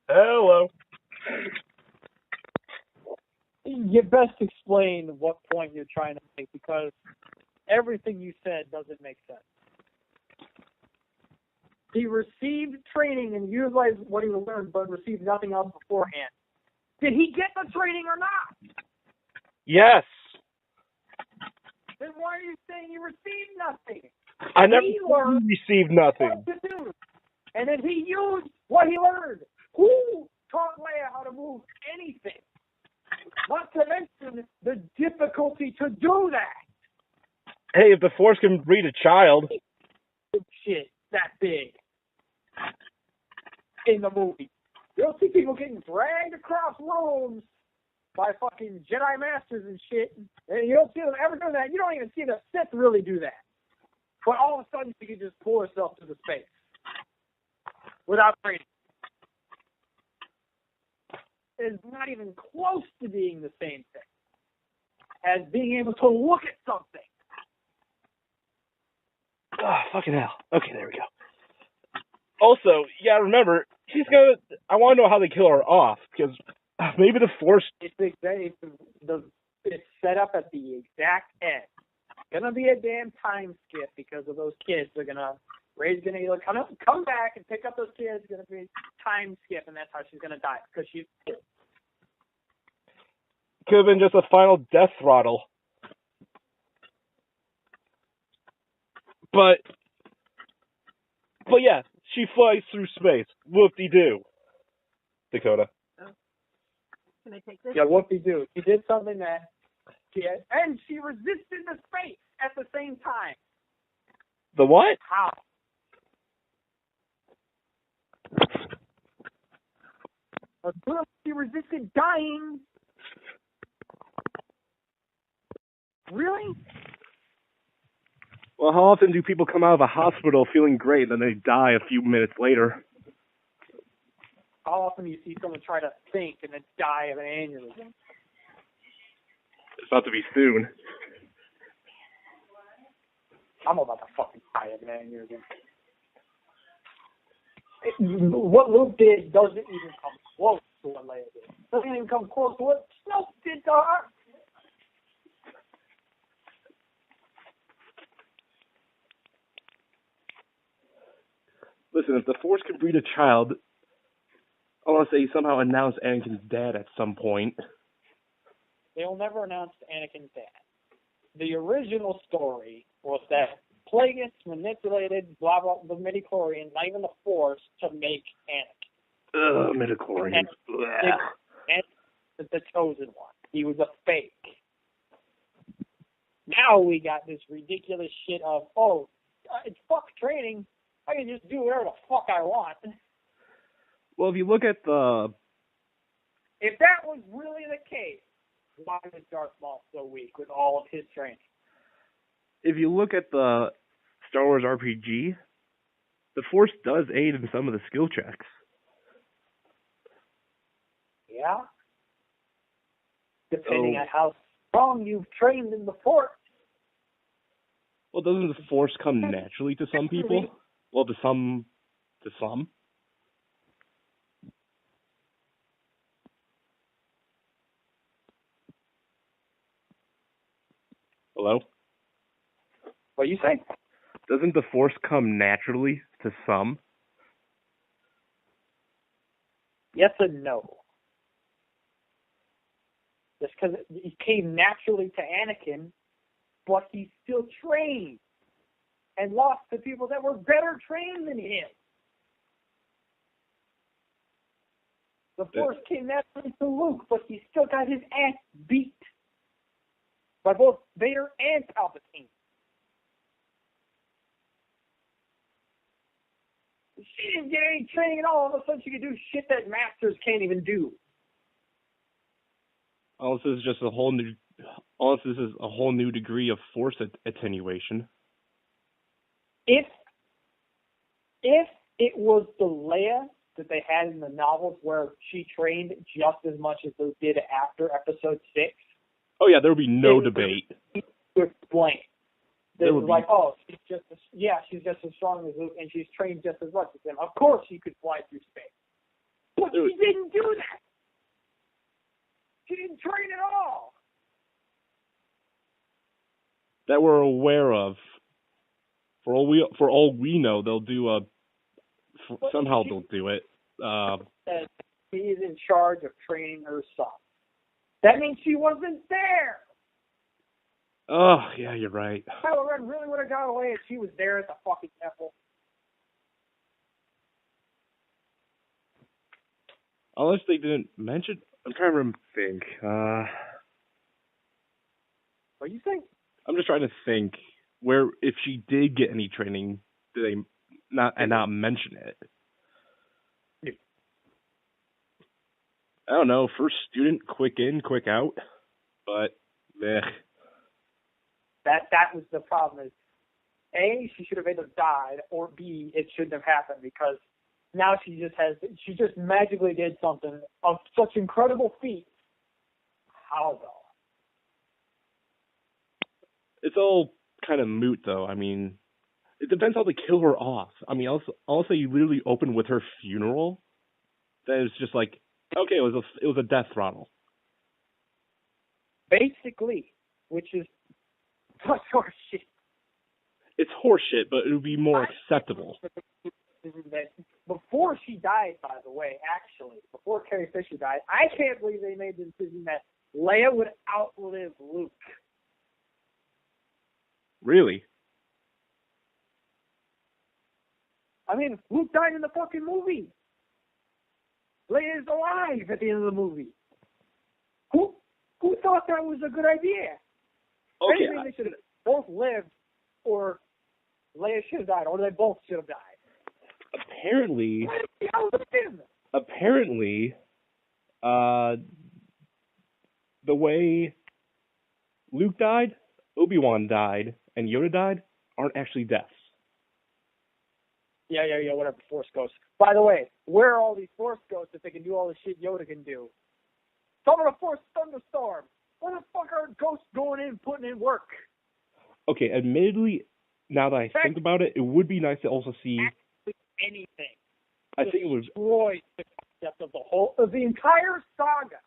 Hello. You best explain what point you're trying to make, because everything you said doesn't make sense. He received training and utilized what he learned, but received nothing else beforehand. Did he get the training or not? Yes. Then why are you saying he received nothing? I never received nothing. What to do. And then he used what he learned. Who taught Leia how to move anything? Not to mention the difficulty to do that. Hey, if the Force can breed a child. Shit, that big. In the movie. You'll see people getting dragged across rooms by fucking Jedi Masters and shit. And you don't see them ever do that. You don't even see the Sith really do that. But all of a sudden, you can just pull yourself to the space. Without training. It's not even close to being the same thing as being able to look at something. Oh, fucking hell. Okay, there we go. Also, yeah, remember, I want to know how they kill her off, because maybe the Force... It's set up at the exact end. It's going to be a damn time skip because of those kids. Rey's going to come back and pick up those kids. It's going to be a time skip, and that's how she's going to die, because she's... Could have been just a final death throttle. But yeah, she flies through space. Whoop-de-doo. Dakota. Oh. Can I take this? Yeah, whoop-de-doo. She did something that... And she resisted the space at the same time. The what? How? She resisted dying. Really? Well, how often do people come out of a hospital feeling great and then they die a few minutes later? How often do you see someone try to think and then die of an aneurysm? It's about to be soon. I'm about to fucking die of an aneurysm. What Luke did doesn't even come close to what Leia did. Doesn't even come close to what Snoke did to her. Listen, if the Force can breed a child, I want to say somehow announce Anakin's dad at some point. They will never announce Anakin's dad. The original story was that Plagueis manipulated blah blah the midichlorians, not even the Force, to make Anakin. Midichlorians. And the chosen one. He was a fake. Now we got this ridiculous shit of, it's fuck training. I can just do whatever the fuck I want. Well, if you look at the... If that was really the case, why was Darth Maul so weak with all of his training? If you look at the Star Wars RPG, the Force does aid in some of the skill checks. Yeah? Depending on how strong you've trained in the Force. Well, doesn't the Force come naturally to some people? Well, to some. Hello? What do you say? Doesn't the Force come naturally to some? Yes and no. Just because it came naturally to Anakin, but he still trained and lost to people that were better trained than him. The Force came naturally to Luke, but he still got his ass beat by both Vader and Palpatine. She didn't get any training at all. All of a sudden, she could do shit that Masters can't even do. This is just a whole new degree of Force attenuation. If it was the Leia that they had in the novels where she trained just as much as they did after Episode 6. Oh yeah, there would be no debate. To explain. They were like, she's just as strong as Luke, and she's trained just as much as him. Of course she could fly through space. But she didn't do that. She didn't train at all. That we're aware of. For all we know, they'll do somehow they'll do it. That he is in charge of training her son. That means she wasn't there. Oh, yeah, you're right. Kylo Ren really would have got away if she was there at the fucking temple. Unless they didn't mention. I'm trying to think. What do you think? I'm just trying to think where if she did get any training, did they not mention it? Yeah. I don't know. First student, quick in, quick out. But, meh. That was the problem. Is A, she should have either died, or B, it shouldn't have happened because now she just magically did something of such incredible feat. How though? It's all kind of moot, though. I mean, it depends how they kill her off. I mean, also you literally open with her funeral. That is just like, okay, it was a death throttle. Basically, which is such horseshit. It's horseshit, but it would be more acceptable. That before she died, by the way, actually, before Carrie Fisher died, I can't believe they made the decision that Leia would outlive Luke. Really? I mean, Luke died in the fucking movie. Leia is alive at the end of the movie. Who thought that was a good idea? Okay. Anything, they should have both lived, or Leia should have died, or they both should have died. Apparently, the way Luke died, Obi-Wan died, and Yoda died aren't actually deaths. Yeah, whatever, Force Ghosts. By the way, where are all these Force Ghosts if they can do all the shit Yoda can do? Summon a Force Thunderstorm! Where the fuck are ghosts going in, putting in work? Okay, admittedly, now that I think about it, it would be nice to also see anything. I think it would destroy the concept of the entire saga.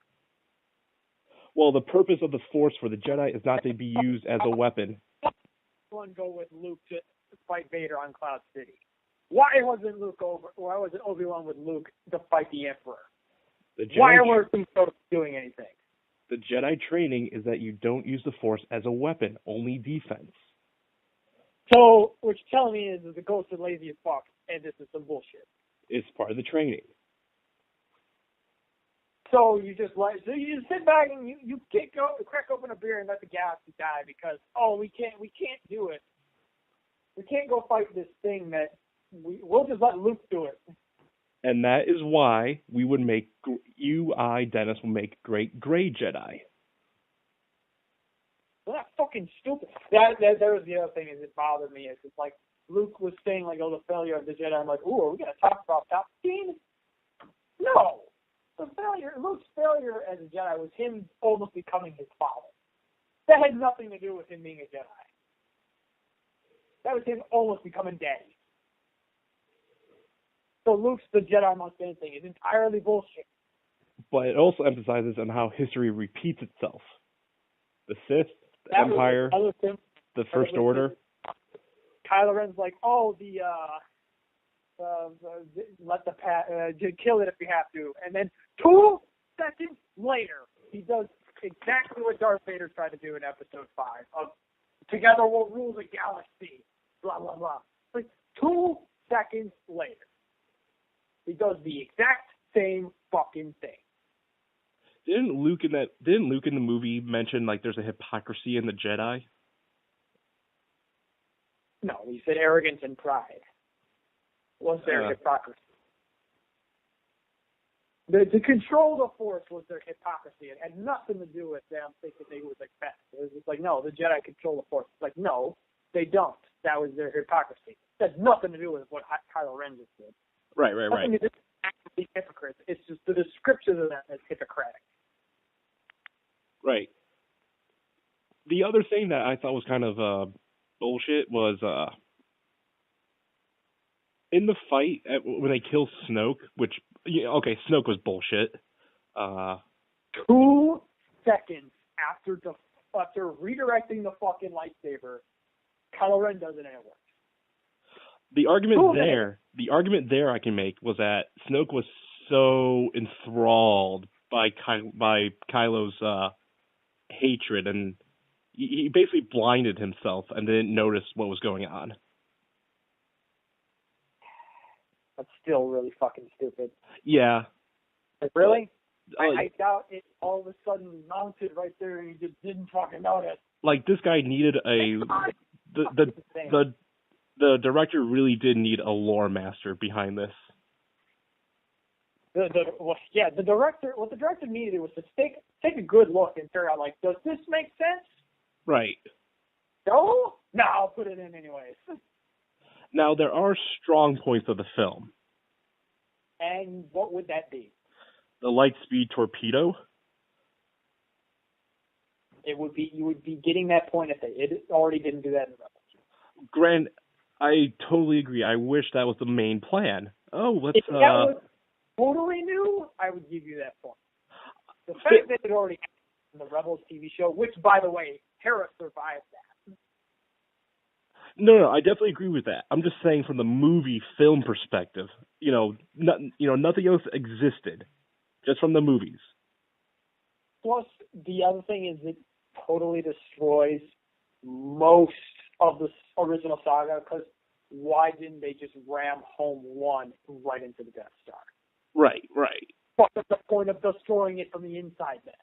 Well, the purpose of the Force for the Jedi is not to be used as a weapon. One go with Luke to fight Vader on Cloud City. Why wasn't Obi-Wan with Luke to fight the Emperor? Why weren't we doing anything? The Jedi training is that you don't use the Force as a weapon, only defense. So, what you're telling me is that the ghosts are lazy as fuck, and this is some bullshit. It's part of the training. So you just sit back and you crack open a beer and let the galaxy die because we can't do it. We can't go fight this thing that we'll just let Luke do it. And that is why we would make Dennis will make great gray Jedi. Well, that's fucking stupid. That was the other thing that bothered me. It's like Luke was saying like, the failure of the Jedi. I'm like, ooh, are we gonna talk about Palpatine? No. Luke's failure as a Jedi was him almost becoming his father. That had nothing to do with him being a Jedi. That was him almost becoming daddy. So Luke's the Jedi must end thing is entirely bullshit. But it also emphasizes on how history repeats itself. The Sith, the Empire, the First Order. Kylo Ren's like, kill it if you have to. And then 2 seconds later, he does exactly what Darth Vader tried to do in Episode 5 of together we'll rule the galaxy, blah, blah, blah. Like 2 seconds later, he does the exact same fucking thing. Didn't Luke in the movie mention like there's a hypocrisy in the Jedi? No, he said arrogance and pride. Was their hypocrisy. To control the Force was their hypocrisy. It had nothing to do with them thinking they were the best. It was just like, no, the Jedi control the Force. It's like, no, they don't. That was their hypocrisy. It had nothing to do with what Kylo Ren just did. Right. Nothing to do with actually hypocrites. It's just the description of them as hypocritic. Right. The other thing that I thought was kind of bullshit was in the fight when they kill Snoke, which okay, Snoke was bullshit. 2 seconds after redirecting the fucking lightsaber, Kylo Ren does it and it works. The argument there I can make was that Snoke was so enthralled by Kylo's hatred, and he basically blinded himself and didn't notice what was going on. That's still really fucking stupid. Yeah. Like, really? I doubt it all of a sudden mounted right there and he just didn't fucking notice. Like, this guy needed the director really did need a lore master behind this. The director, what the director needed was to take a good look and figure out, like, does this make sense? Right. No? No, I'll put it in anyways. Now, there are strong points of the film. And what would that be? The Lightspeed torpedo. You would be getting that point if it already didn't do that in Rebels. Grant, I totally agree. I wish that was the main plan. If that was totally new, I would give you that point. The fact that it already happened in the Rebels TV show, which, by the way, Hera survived that. No, I definitely agree with that. I'm just saying from the movie film perspective, nothing else existed, just from the movies. Plus, the other thing is it totally destroys most of the original saga, because why didn't they just ram Home 1 right into the Death Star? Right. What's the point of destroying it from the inside then?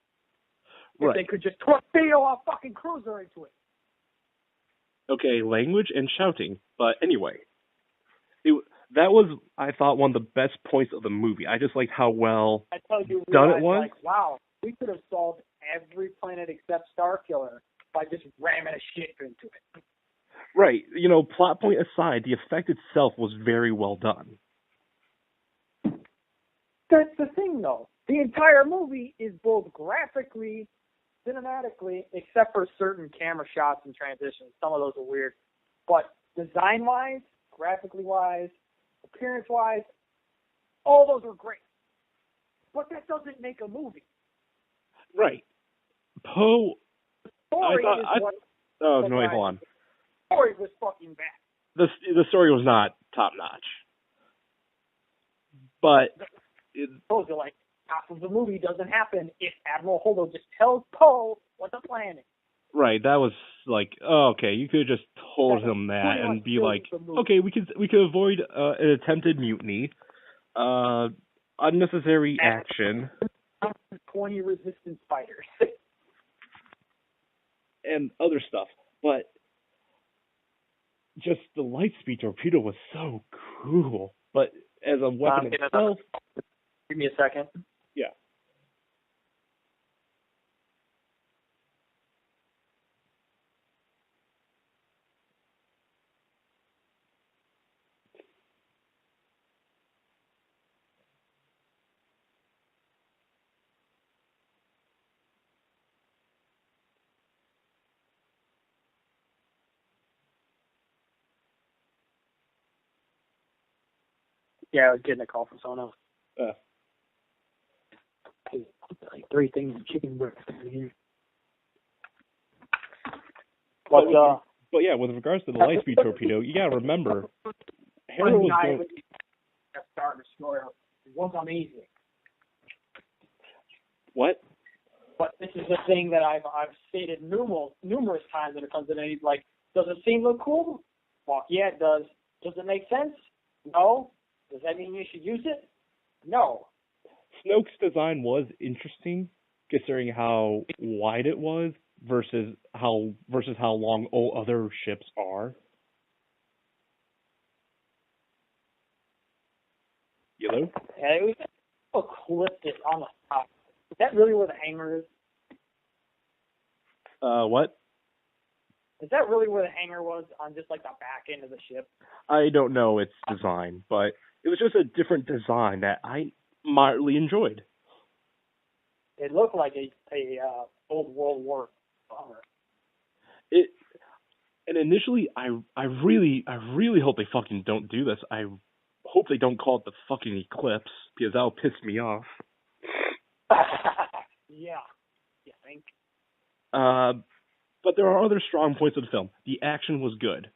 If Right. they could just torpedo a fucking cruiser into it. Okay, language and shouting. But anyway, that was, I thought, one of the best points of the movie. I just liked how well done it was. Like, wow, we could have solved every planet except Starkiller by just ramming a ship into it. Right. Plot point aside, the effect itself was very well done. That's the thing, though. The entire movie is both graphically, cinematically, except for certain camera shots and transitions. Some of those are weird. But design-wise, graphically-wise, appearance-wise, all those are great. But that doesn't make a movie. Right. Poe... Story is what... Oh, no, wait, hold on. The story was fucking bad. The story was not top-notch. But... Those are like, half of the movie doesn't happen if Admiral Holdo just tells Poe what the plan is. Right, that was like, oh, okay, you could have just told him that and be like, okay, we could avoid an attempted mutiny, unnecessary action, 20 resistance fighters, and other stuff. But just the Lightspeed torpedo was so cool. But as a weapon itself, give me a second. Yeah. Yeah, I was getting a call from someone else. Like 3 things of chicken breast here. But yeah, with regards to the Lightspeed torpedo, you gotta remember, Hera was going... A Star Destroyer was amazing. What? But this is the thing that I've stated numerous times when it comes to any, like, does it seem look cool? Fuck yeah, it does. Does it make sense? No. Does that mean you should use it? No. Snoke's design was interesting, considering how wide it was versus how long all other ships are. Yellow? Yeah, it was clipped it on the top. Is that really where the hangar is? What? Is that really where the hangar was, on just like the back end of the ship? I don't know its design, but it was just a different design that I moderately enjoyed. It looked like a old World War bomber. And initially, I really hope they fucking don't do this. I hope they don't call it the fucking eclipse, because that'll piss me off. Yeah. You think? But there are other strong points of the film. The action was good.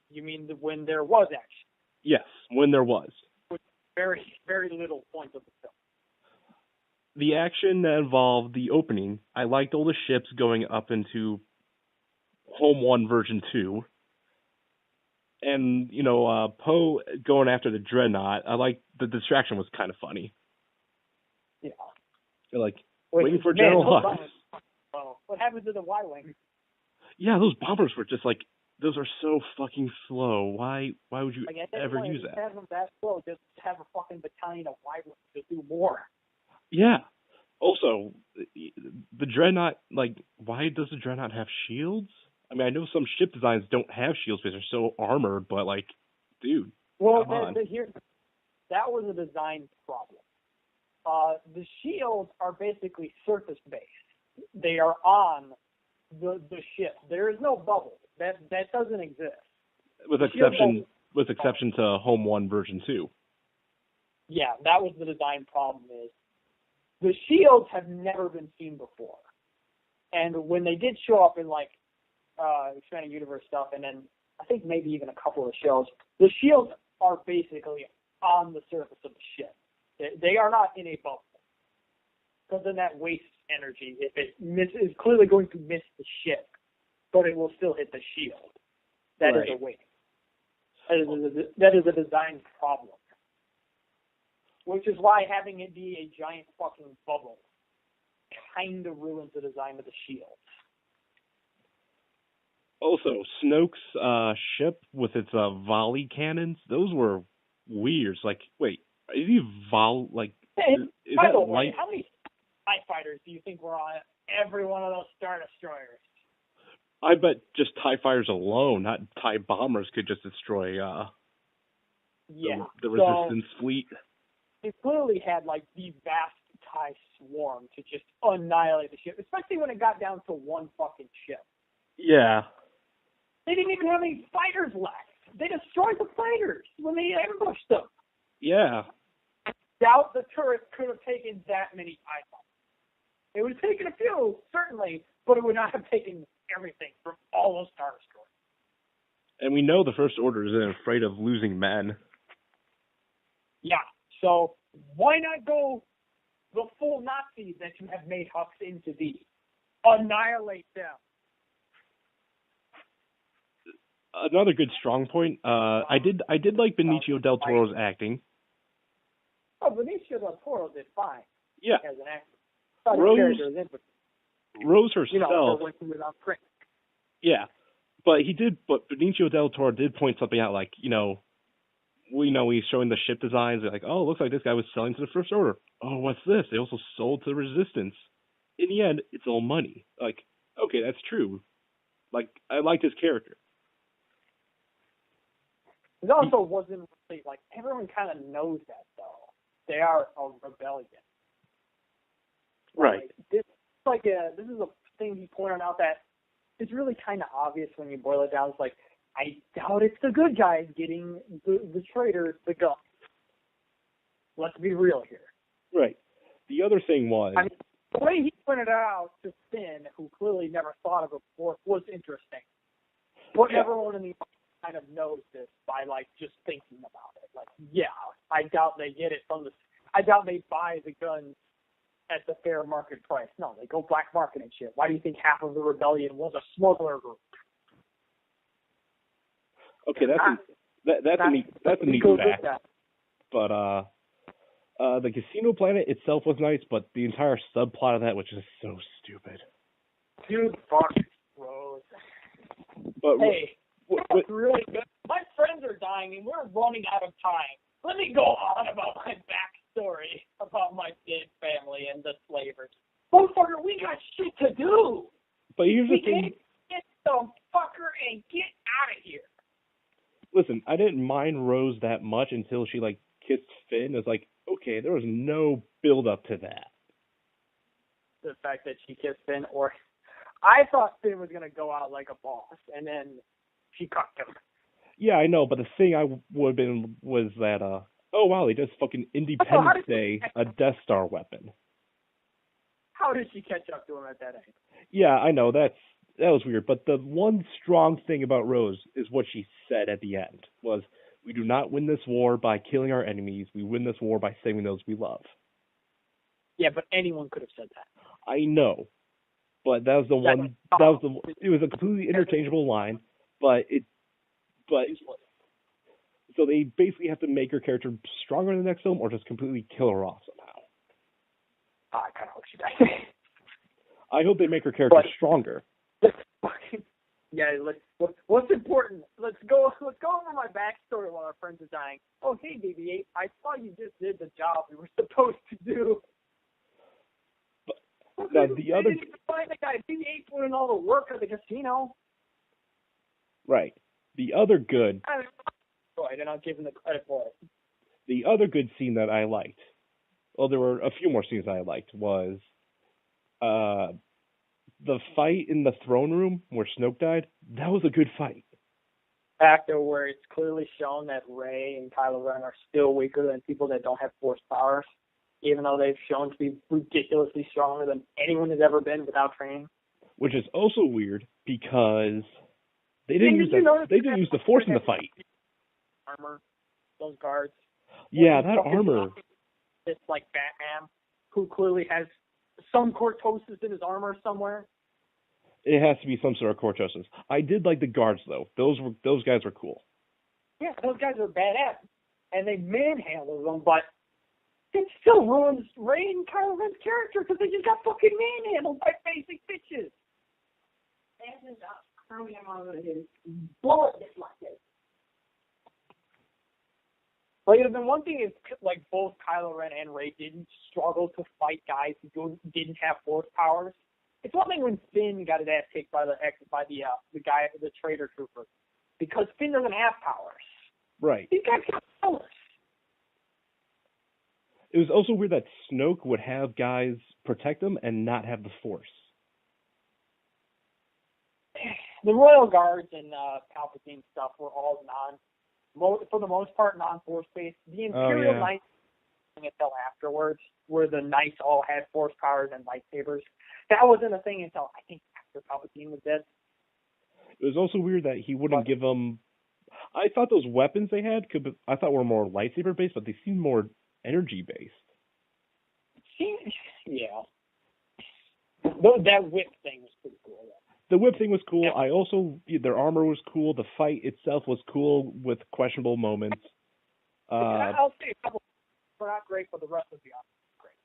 You mean when there was action? Yes, when there was. Very, very little point of the film. The action that involved the opening, I liked all the ships going up into Home 1 version 2. And, Poe going after the Dreadnought, I liked the distraction was kind of funny. Yeah. They're like, waiting for General Hux. Well, what happened to the Y-Wing? Yeah, those bombers were just like, those are so fucking slow. Why would you ever use that? Have them that slow. Just have a fucking battalion of Y-Wings to do more. Yeah. Also, the Dreadnought, like, why does the Dreadnought have shields? I mean, I know some ship designs don't have shields because they're so armored, but, like, dude, well, come on. That was a design problem. The shields are basically surface-based. They are on the ship. There is no bubble. That doesn't exist. With exception to Home 1 version 2. Yeah, that was the design problem. Is the shields have never been seen before, and when they did show up in like expanded universe stuff, and then I think maybe even a couple of shows, the shields are basically on the surface of the ship. They are not in a bubble, because then that wastes energy. If it is clearly going to miss the ship, but it will still hit the shield. That is a waste. That is a design problem. Which is why having it be a giant fucking bubble kind of ruins the design of the shields. Also, Snoke's ship with its volley cannons, those were weird. Like, wait, is he is by that the way, light? how many TIE fighters do you think were on every one of those Star Destroyers? I bet just TIE fighters alone, not TIE bombers, could just destroy the Resistance fleet. They clearly had like the vast TIE swarm to just annihilate the ship, especially when it got down to one fucking ship. Yeah. They didn't even have any fighters left. They destroyed the fighters when they ambushed them. Yeah. I doubt the turret could have taken that many TIE bombs. It would have taken a few, certainly, but it would not have taken everything from all those Star Destroyers. And we know the First Order isn't afraid of losing men. Yeah. So why not go the full Nazis that you have made Hux into be? Annihilate them. Another good strong point. I did like Benicio del Toro's acting. Oh, Benicio del Toro did fine. Yeah. As an actor. Rose herself. Yeah. But Benicio del Toro did point something out, like, he's showing the ship designs. They're like, oh, it looks like this guy was selling to the First Order. Oh, what's this? They also sold to the Resistance. In the end, it's all money. Like, okay, that's true. Like, I liked his character. It also wasn't really, like, everyone kind of knows that, though. They are a rebellion. Right. This is a thing he pointed out that it's really kind of obvious when you boil it down. It's like, I doubt it's the good guys getting the traitors the gun. Let's be real here. Right. The other thing was... I mean, the way he pointed out to Finn, who clearly never thought of it before, was interesting. But everyone in the kind of knows this by, like, just thinking about it. Like, yeah, I doubt they get it I doubt they buy the guns at the fair market price. No, they go black market and shit. Why do you think half of the rebellion was a smuggler group? Okay, that's a neat fact. But the casino planet itself was nice, but the entire subplot of that was just so stupid. Dude, fuck Rose. But hey, that's really good. My friends are dying and we're running out of time. Let me go on about my backstory about my dead family and the slavers. Motherfucker, we got shit to do. But here's the thing. Get the fucker and get out of here. Listen, I didn't mind Rose that much until she, like, kissed Finn. It's like, okay, there was no build up to that. The fact that she kissed Finn, or I thought Finn was gonna go out like a boss, and then she cucked him. Yeah, I know, but the thing I would have been was that, oh wow, they just fucking Independence Day a Death Star weapon. How did she catch up to him at that age? Yeah, I know, that was weird, but the one strong thing about Rose is what she said at the end, was, we do not win this war by killing our enemies, we win this war by saving those we love. Yeah, but anyone could have said that. I know, but that was the one, it was a completely interchangeable line, but so they basically have to make her character stronger in the next film, or just completely kill her off somehow. I kind of hope she dies. I hope they make her character stronger. Yeah, what's important? Let's go over my backstory while our friends are dying. Oh, hey, BB-8, I saw you just did the job we were supposed to do. But now the other, didn't even find the guy. BB-8 put in all the work at the casino. Right. The other good. Go ahead, and I'll give him the credit for it. The other good scene that I liked, well, there were a few more scenes I liked, was the fight in the throne room where Snoke died. That was a good fight. After where it's clearly shown that Rey and Kylo Ren are still weaker than people that don't have Force powers, even though they've shown to be ridiculously stronger than anyone has ever been without training. Which is also weird because they didn't use the Force in the fight. Armor, those guards. Yeah, that armor. It's like Batman, who clearly has some cortosis in his armor somewhere. It has to be some sort of cortosis. I did like the guards though. Those guys were cool. Yeah, those guys are badass, and they manhandled them, but it still ruins Rey and Kylo Ren's character because they just got fucking manhandled by basic bitches. And throw him on his bullet deflected. Like, it'd have been one thing if, like, both Kylo Ren and Rey didn't struggle to fight guys who didn't have Force powers. It's one thing when Finn got his ass kicked by the guy, the traitor trooper, because Finn doesn't have powers. Right. These guys got powers. It was also weird that Snoke would have guys protect him and not have the Force. The Royal Guards and Palpatine stuff were all for the most part, non-Force based. The Imperial Knights until afterwards, where the Knights all had Force powers and lightsabers. That wasn't a thing until I think after Palpatine was dead. It was also weird that he wouldn't give them. I thought those weapons they had I thought were more lightsaber based, but they seemed more energy based. Yeah. That whip thing was pretty cool. Yeah. The whip thing was cool. Yeah. Their armor was cool. The fight itself was cool with questionable moments. I'll say a couple were not great, but the rest of the great.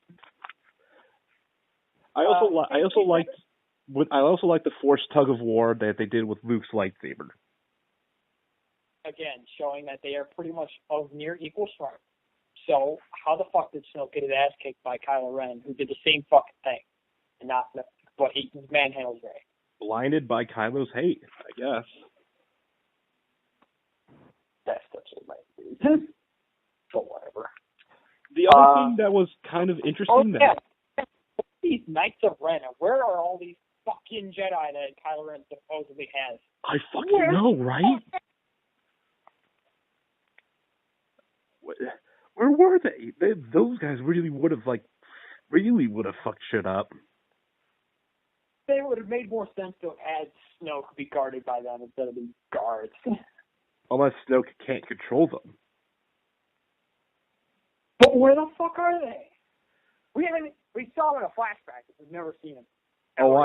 I also liked the Force tug of war that they did with Luke's lightsaber. Again, showing that they are pretty much of near equal strength. So how the fuck did Snoke get his ass kicked by Kylo Ren, who did the same fucking thing, but he manhandles Rey? Blinded by Kylo's hate, I guess. That's what my reason. So whatever. The other thing that was kind of interesting these Knights of Ren, where are all these fucking Jedi that Kylo Ren supposedly has? I fucking know, right? Where were they? Those guys really would have fucked shit up. They would have made more sense to have had Snoke be guarded by them instead of these guards. Unless Snoke can't control them. But where the fuck are they? We saw them in a flashback. We've never seen them. Oh,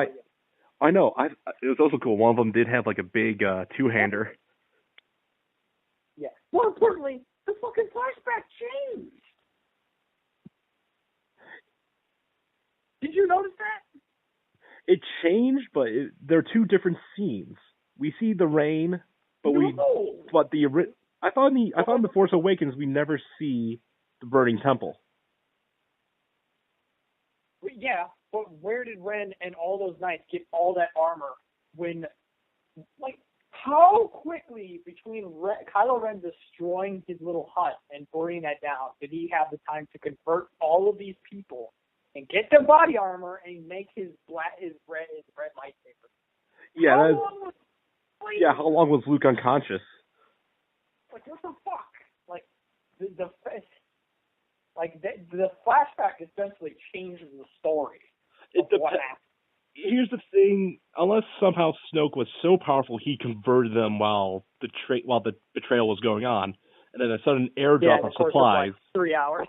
I know. It was also cool. One of them did have like a big two-hander. Yeah. More importantly, the fucking flashback changed. Did you notice that? It changed, but they're two different scenes. We see the rain, but I thought in the Force Awakens we never see the burning temple. Yeah, but where did Ren and all those knights get all that armor when, like, how quickly between Kylo Ren destroying his little hut and burning that down did he have the time to convert all of these people and get their body armor and make his red lightsaber? Yeah, how long was Luke unconscious? Like, what the fuck? Like, the flashback essentially changes the story of what happened. Here's the thing: unless somehow Snoke was so powerful he converted them while the betrayal was going on, and then a sudden airdrop of supplies. Of, 3 hours.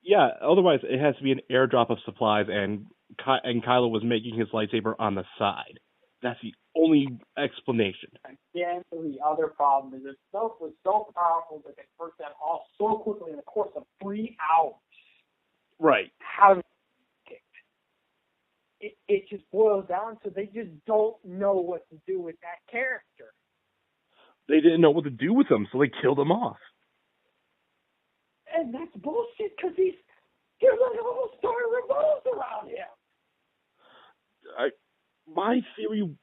Yeah, otherwise it has to be an airdrop of supplies, and Kylo was making his lightsaber on the side. That's the only explanation. Again, the other problem is that Snoke was so powerful that they convert them all so quickly in the course of 3 hours. Right. How it just boils down to they just don't know what to do with that character. They didn't know what to do with him, so they killed him off. And that's bullshit because he's the whole story revolves around him. My theory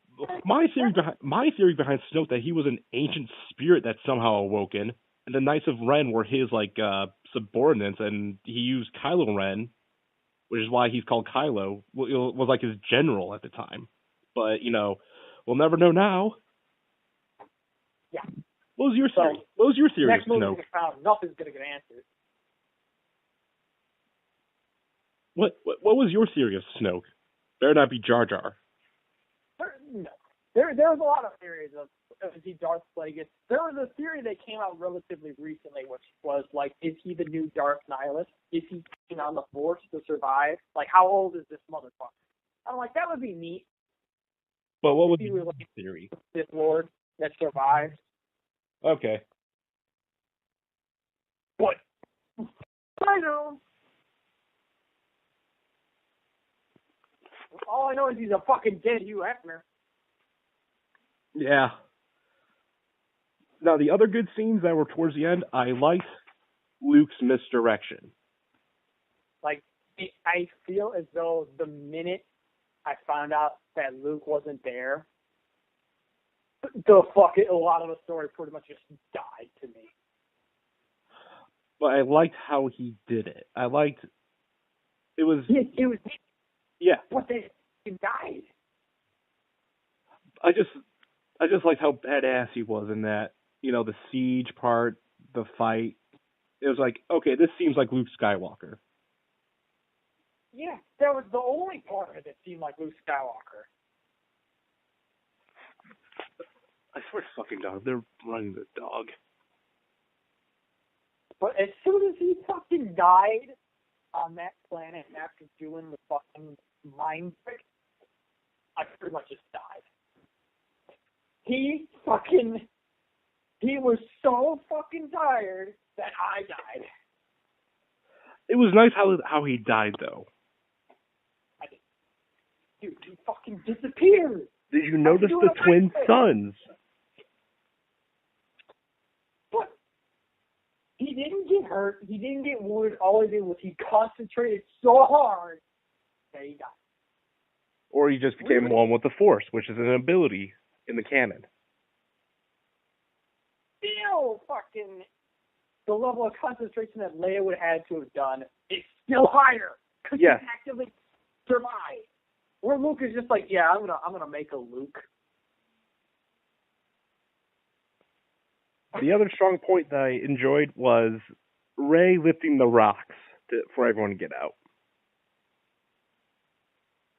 behind Snoke that he was an ancient spirit that somehow awoken, and the Knights of Ren were his subordinates, and he used Kylo Ren, which is why he's called Kylo. Was like his general at the time. But we'll never know now. Yeah. What was your theory? What was your theory next of Snoke? Movie found, nothing's gonna get answered. What was your theory of Snoke? Better not be Jar Jar. No. There was a lot of theories of is he Darth Plagueis. There was a theory that came out relatively recently, which was like, is he the new Darth Nihilus? Is he on the Force to survive? Like, how old is this motherfucker? I'm like, that would be neat. But what was your theory? This Lord that survived. Okay. What? I know. All I know is he's a fucking dead Hugh Hefner. Yeah. Now, the other good scenes that were towards the end, I liked Luke's misdirection. Like, I feel as though the minute I found out that Luke wasn't there, a lot of the story pretty much just died to me. But I liked how he did it. I liked it was. It was. Yeah. But they died. I just liked how badass he was in that. The siege part, the fight. It was like, okay, this seems like Luke Skywalker. Yeah, that was the only part of it that seemed like Luke Skywalker. I swear to fucking dog, they're running the dog. But as soon as he fucking died on that planet after doing the fucking mind trick, I pretty much just died. He was so fucking tired that I died. It was nice how he died, though. Dude, he fucking disappeared. Did you notice the twin sons? But he didn't get hurt. He didn't get wounded. All he did was he concentrated so hard that he died. Or he just became one with the Force, which is an ability in the canon. Still, fucking, the level of concentration that Leia would have had to have done is still higher. Because he actively survived. Where Luke is just like, yeah, I'm gonna make a Luke. The other strong point that I enjoyed was Rey lifting the rocks for everyone to get out.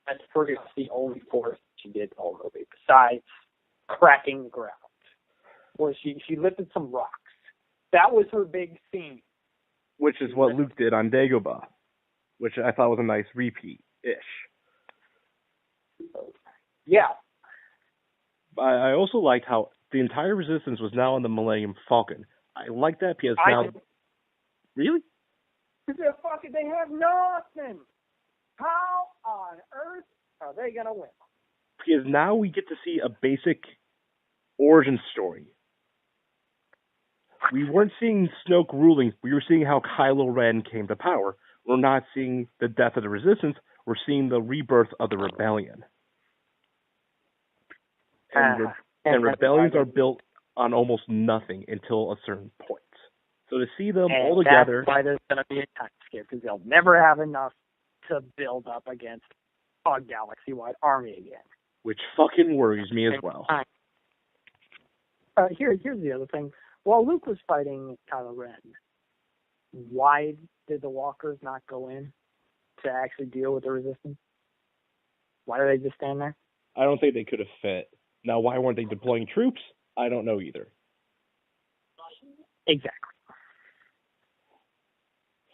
That's pretty much the only force she did all movie, besides cracking the ground. Where she lifted some rocks. That was her big scene. Which is what Luke did on Dagobah, which I thought was a nice repeat-ish. Yeah. I also liked how the entire Resistance was now on the Millennium Falcon. I like that because now... Really? They have nothing. How on earth are they going to win? Because now we get to see a basic origin story. We weren't seeing Snoke ruling. We were seeing how Kylo Ren came to power. We're not seeing the death of the Resistance. We're seeing the rebirth of the Rebellion. And rebellions are built on almost nothing until a certain point. So to see them all together... That's why there's going to be a time skip, because they'll never have enough to build up against a galaxy-wide army again. Which fucking worries me as well. Here's the other thing. While Luke was fighting Kylo Ren, why did the walkers not go in to actually deal with the resistance? Why did they just stand there? I don't think they could have fit. Now, why weren't they deploying troops? I don't know either. Exactly.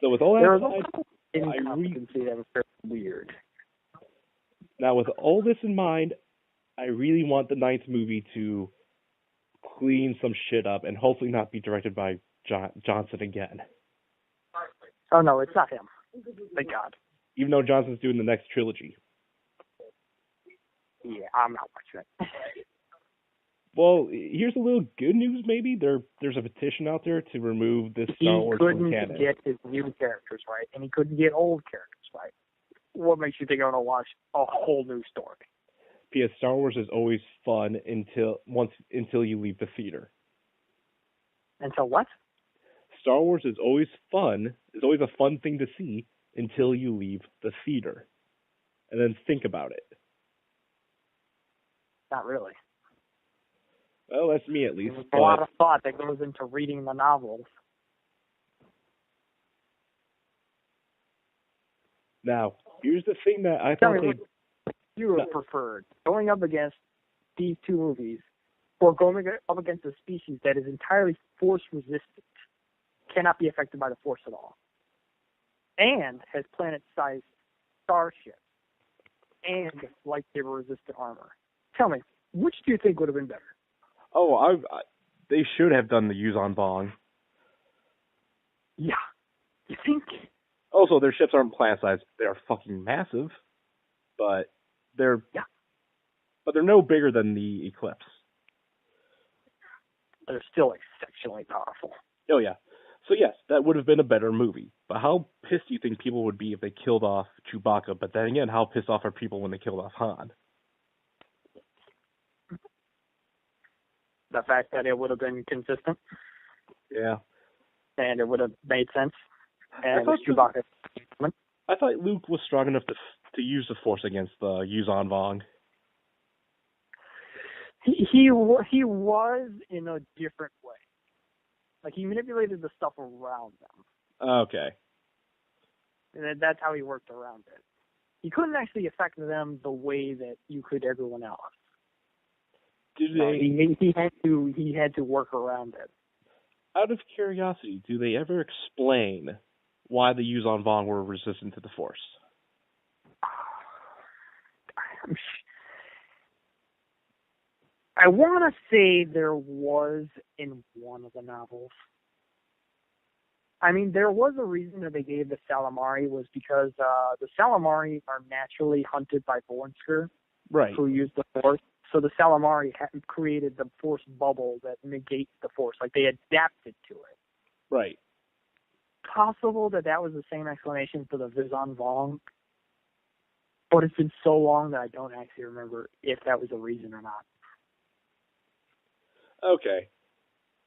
So with all There was that also incompetency that was very weird. Now, with all this in mind, I really want the ninth movie to clean some shit up and hopefully not be directed by Johnson again. Oh, no, it's not him. Thank God. Even though Johnson's doing the next trilogy. Yeah, I'm not watching it. Well, here's a little good news, maybe. There's a petition out there to remove this Star Wars from canon. He couldn't get his new characters right, and he couldn't get old characters right. What makes you think I'm going to watch a whole new story? Because Star Wars is always fun until you leave the theater. Until what? Star Wars is always fun. It's always a fun thing to see until you leave the theater. And then think about it. Not really. Well, that's me at least. There's a lot of thought that goes into reading the novels. Now, here's the thing that I thought you would have preferred going up against these two movies, or going up against a species that is entirely force resistant, cannot be affected by the force at all, and has planet-sized starships and lightsaber resistant armor. Tell me, which do you think would have been better? Oh, they should have done the Yuzon Bong. Yeah. You think? Also, their ships aren't planet-sized. They are fucking massive, but they're no bigger than the Eclipse. They're still exceptionally powerful. Oh, yeah. So, yes, that would have been a better movie. But how pissed do you think people would be if they killed off Chewbacca? But then again, how pissed off are people when they killed off Han? The fact that it would have been consistent. Yeah. And it would have made sense. And Chewbacca. I thought Luke was strong enough to use the Force against the Yuzon Vong. He was in a different way. Like, he manipulated the stuff around them. Okay. And that's how he worked around it. He couldn't actually affect them the way that you could everyone else. He had to work around it. Out of curiosity, do they ever explain why the Yuzon Vong were resistant to the Force? I want to say there was in one of the novels. I mean, there was a reason that they gave the Calamari was because the Calamari are naturally hunted by Vornsker, right, who use the Force. So the Calamari created the Force bubble that negates the Force. Like, they adapted to it. Right. Possible that was the same explanation for the Yuzon Vong, but it's been so long that I don't actually remember if that was a reason or not. Okay.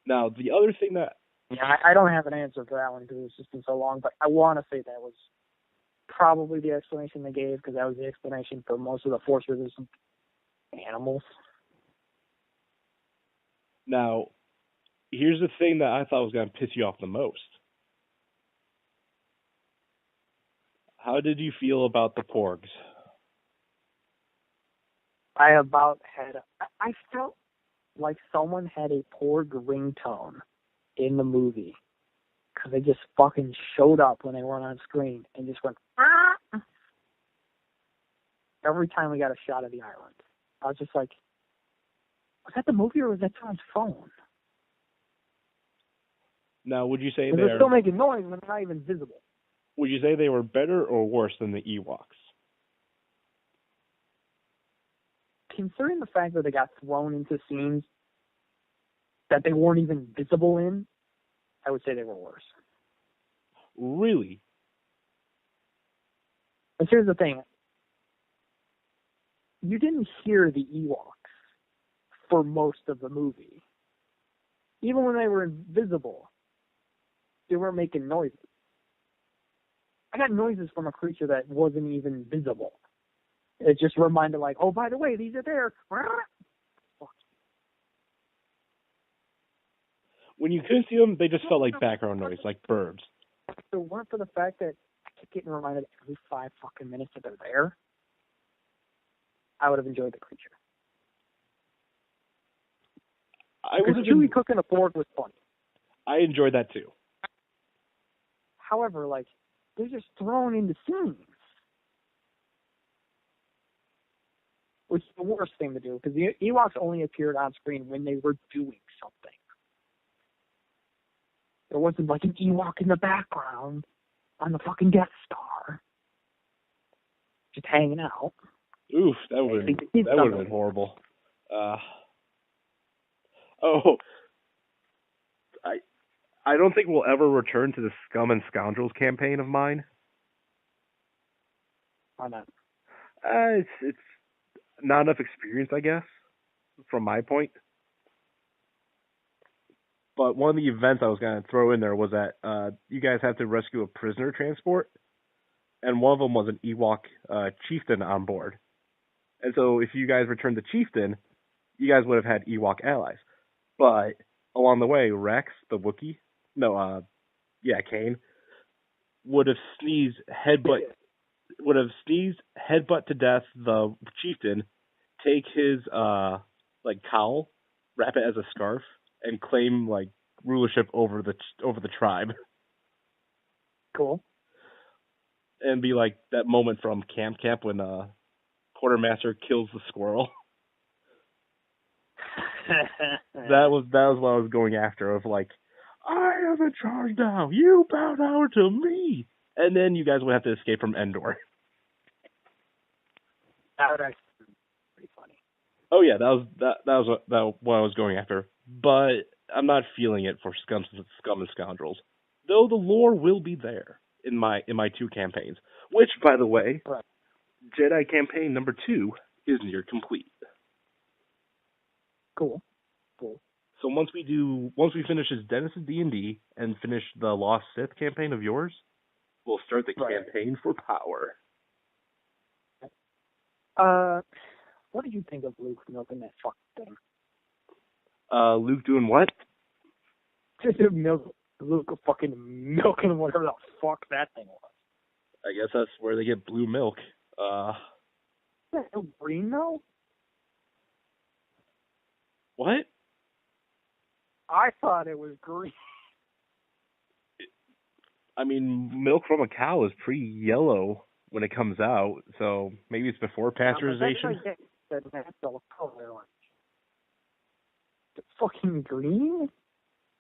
Now, the other thing that... Yeah, I don't have an answer for that one because it's just been so long, but I want to say that was probably the explanation they gave because that was the explanation for most of the Force-resistant animals. Now, here's the thing that I thought was going to piss you off the most. How did you feel about the Porgs? I felt like someone had a Porg ringtone in the movie because they just fucking showed up when they weren't on screen and just went, ah! Every time we got a shot of the island. I was just like, was that the movie or was that someone's phone? Now, would you say they're still making noise when they're not even visible? Would you say they were better or worse than the Ewoks? Considering the fact that they got thrown into scenes that they weren't even visible in, I would say they were worse. Really? But here's the thing. You didn't hear the Ewoks for most of the movie. Even when they were invisible, they weren't making noises. I got noises from a creature that wasn't even visible. It just reminded, like, oh, by the way, these are there. When you couldn't see them, they just felt like background noise, like birds. If it weren't for the fact that I keep getting reminded every 5 fucking minutes that they're there, I would have enjoyed the creature. Because Chewie cooking a pork was funny. I enjoyed that too. However, like, they're just thrown into scenes. Which is the worst thing to do, because the Ewoks only appeared on screen when they were doing something. There wasn't like an Ewok in the background on the fucking Death Star. Just hanging out. Oof, that would have been horrible. I don't think we'll ever return to the Scum and Scoundrels campaign of mine. Why not? It's not enough experience, I guess, from my point. But one of the events I was going to throw in there was that you guys have to rescue a prisoner transport, and one of them was an Ewok chieftain on board. And so if you guys returned the chieftain, you guys would have had Ewok allies. But along the way, Rex, the Wookiee, Kane, would have sneezed headbutt to death the chieftain, take his cowl, wrap it as a scarf, and claim like rulership over the tribe. Cool. And be like that moment from Camp when Quartermaster kills the squirrel. that was what I was going after, of like, I am in charge now, you bow down to me, and then you guys would have to escape from Endor. That would actually be pretty funny. Oh yeah, that was what I was going after, but I'm not feeling it for Scum and Scoundrels, though the lore will be there in my 2 campaigns, which, by the way, right. Jedi campaign number 2 is near complete. Cool. So once we finish this Dennis' D&D and finish the Lost Sith campaign of yours, we'll start the campaign for Power. What did you think of Luke milking that fucking thing? Luke doing what? Just Luke fucking milking whatever the fuck that thing was. I guess that's where they get blue milk. Is that no green though? What? I thought it was green. I mean, milk from a cow is pretty yellow when it comes out, so maybe it's before pasteurization. That's natural color. It's fucking green?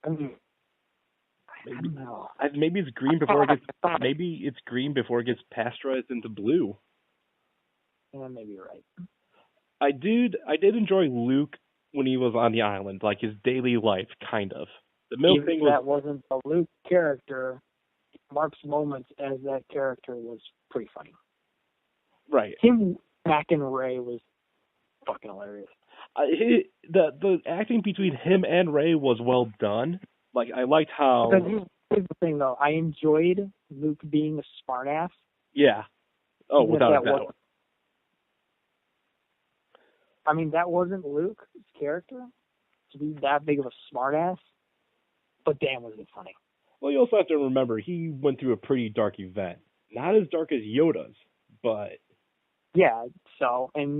I mean, I don't know. Maybe it's green before it gets. Maybe it's green before it gets pasteurized into blue. Yeah, maybe you're right. I did enjoy Luke when he was on the island, like his daily life, kind of. The milk Even thing that wasn't the Luke character. Mark's moments as that character was pretty funny. Right. Him smacking Rey was fucking hilarious. The acting between him and Rey was well done. Like, I liked how... Here's the thing, though. I enjoyed Luke being a smartass. Yeah. Oh, without a doubt. I mean, that wasn't Luke's character, to be that big of a smartass, but damn, was it funny. Well, you also have to remember, he went through a pretty dark event. Not as dark as Yoda's, but... Yeah, so, and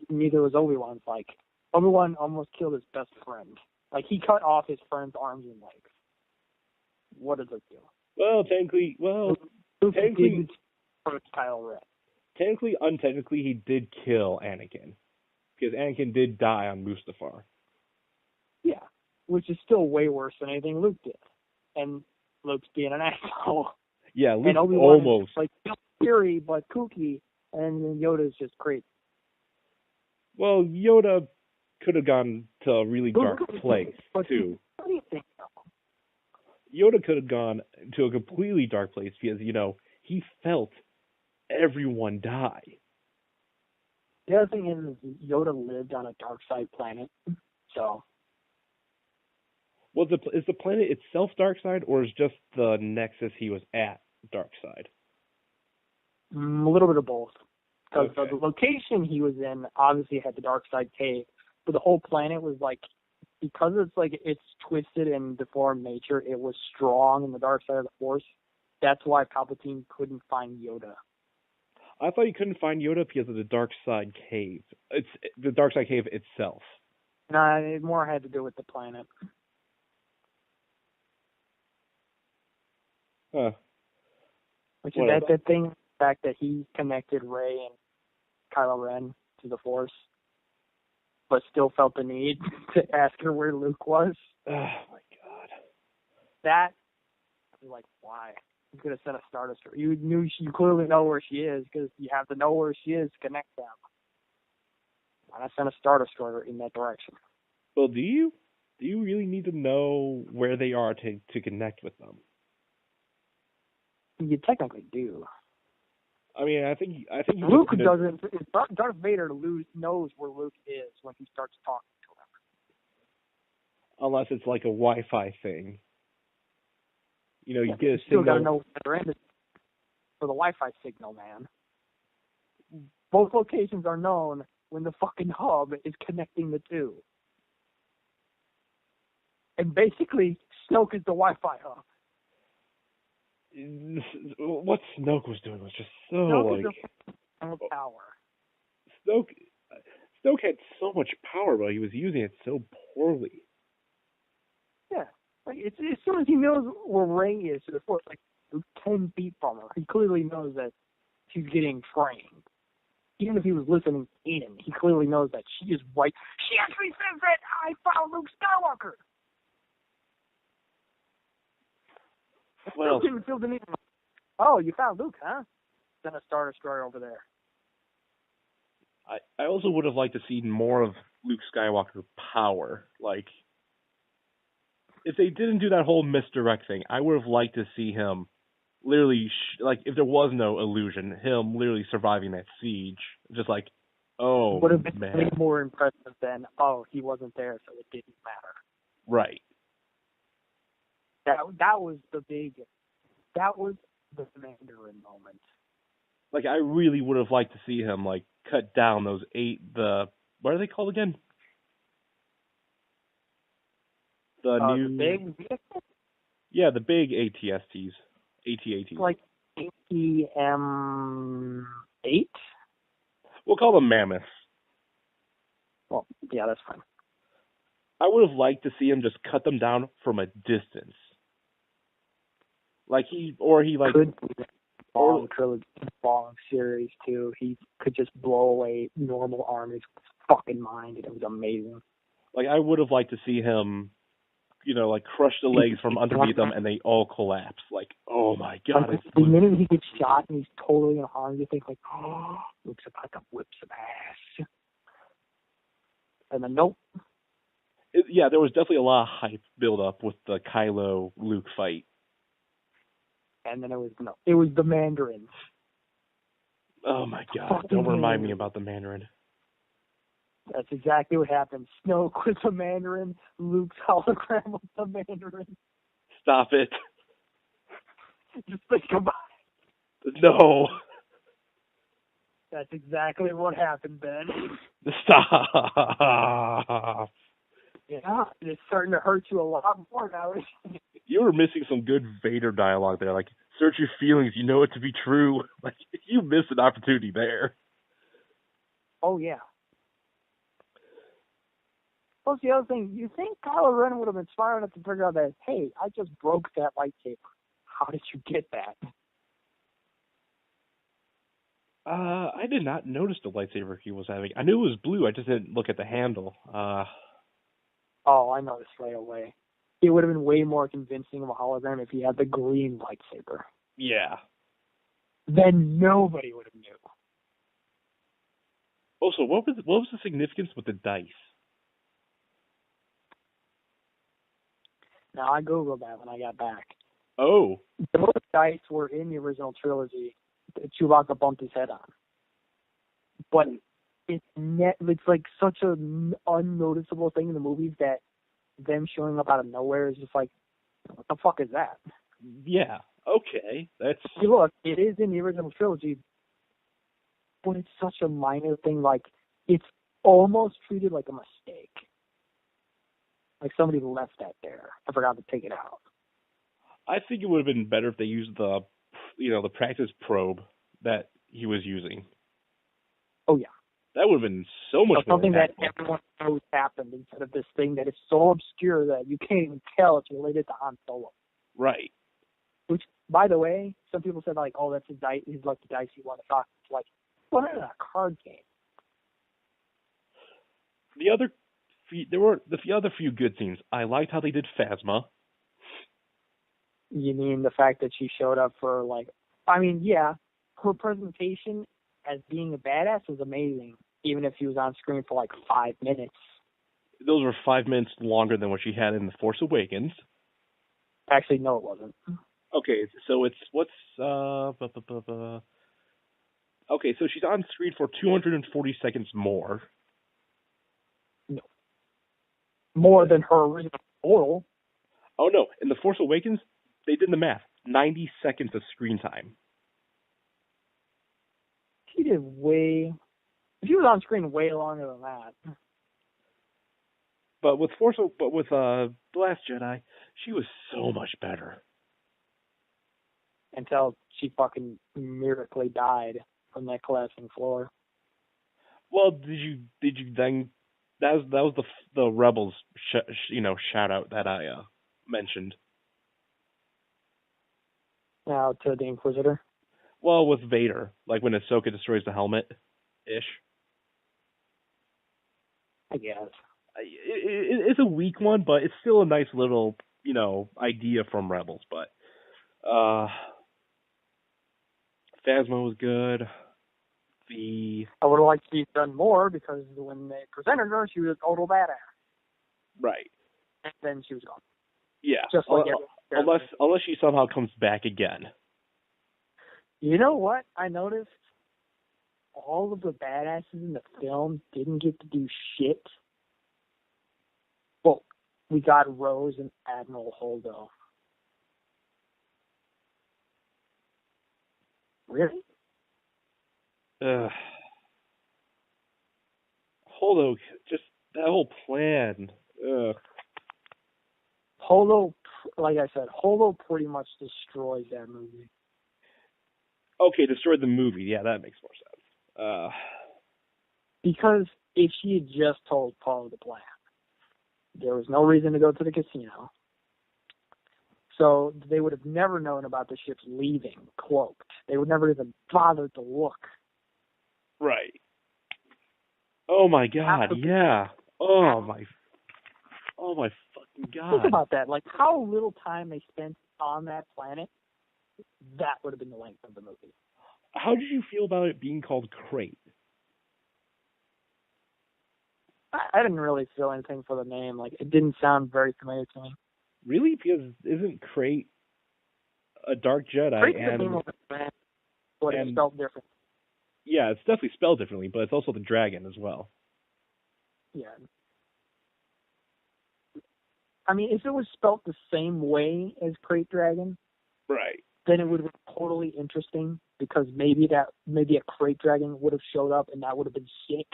neither was Obi-Wan's. Like, Obi-Wan almost killed his best friend. Like, he cut off his friend's arms and legs. What did Luke do? Well, technically, Luke didn't hurt Kylo Ren. Technically, untechnically, he did kill Anakin. Because Anakin did die on Mustafar. Yeah, which is still way worse than anything Luke did. And Luke's being an asshole. Yeah, Luke and Obi-Wan almost. Is, like, scary, but kooky, and then Yoda's just crazy. Well, Yoda could have gone to a really dark place, too. What do you think, though? Yoda could have gone to a completely dark place because, he felt everyone die. The other thing is Yoda lived on a dark side planet, so... Well, is the planet itself dark side, or is just the nexus he was at dark side? A little bit of both. Because okay. the location he was in obviously had the dark side cave, but the whole planet was like because it's like its twisted and deformed nature, it was strong in the dark side of the Force. That's why Palpatine couldn't find Yoda. I thought you couldn't find Yoda because of the dark side cave. It's the dark side cave itself. No, it more had to do with the planet. Huh. Which is that thing, the fact that he connected Rey and Kylo Ren to the Force, but still felt the need to ask her where Luke was. Oh my god. That, I was like, why? You could have sent a Star Destroyer. You clearly know where she is because you have to know where she is to connect them. Why not send a Star Destroyer in that direction? Well, do you? Do you really need to know where they are to connect with them? You technically do. I mean, I think Luke doesn't. Darth Vader knows where Luke is when he starts talking to him. Unless it's like a Wi-Fi thing. You know, you get a still signal. got to know where they're in for the Wi-Fi signal, man. Both locations are known when the fucking hub is connecting the two. And basically, Snoke is the Wi-Fi hub. What Snoke was doing was just so Snoke like is a power. Snoke had so much power, but he was using it so poorly. Yeah, like it's, as soon as he knows where Rey is to the Force, like 10 feet from her, he clearly knows that she's getting trained. Even if he was listening in, he clearly knows that she is right. She actually says that I found Luke Skywalker. Well, Didn't feel the need. Oh, you found Luke, huh? Send a Star Destroyer over there. I also would have liked to see more of Luke Skywalker power. Like, if they didn't do that whole misdirect thing, I would have liked to see him literally, like, if there was no illusion, him literally surviving that siege. Just like, oh, would have been man. way more impressive than, oh, he wasn't there, so it didn't matter. Right. That was the Mandarin moment. Like, I really would have liked to see him, like, cut down those what are they called again? The big vehicle? Yeah, the big ATSTs. AT-ATs. Like ATM-8? We'll call them mammoths. Well, yeah, that's fine. I would have liked to see him just cut them down from a distance. Like Could be long trilogy, long series too. He could just blow away normal armies with his fucking mind, and it was amazing. Like, I would have liked to see him, you know, like, crush the legs from underneath them and they all collapse. Like, oh my god. Like, the minute he gets shot and he's totally unharmed, you think, like, oh, Luke's about to whip some ass. And then, nope. Yeah, there was definitely a lot of hype build up with the Kylo-Luke fight. And then it was the Mandarin. Oh my god, don't remind me about the Mandarin. That's exactly what happened. Snoke was the Mandarin, Luke's hologram was the Mandarin. Stop it. Just think about it. No. That's exactly what happened, Ben. Stop. Yeah, it's starting to hurt you a lot more now. You were missing some good Vader dialogue there. Like, search your feelings, you know it to be true. Like, you missed an opportunity there. Oh, yeah. Plus, the other thing, you think Kylo Ren would have been smart enough to figure out that, hey, I just broke that lightsaber. How did you get that? I did not notice the lightsaber he was having. I knew it was blue, I just didn't look at the handle. Oh, I noticed right away. It would have been way more convincing of a hologram if he had the green lightsaber. Yeah. Then nobody would have knew. Also, what was the significance with the dice? Now, I Googled that when I got back. Oh. Those dice were in the original trilogy that Chewbacca bumped his head on. But it's like such an unnoticeable thing in the movies that them showing up out of nowhere is just like, what the fuck is that? Yeah, okay. That's... See, look, it is in the original trilogy, but it's such a minor thing, like, it's almost treated like a mistake. Like somebody left that there. I forgot to take it out. I think it would have been better if they used the practice probe that he was using. Oh yeah. That would have been so much more something that impactful. everyone knows happened instead of this thing that is so obscure that you can't even tell it's related to Han Solo. Right. Which, by the way, some people said like, "Oh, that's his lucky dice he won the talk." It's like, what is a card game? There were the other few good scenes. I liked how they did Phasma. You mean the fact that she showed up for like? I mean, yeah, her presentation as being a badass was amazing, even if she was on screen for like 5 minutes. Those were 5 minutes longer than what she had in The Force Awakens. Actually, no, it wasn't. Okay, so it's Okay, so she's on screen for 240 seconds more. No, more than her original total. Oh no, in The Force Awakens, they did the math. 90 seconds of screen time. She did way. She was on screen way longer than that. But with The Last Jedi, she was so much better. Until she fucking miraculously died from that collapsing floor. Well, did you then? That was the Rebels shout out that I mentioned. Now to the Inquisitor. Well, with Vader, like when Ahsoka destroys the helmet, ish. I guess. It's a weak one, but it's still a nice little idea from Rebels. But Phasma was good. I would have liked to see done more because when they presented her, she was a total badass. Right. And then she was gone. Yeah. Just like unless she somehow comes back again. You know what? I noticed all of the badasses in the film didn't get to do shit. Well, we got Rose and Admiral Holdo. Really? Holdo, just that whole plan. Holdo, like I said, Holdo pretty much destroys that movie. Okay, destroyed the movie. Yeah, that makes more sense. Because if she had just told Paul the plan, there was no reason to go to the casino. So they would have never known about the ships leaving cloaked. They would never even bother to look. Right. Oh my God, yeah. Oh my fucking God. Think about that. Like how little time they spent on that planet, that would have been the length of the movie. How did you feel about it being called Crate? I didn't really feel anything for the name. Like it didn't sound very familiar to me. Really? Because isn't Crate a Dark Jedi? Crate's the name of the planet, but it's spelled different. Yeah, it's definitely spelled differently, but it's also the dragon as well. Yeah. I mean, if it was spelled the same way as Crate Dragon, right, then it would have been totally interesting because maybe a Crate Dragon would have showed up and that would have been sick.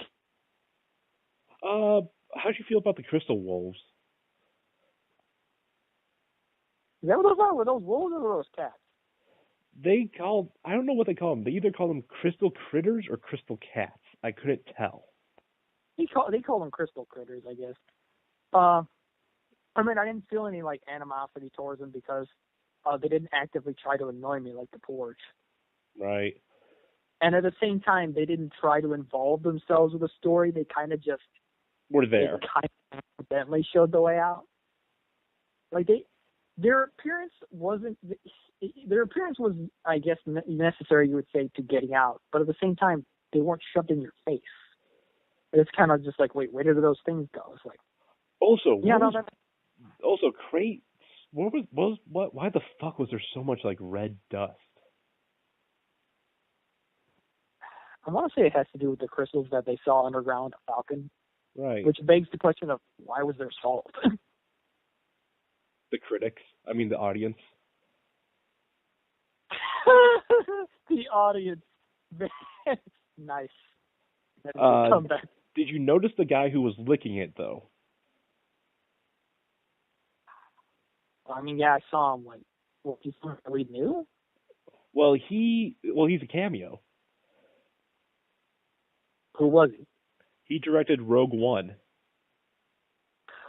How'd you feel about the Crystal Wolves? Is that what those are? Were those wolves or were those cats? I don't know what they call them. They either call them crystal critters or crystal cats. I couldn't tell. They call them crystal critters, I guess. I mean, I didn't feel any like animosity towards them because they didn't actively try to annoy me like the Porch. Right. And at the same time, they didn't try to involve themselves with the story. They kind of just were there. They kind of accidentally showed the way out. Like their appearance was, I guess, necessary, you would say, to getting out. But at the same time, they weren't shoved in your face. It's kind of just like, where did those things go? It's like, also, yeah, also Crate. Why the fuck was there so much like red dust? I want to say it has to do with the crystals that they saw underground Falcon. Right. Which begs the question of why was there salt? The critics. I mean, the audience. The audience. Nice. Come back. Did you notice the guy who was licking it, though? I mean, yeah, I saw him. Like, well, he's we new. Well, he's a cameo. Who was he? He directed Rogue One.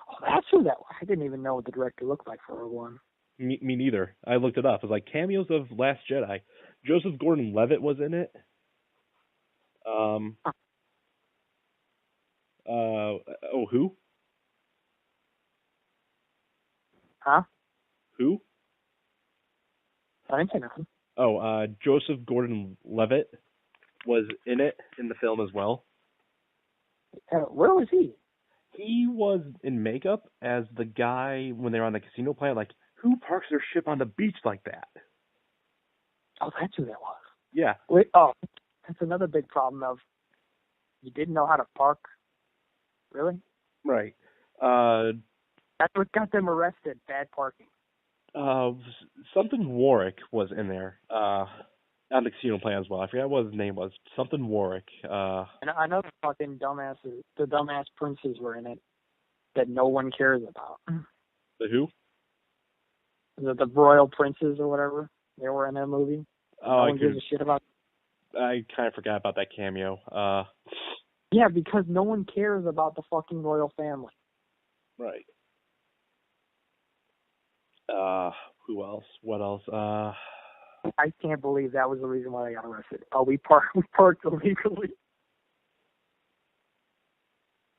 Oh, that's who that was. I didn't even know what the director looked like for Rogue One. Me neither. I looked it up. It was like cameos of Last Jedi. Joseph Gordon-Levitt was in it. Who? Huh? Who? I didn't say nothing. Joseph Gordon-Levitt was in it, in the film as well. Where was he? He was in makeup as the guy when they were on the casino planet. Like, who parks their ship on the beach like that? Oh, that's who that was. Yeah. Wait, oh, that's another big problem of you didn't know how to park. Really? Right. That's what got them arrested. Bad parking. Something Warwick was in there. On the casino planet as well. I forgot what his name was. Something Warwick. And I know the fucking dumbasses, the dumbass princes were in it that no one cares about. The who? The royal princes or whatever. They were in that movie. No one gives a shit about. I kind of forgot about that cameo. Yeah, because no one cares about the fucking royal family. Right. Who else? What else? I can't believe that was the reason why they got arrested. Oh, we parked illegally.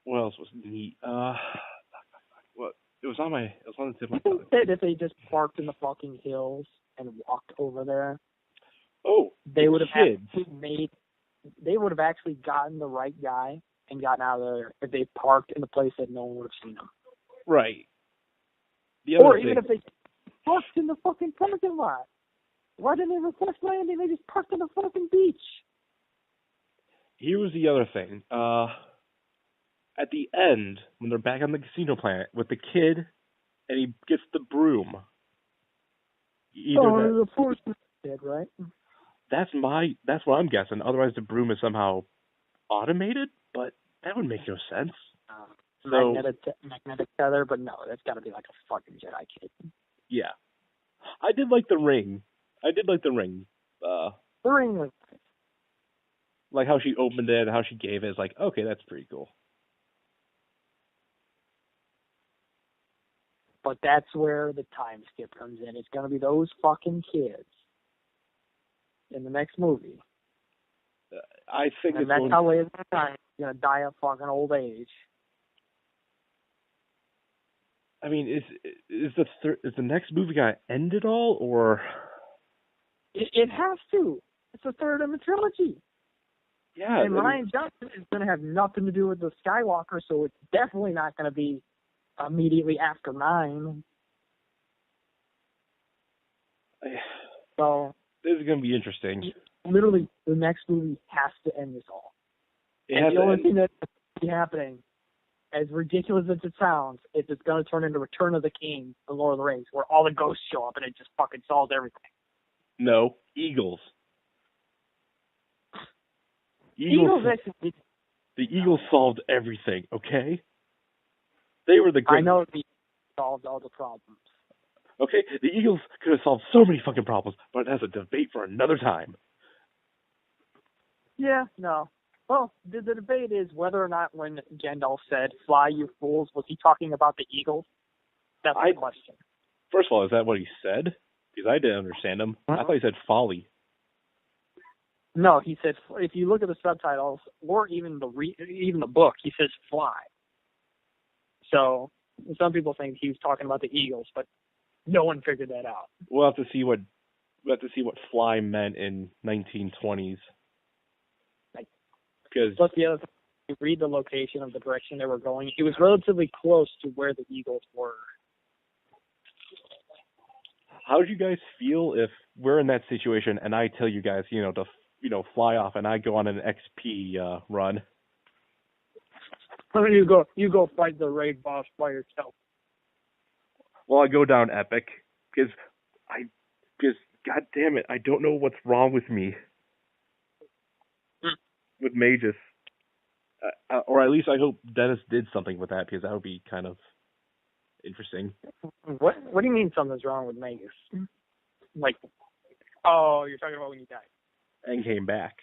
What else was neat? What? It was on the tip of my You tongue. said if they just parked in the fucking hills and walked over there, Oh, they would have kids. they would have actually gotten the right guy and gotten out of there if they parked in a place that no one would have seen them. Right. Or even if they parked in the fucking parking lot. Why didn't they request landing? They just parked on the fucking beach. Here was the other thing. At the end, when they're back on the casino planet with the kid, and he gets the broom. The force is dead, right? That's what I'm guessing. Otherwise, the broom is somehow automated, but that would make no sense. Magnetic tether, but no, that's got to be like a fucking Jedi kid. Yeah, I did like the ring. The ring was nice. Like how she opened it, how she gave it. It's like, okay, that's pretty cool. But that's where the time skip comes in. It's going to be those fucking kids in the next movie. I think and that's how Leia's going to die of fucking old age. I mean, is the next movie going to end it all, or? It has to. It's the third in the trilogy. Yeah. And Rian Johnson is going to have nothing to do with the Skywalker, so it's definitely not going to be immediately after 9. So this is going to be interesting. Literally, the next movie has to end this all. And the only thing that's happening, as ridiculous as it sounds, is it's going to turn into Return of the King, The Lord of the Rings, where all the ghosts show up and it just fucking solves everything. No, Eagles. The Eagles solved everything, okay? They were the great. I know they solved all the problems. Okay, the Eagles could have solved so many fucking problems, but that's a debate for another time. Yeah, no. Well, the debate is whether or not when Gandalf said, "Fly, you fools," was he talking about the Eagles? That's the question. First of all, is that what he said? Because I didn't understand him. I thought he said folly. No, he said, if you look at the subtitles, or even the book, he says fly. So some people think he was talking about the Eagles, but no one figured that out. We'll have to see what fly meant in 1920s. Plus the other thing, you read the location of the direction they were going, it was relatively close to where the Eagles were. How would you guys feel if we're in that situation and I tell you guys, to fly off and I go on an XP run? You go fight the raid boss by yourself. Well, I go down epic because God damn it, I don't know what's wrong with me with mages, or at least I hope Dennis did something with that, because that would be kind of interesting. What do you mean something's wrong with Magus? Like, oh, you're talking about when you died. And came back.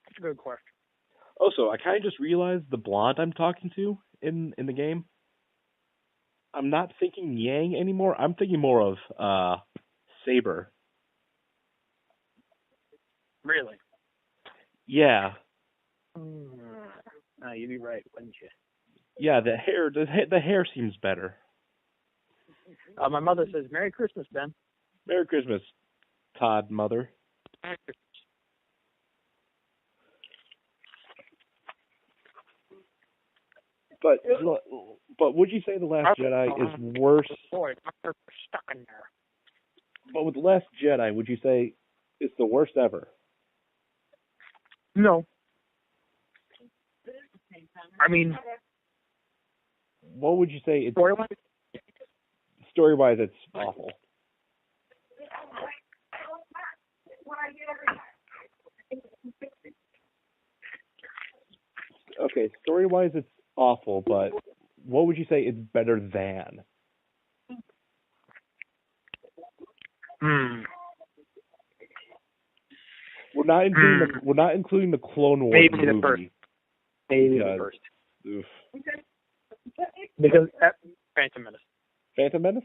That's a good question. Also, I kind of just realized the blonde I'm talking to in the game, I'm not thinking Yang anymore. I'm thinking more of Saber. Really? Yeah. No, you'd be right, wouldn't you? Yeah, the hair seems better. My mother says, Merry Christmas, Ben. Merry Christmas, Todd, mother. Merry Christmas. But would you say The Last Jedi is worse? Boy, they're stuck in there. But with The Last Jedi, would you say it's the worst ever? No. I mean, What would you say? It's story-wise, story-wise, it's awful. Okay, story-wise, it's awful, but what would you say it's better than? We're not including the Clone Wars maybe movie. the first. Maybe the first. Oof. Because Phantom Menace. Phantom Menace?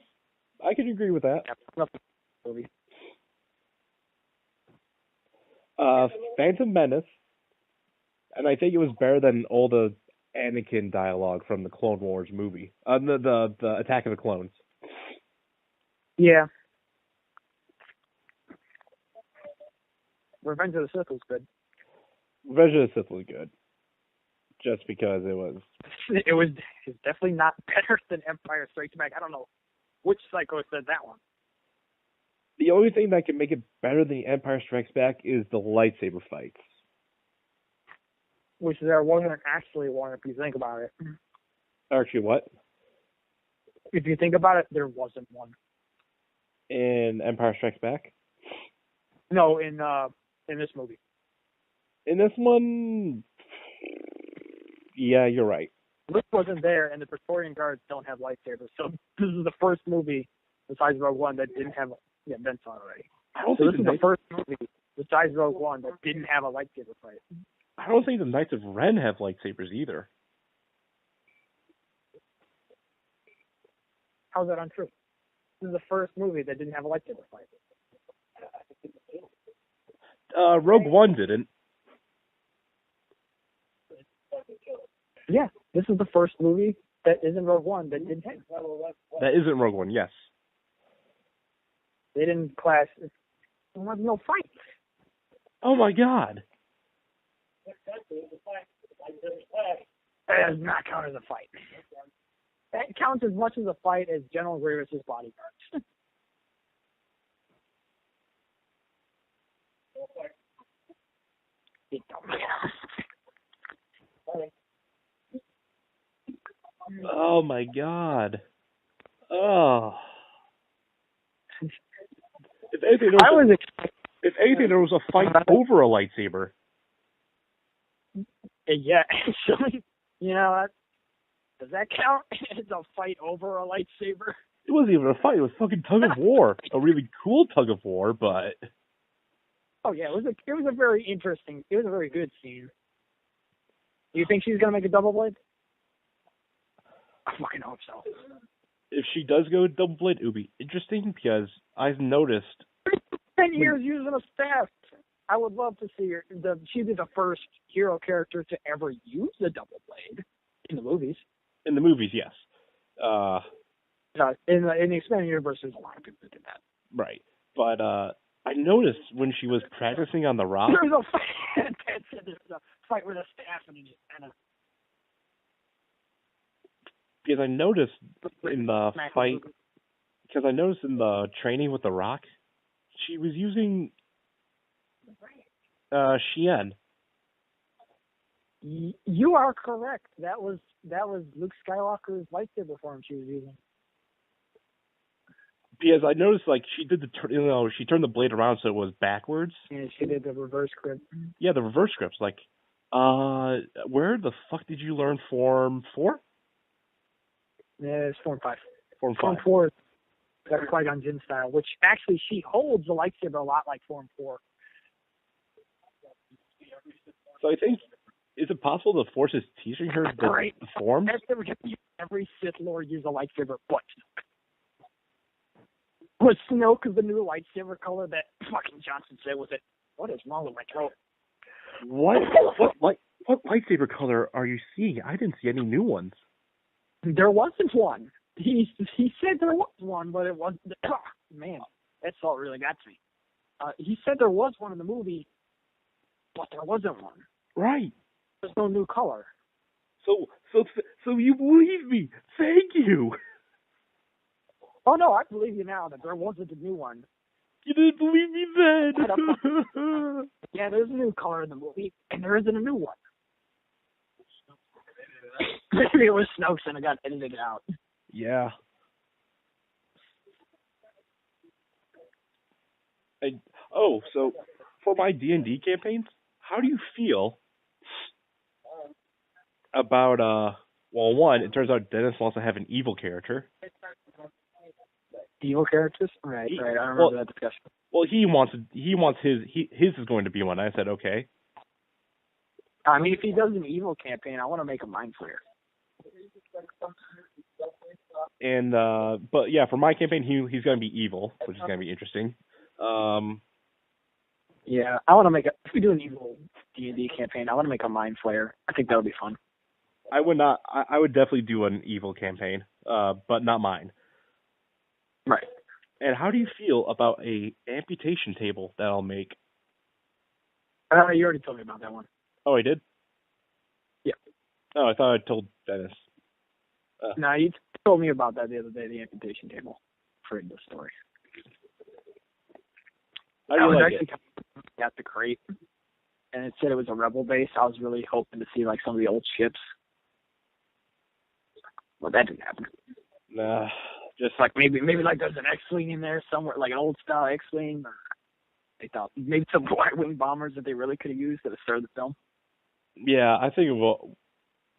I can agree with that. Yeah, movie. Phantom Menace, and I think it was better than all the Anakin dialogue from the Clone Wars movie. The Attack of the Clones. Yeah. Revenge of the Sith was good. Revenge of the Sith was good. Just because it was... It's definitely not better than Empire Strikes Back. I don't know which psycho said that one. The only thing that can make it better than Empire Strikes Back is the lightsaber fights. Which there wasn't actually one, if you think about it. Actually, what? If you think about it, there wasn't one. In Empire Strikes Back? No, in this movie. In this one... Yeah, you're right. Luke wasn't there, and the Praetorian Guards don't have lightsabers. So this is the first movie besides Rogue One that didn't have... Yeah, Ben saw it already. This is the first movie besides Rogue One that didn't have a lightsaber fight. I don't think the Knights of Ren have lightsabers either. How's that untrue? This is the first movie that didn't have a lightsaber fight. Rogue One didn't. Yeah, this is the first movie that isn't Rogue One that didn't have. That isn't Rogue One, yes. They didn't clash. There was no fight. Oh my god. That does not count as a fight. That counts as much as a fight as General Grievous' bodyguards. It don't count. Oh my god. Oh. If anything, there was a fight over a lightsaber. Yeah, actually, you know, does that count as a fight over a lightsaber? It wasn't even a fight. It was fucking tug of war. A really cool tug of war, but... Oh, yeah, it was a very interesting, it was a very good scene. Do you think she's going to make a double blade? I fucking hope so. If she does go double blade, it would be interesting because I've noticed... 10 years using a staff. I would love to see her. She'd be the first hero character to ever use a double blade in the movies. In the movies, yes. In the expanded universe, there's a lot of people that did that. Right. But I noticed when she was practicing on the rock... There's a fight with a staff and a... Because I noticed in the fight... Because I noticed in the training with the rock, she was using... Shien. You are correct. That was Luke Skywalker's lightsaber form she was using. Because I noticed, like, she did she turned the blade around so it was backwards. Yeah, she did the reverse grip. Yeah, the reverse grips. Like, where the fuck did you learn Form 4? Yeah, it's Form 5. Form 5. Form 4 is that Qui-Gon Jinn style, which actually she holds the lightsaber a lot like Form 4. So I think, is it possible the Force is teaching her the forms? Every Sith Lord use a lightsaber but Snoke. Was Snoke the new lightsaber color that fucking Johnson said was it? What is wrong with my throat? What lightsaber color are you seeing? I didn't see any new ones. There wasn't one. He said there was one, but it wasn't. Man, that salt really got to me. He said there was one in the movie, but there wasn't one. Right. There's no new color. So you believe me? Thank you. Oh no, I believe you now that there wasn't a new one. You didn't believe me then. Yeah, there's a new color in the movie, and there isn't a new one. Maybe it was Snoke's and it got edited out. Yeah. So for my D&D campaigns, how do you feel about well, one, it turns out Dennis wants to have an evil character. Evil characters? Right. I remember that discussion. Well, he wants his is going to be one. I said okay. I mean, if he does an evil campaign, I want to make a Mind Flayer. And but yeah, for my campaign, he's going to be evil, which is going to be interesting. Yeah, I want to if we do an evil D&D campaign, I want to make a Mind Flayer. I think that would be fun. I would not. I would definitely do an evil campaign, but not mine. Right. And how do you feel about a amputation table that I'll make? You already told me about that one. Oh, I did? Yeah. Oh, I thought I told Dennis. No, you told me about that the other day, the amputation table for the story. I really like actually got the crate, and it said it was a rebel base. I was really hoping to see like some of the old ships. Well, that didn't happen. Nah, just like maybe like there's an X-wing in there somewhere, like an old style X-wing, or they thought maybe some Y-wing bombers that they really could have used at the start of the film. Yeah, I think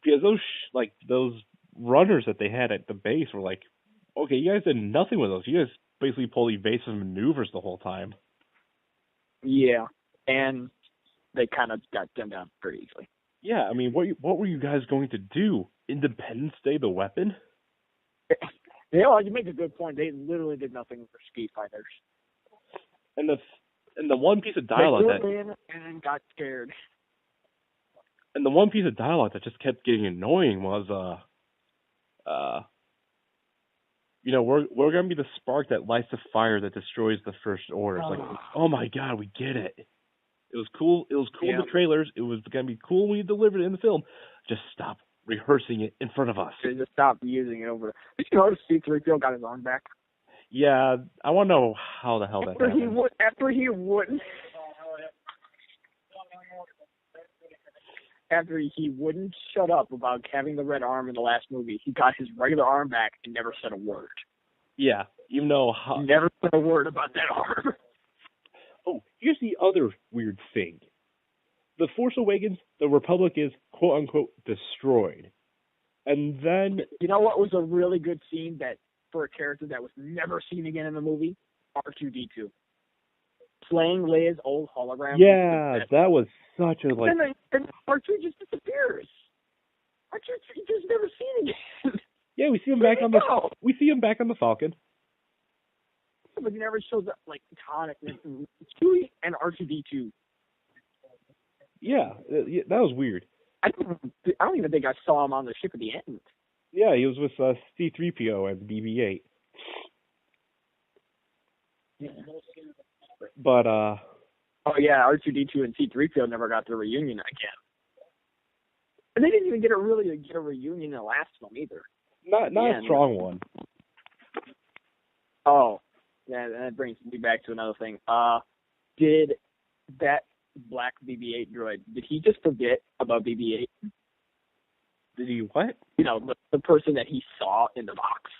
because those runners that they had at the base were like, okay, you guys did nothing with those. You guys basically pulled evasive maneuvers the whole time. Yeah, and they kind of got them down pretty easily. Yeah, I mean, what were you guys going to do? Independence Day, the weapon? Yeah, well, you make a good point. They literally did nothing for ski fighters. And the one piece of dialogue and got scared. And the one piece of dialogue that just kept getting annoying was we're gonna be the spark that lights the fire that destroys the First Order. It's like, oh my god, we get it. It was cool. It was cool in the trailers. It was gonna be cool when you delivered it in the film. Just stop rehearsing it in front of us. Just stop using it over. Did you notice C-3PO got his arm back? Yeah, I want to know how the hell that happened. After he wouldn't shut up about having the red arm in the last movie, he got his regular arm back and never said a word. Yeah, even though he never said a word about that arm. Oh, here's the other weird thing. The Force Awakens, the Republic is quote-unquote destroyed. And then... You know what was a really good scene that for a character that was never seen again in the movie? R2-D2. Playing Leia's old hologram. Yeah, that was such a, like... And R2 just disappears. R2 just never seen again. Yeah, we see him back on the Falcon. But he never shows up like Tonic and Chewie and R2-D2. Yeah, that was weird. I don't even think I saw him on the ship at the end. Yeah, he was with C-3PO and BB-8. Yeah. But, oh yeah, R2-D2 and C-3PO never got their reunion again. And they didn't even get a reunion in the last film either. Not a strong one. Oh, yeah, that brings me back to another thing. Did that black BB-8 droid, did he just forget about BB-8? Did he what? You know, the person that he saw in the box.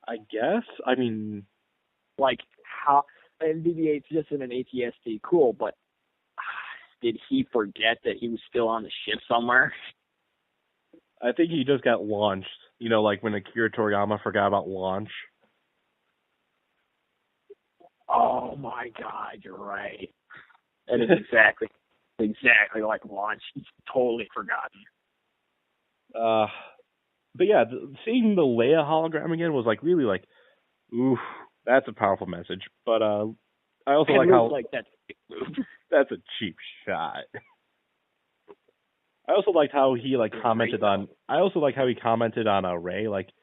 I guess. I mean... Like, how... And BB-8's just in an AT-ST, cool, but did he forget that he was still on the ship somewhere? I think he just got launched. You know, like when Akira Toriyama forgot about launch. Oh my God, you're right. That is exactly like launch. He's totally forgotten. But yeah, seeing the Leia hologram again was like really like, oof, that's a powerful message. But I also like how that's that's a cheap shot. I also liked how he like commented on. I also like how he commented on Rey, like,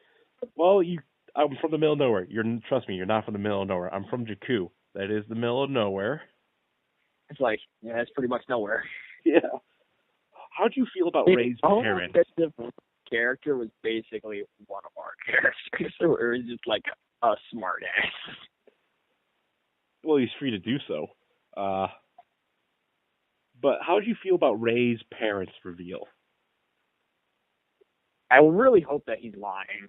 well, I'm from the middle of nowhere. Trust me, you're not from the middle of nowhere. I'm from Jakku. That is the middle of nowhere. It's like, yeah, that's pretty much nowhere. Yeah. How do you feel about Rey's parents? The character was basically one of our characters, so it was just like a smart ass. Well, he's free to do so. But how do you feel about Rey's parents' reveal? I really hope that he's lying.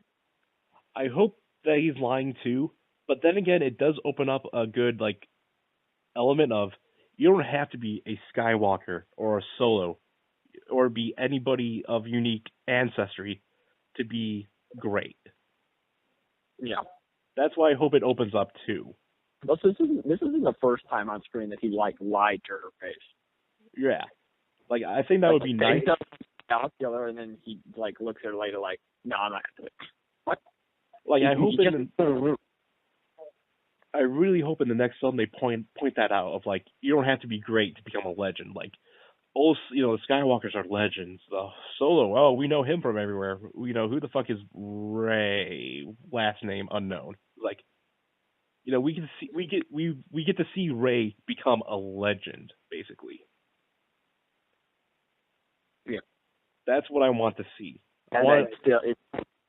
I hope that he's lying too, but then again, it does open up a good like element of you don't have to be a Skywalker or a Solo or be anybody of unique ancestry to be great. Yeah. That's why I hope it opens up too. This isn't the first time on screen that he like lied to her face. Yeah. Like I think that would be nice. And then he like looks at her later like, no, I'm not gonna do it. What? Like I really hope in the next film they point that out of like you don't have to be great to become a legend. Like the Skywalkers are legends. Solo, oh, we know him from everywhere. We know who the fuck is Rey, last name unknown. Like, we get to see Rey become a legend, basically. Yeah, that's what I want to see. It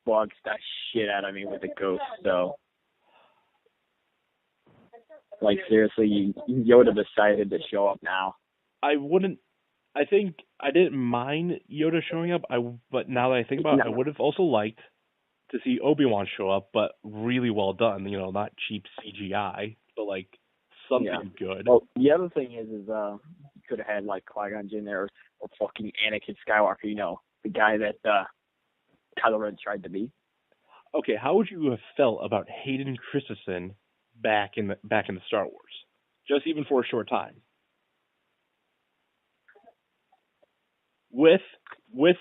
bugs that shit out of me with the ghost, though. Like seriously, Yoda decided to show up now. I think I didn't mind Yoda showing up. But now that I think about it, I would have also liked to see Obi-Wan show up, but really well done. Not cheap CGI, but like something good. Well, the other thing is you could have had like Qui-Gon Jinn there or fucking Anakin Skywalker. The guy that Kylo Ren tried to be. Okay, how would you have felt about Hayden Christensen back in the Star Wars, just even for a short time? With this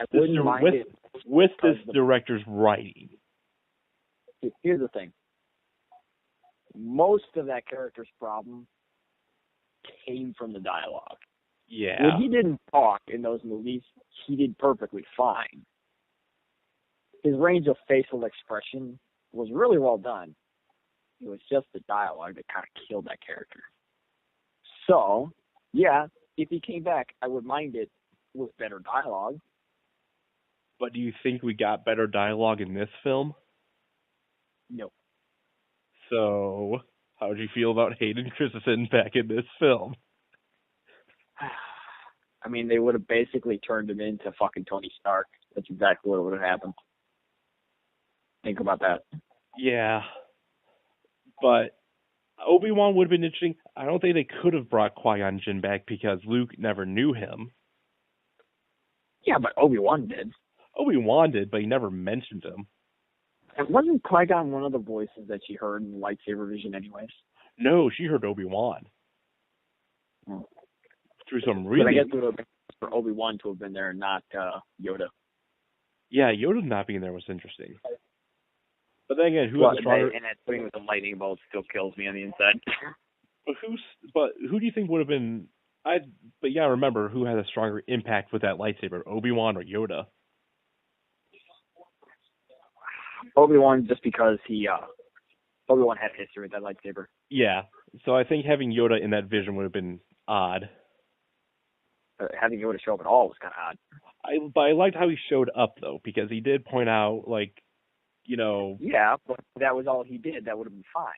director's writing. Here's the thing. Most of that character's problem came from the dialogue. Yeah. When he didn't talk in those movies, he did perfectly fine. His range of facial expression was really well done. It was just the dialogue that kind of killed that character. So, yeah, if he came back, I would mind it with better dialogue. But do you think we got better dialogue in this film? No. So, how did you feel about Hayden Christensen back in this film? I mean, they would have basically turned him into fucking Tony Stark. That's exactly what would have happened. Think about that. Yeah. But Obi-Wan would have been interesting. I don't think they could have brought Qui-Gon Jinn back because Luke never knew him. Yeah, but Obi-Wan did. Obi-Wan did, but he never mentioned him. And wasn't Qui-Gon one of the voices that she heard in the lightsaber vision anyways? No, she heard Obi-Wan. Oh. Through some really... But I guess it would have been for Obi-Wan to have been there and not Yoda. Yeah, Yoda not being there was interesting. But then again, who has a stronger... And that thing with the lightning bolt still kills me on the inside. But who do you think would have been... But yeah, remember, who had a stronger impact with that lightsaber, Obi-Wan or Yoda? Obi-Wan, just because Obi-Wan had history with that lightsaber. Yeah, so I think having Yoda in that vision would have been odd. Having Yoda show up at all was kind of odd. But I liked how he showed up, though, because he did point out, Yeah, but that was all he did. That would have been fine.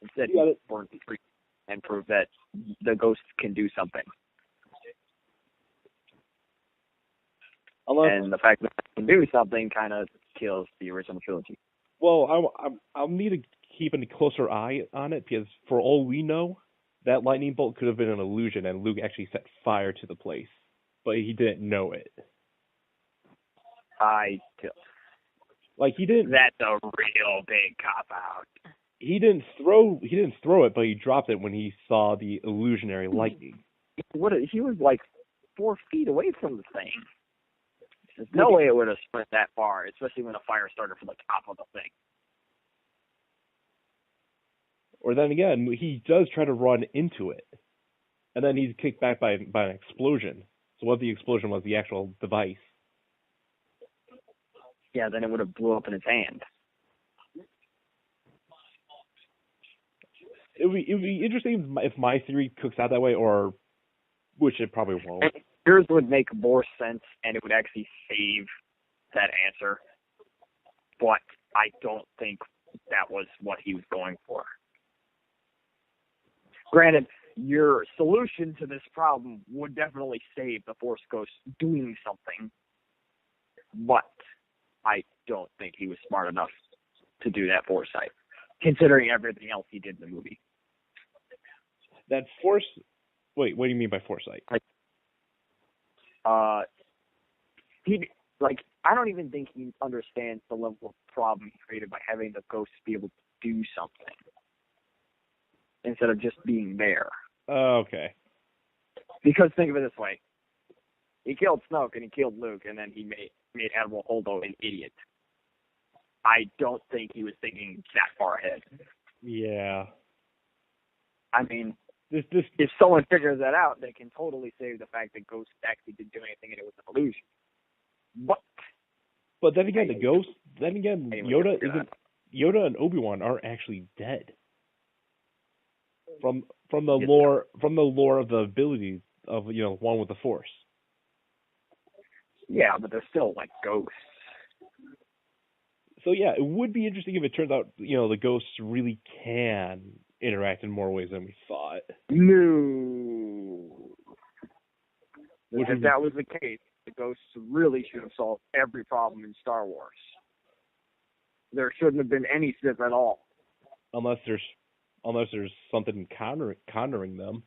Instead, he burned the tree and proved that the ghost can do something. And the fact that it can do something kind of kills the original trilogy. Well, I'll need to keep a closer eye on it, because for all we know, that lightning bolt could have been an illusion, and Luke actually set fire to the place. But he didn't know it. Like he didn't. That's a real big cop out. He didn't throw it, but he dropped it when he saw the illusionary lightning. He was like 4 feet away from the thing. There's no way it would have sprint that far, especially when a fire started from the top of the thing. Or then again, he does try to run into it, and then he's kicked back by an explosion. So what if the explosion was the actual device? Yeah, then it would have blew up in his hand. It would be interesting if my theory cooks out that way, or which it probably won't. Yours would make more sense, and it would actually save that answer. But I don't think that was what he was going for. Granted, your solution to this problem would definitely save the Force Ghost doing something, but I don't think he was smart enough to do that foresight, considering everything else he did in the movie. That force... Wait, what do you mean by foresight? I don't even think he understands the level of problem he created by having the ghost be able to do something instead of just being there. Okay. Because think of it this way. He killed Snoke and he killed Luke, and then he made Admiral Holdo an idiot. I don't think he was thinking that far ahead. Yeah. I mean, This if someone figures that out, they can totally save the fact that Ghost actually didn't do anything and it was an illusion. But then again, Yoda and Obi-Wan aren't actually dead. From the lore of the abilities of one with the Force. Yeah, but they're still like ghosts. So yeah, it would be interesting if it turns out the ghosts really can interact in more ways than we thought. No. If that was the case, the ghosts really should have solved every problem in Star Wars. There shouldn't have been any Sith at all. Unless there's something countering them.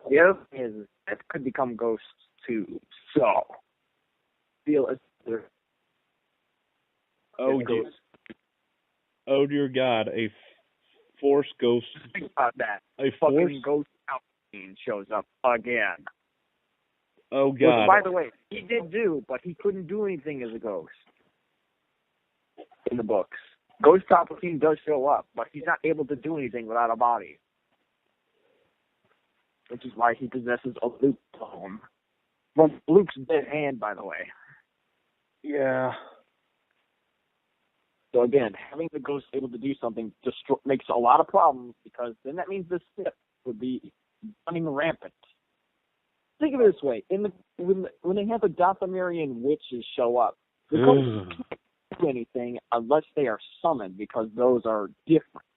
The other thing is it could become ghosts too. So feel as Oh dear God! A Force ghost. Think about that. A fucking ghost Palpatine shows up again. Oh God! Which, by the way, he did do, but he couldn't do anything as a ghost in the books. Ghost Palpatine does show up, but he's not able to do anything without a body. Which is why he possesses a Luke clone. From Luke's dead hand, by the way. Yeah. So again, having the ghost able to do something makes a lot of problems, because then that means the Sith would be running rampant. Think of it this way: when they have the Dothamarian witches show up, the ghosts can't do anything unless they are summoned, because those are different.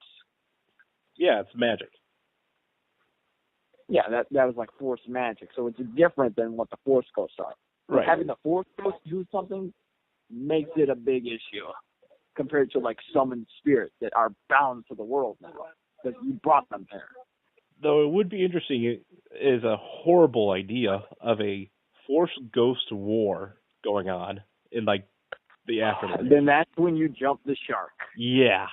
Yeah, it's magic. Yeah, that was like Force magic, so it's different than what the Force ghosts are. But Right. having the Force ghost do something makes it a big issue compared to like summoned spirits that are bound to the world now, because you brought them there. Though it would be interesting, it is a horrible idea of a Force ghost war going on in like the aftermath. Then that's when you jump the shark. Yeah.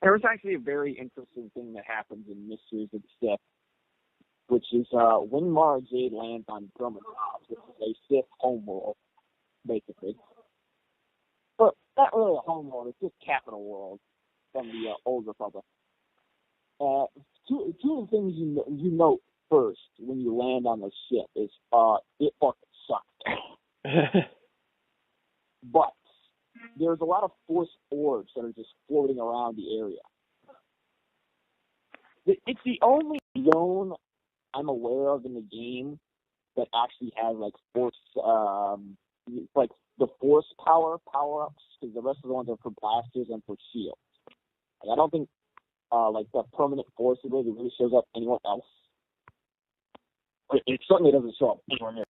There was actually a very interesting thing that happens in Mysteries of the Sith, which is when Mara Jade lands on Drummer, which is a Sith homeworld, basically. But not really a homeworld, it's just Capital World from the Old Republic. Two of the things you note first when you land on the ship is it fucking sucked. But there's a lot of Force orbs that are just floating around the area. It's the only zone I'm aware of in the game that actually has like Force, like the Force power-ups, because the rest of the ones are for blasters and for shields. Like, I don't think like the permanent Force ability really shows up anywhere else. It certainly doesn't show up anywhere near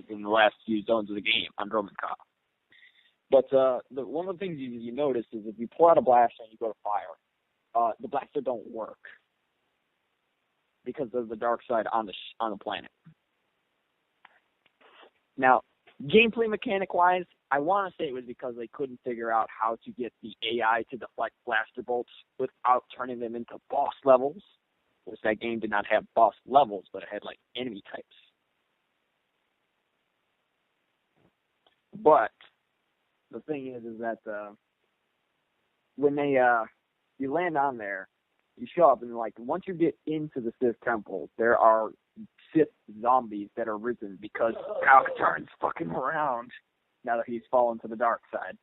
in the last few zones of the game on Dromund-Ka. But one of the things you notice is if you pull out a blaster and you go to fire, the blaster don't work. because of the dark side on the planet. Now, gameplay mechanic-wise, I want to say it was because they couldn't figure out how to get the AI to deflect blaster bolts without turning them into boss levels, which that game did not have boss levels, but it had, like, enemy types. But the thing is that when you land on there, you show up, and, like, once you get into the Sith temple, there are Sith zombies that are risen because Cal Katarn's fucking around now that he's fallen to the dark side.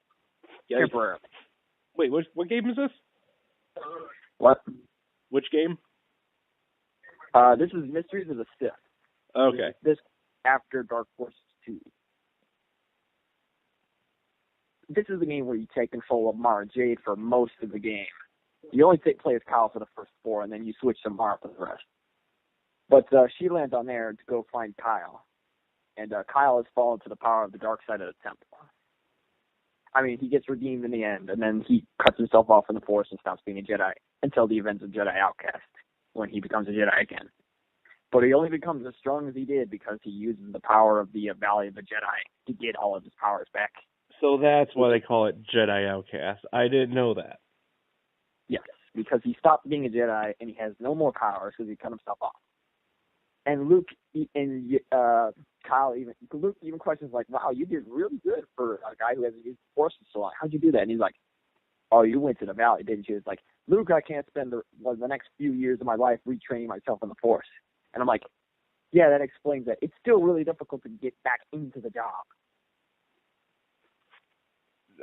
Temporarily. Wait, what game is this? What? Which game? This is Mysteries of the Sith. Okay. This after Dark Forces 2. This is the game where you take control of Mara Jade for most of the game. You only play as Kyle for the first 4, and then you switch to Mara for the rest. But she lands on there to go find Kyle. And Kyle has fallen to the power of the dark side of the temple. I mean, he gets redeemed in the end, and then he cuts himself off from the Force and stops being a Jedi until the events of Jedi Outcast, when he becomes a Jedi again. But he only becomes as strong as he did because he uses the power of the Valley of the Jedi to get all of his powers back. So that's why they call it Jedi Outcast. I didn't know that. Yes, because he stopped being a Jedi and he has no more powers because he cut himself off. And Luke and Luke even questions like, "Wow, you did really good for a guy who hasn't used the Force in so long. How'd you do that?" And he's like, "Oh, you went to the Valley, didn't you?" It's like, "Luke, I can't spend the next few years of my life retraining myself in the Force." And I'm like, "Yeah, that explains that. It's still really difficult to get back into the job."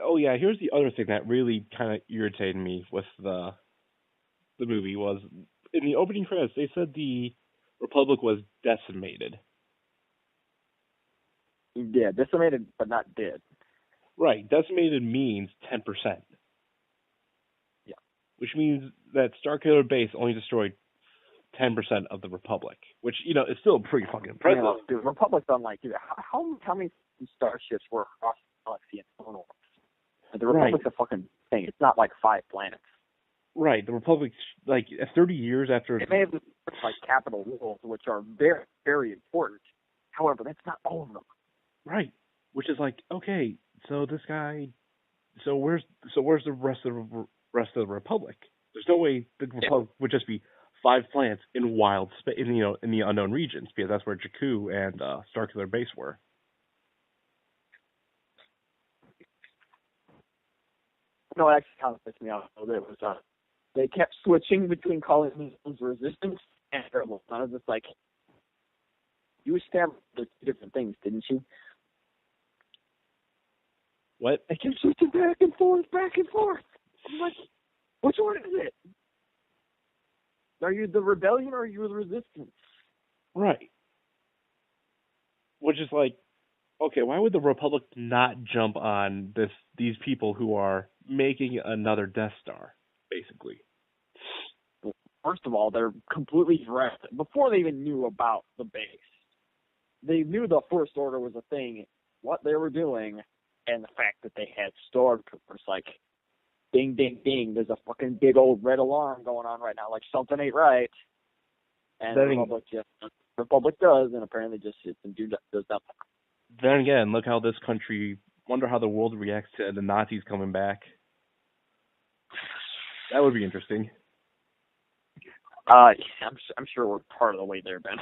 Oh yeah, here's the other thing that really kind of irritated me with the movie was in the opening credits they said the Republic was decimated. Yeah, decimated but not dead. Right, decimated means 10%. Yeah. Which means that Starkiller Base only destroyed 10% of the Republic, which, you know, is still pretty fucking impressive. The Republic's unlike, how many starships were across the galaxy and Star Wars? The Republic's a fucking thing. It's not like 5 planets. Right, the Republic's, like, 30 years after... It may have been, like, capital rules, which are very, very important. However, that's not all of them. Right, which is like, okay, so this guy... So where's the rest of the Republic? There's no way the Republic would just be 5 planets in wild space, in the unknown regions, because that's where Jakku and Starkiller Base were. No, it actually kind of pissed me off a little bit. Was they kept switching between calling themselves Resistance and Rebels. I was just like, you established those 2 different things, didn't you? What? They kept switching back and forth. I'm like, which one is it? Are you the Rebellion or are you the Resistance? Right. Which is like, okay, why would the Republic not jump on these people who are making another Death Star, basically? First of all, they're completely dressed. Before they even knew about the base, they knew the First Order was a thing, what they were doing, and the fact that they had stormtroopers. Like, ding, ding, ding, there's a fucking big old red alarm going on right now. Like, something ain't right. And the Republic does, and apparently just sits and does nothing. Then again, look how this country, wonder how the world reacts to the Nazis coming back. That would be interesting. I'm sure we're part of the way there, Ben.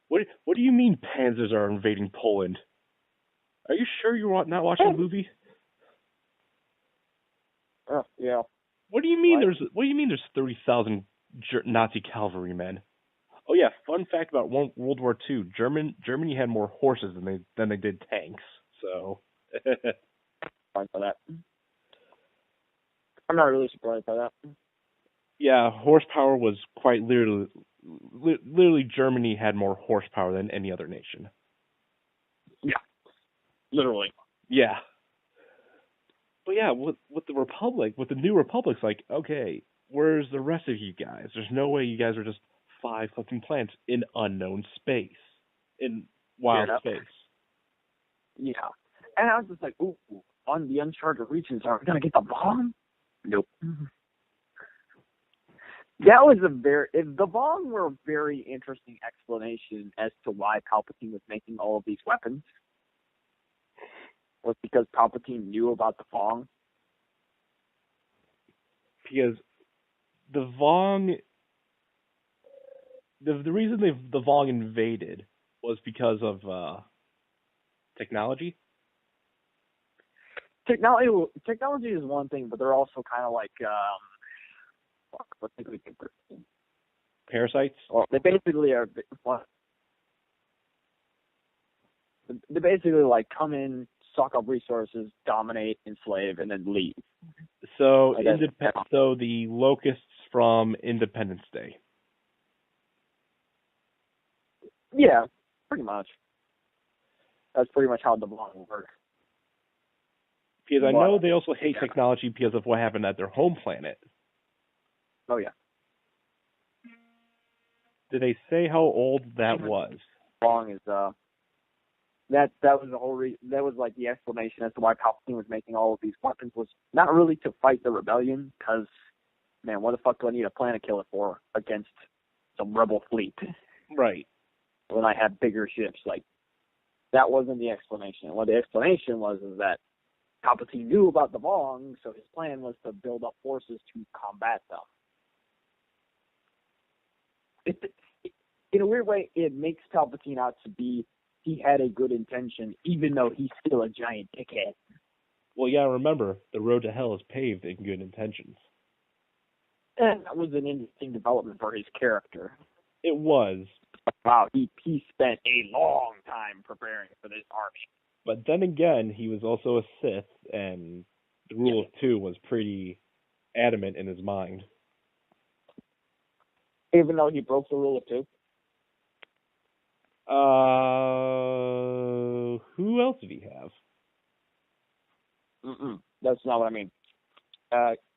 What do you mean panzers are invading Poland? Are you sure you're not watching the movie? Yeah. What do you mean there's 30,000 Nazi cavalrymen? Oh yeah, fun fact about World War II: Germany had more horses than they did tanks. So. Fine for that. I'm not really surprised by that. Yeah, horsepower was quite literally Germany had more horsepower than any other nation. Yeah, literally. Yeah. But yeah, with the Republic, with the new Republic's like, okay, where's the rest of you guys? There's no way you guys are just 5 fucking planets in unknown space, in wild space. Yeah. And I was just like, ooh, on the uncharted regions, are we going to get the bomb? Nope. That was the Vong were a very interesting explanation as to why Palpatine was making all of these weapons. Was because Palpatine knew about the Vong? Because the Vong, the reason the Vong invaded was because of technology. Technology is one thing, but they're also kind of like what's the good thing? Parasites. Well, they basically are. They basically like come in, suck up resources, dominate, enslave, and then leave. So so the locusts from Independence Day. Yeah, pretty much. That's pretty much how the Vong work. Because I know they also hate technology because of what happened at their home planet. Oh yeah. Did they say how old that was? Vong is that was the whole that was like the explanation as to why Palpatine was making all of these weapons was not really to fight the rebellion, because man, what the fuck do I need a planet killer for against some rebel fleet? Right. When I have bigger ships, like that wasn't the explanation. What the explanation was is that Palpatine knew about the Vong, so his plan was to build up forces to combat them. In a weird way, it makes Palpatine out to be he had a good intention, even though he's still a giant dickhead. Well, yeah, remember, the road to hell is paved in good intentions. And that was an interesting development for his character. It was. Wow, he spent a long time preparing for this army. But then again, he was also a Sith, and the rule of two was pretty adamant in his mind. Even though he broke the rule of two? Who else did he have? That's not what I mean.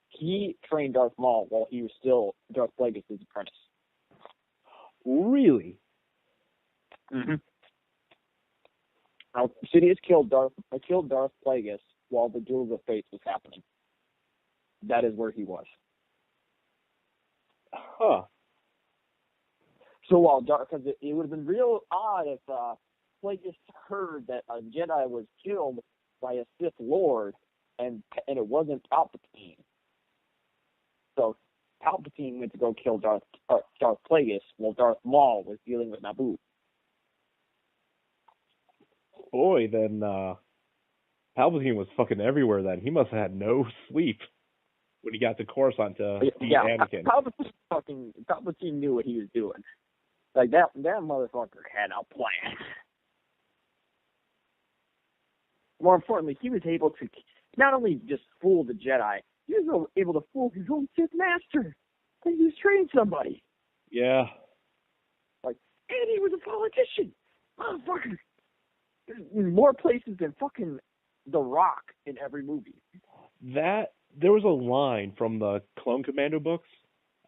He trained Darth Maul while he was still Darth Plagueis' apprentice. Really? Mm-hmm. Now, Sidious killed Darth Plagueis while the Duel of the Fates was happening. That is where he was. Huh. So while because it would have been real odd if Plagueis heard that a Jedi was killed by a Sith Lord and it wasn't Palpatine. So Palpatine went to go kill Darth Plagueis while Darth Maul was dealing with Naboo. Boy, then Palpatine was fucking everywhere then. He must have had no sleep when he got to Coruscant to beat Anakin. Palpatine knew what he was doing. Like, that motherfucker had a plan. More importantly, he was able to not only just fool the Jedi, he was able to fool his own Sith Master. And he was training somebody. Yeah. Like, and he was a politician. Motherfucker. In more places than fucking The Rock in every movie. There was a line from the Clone Commando books.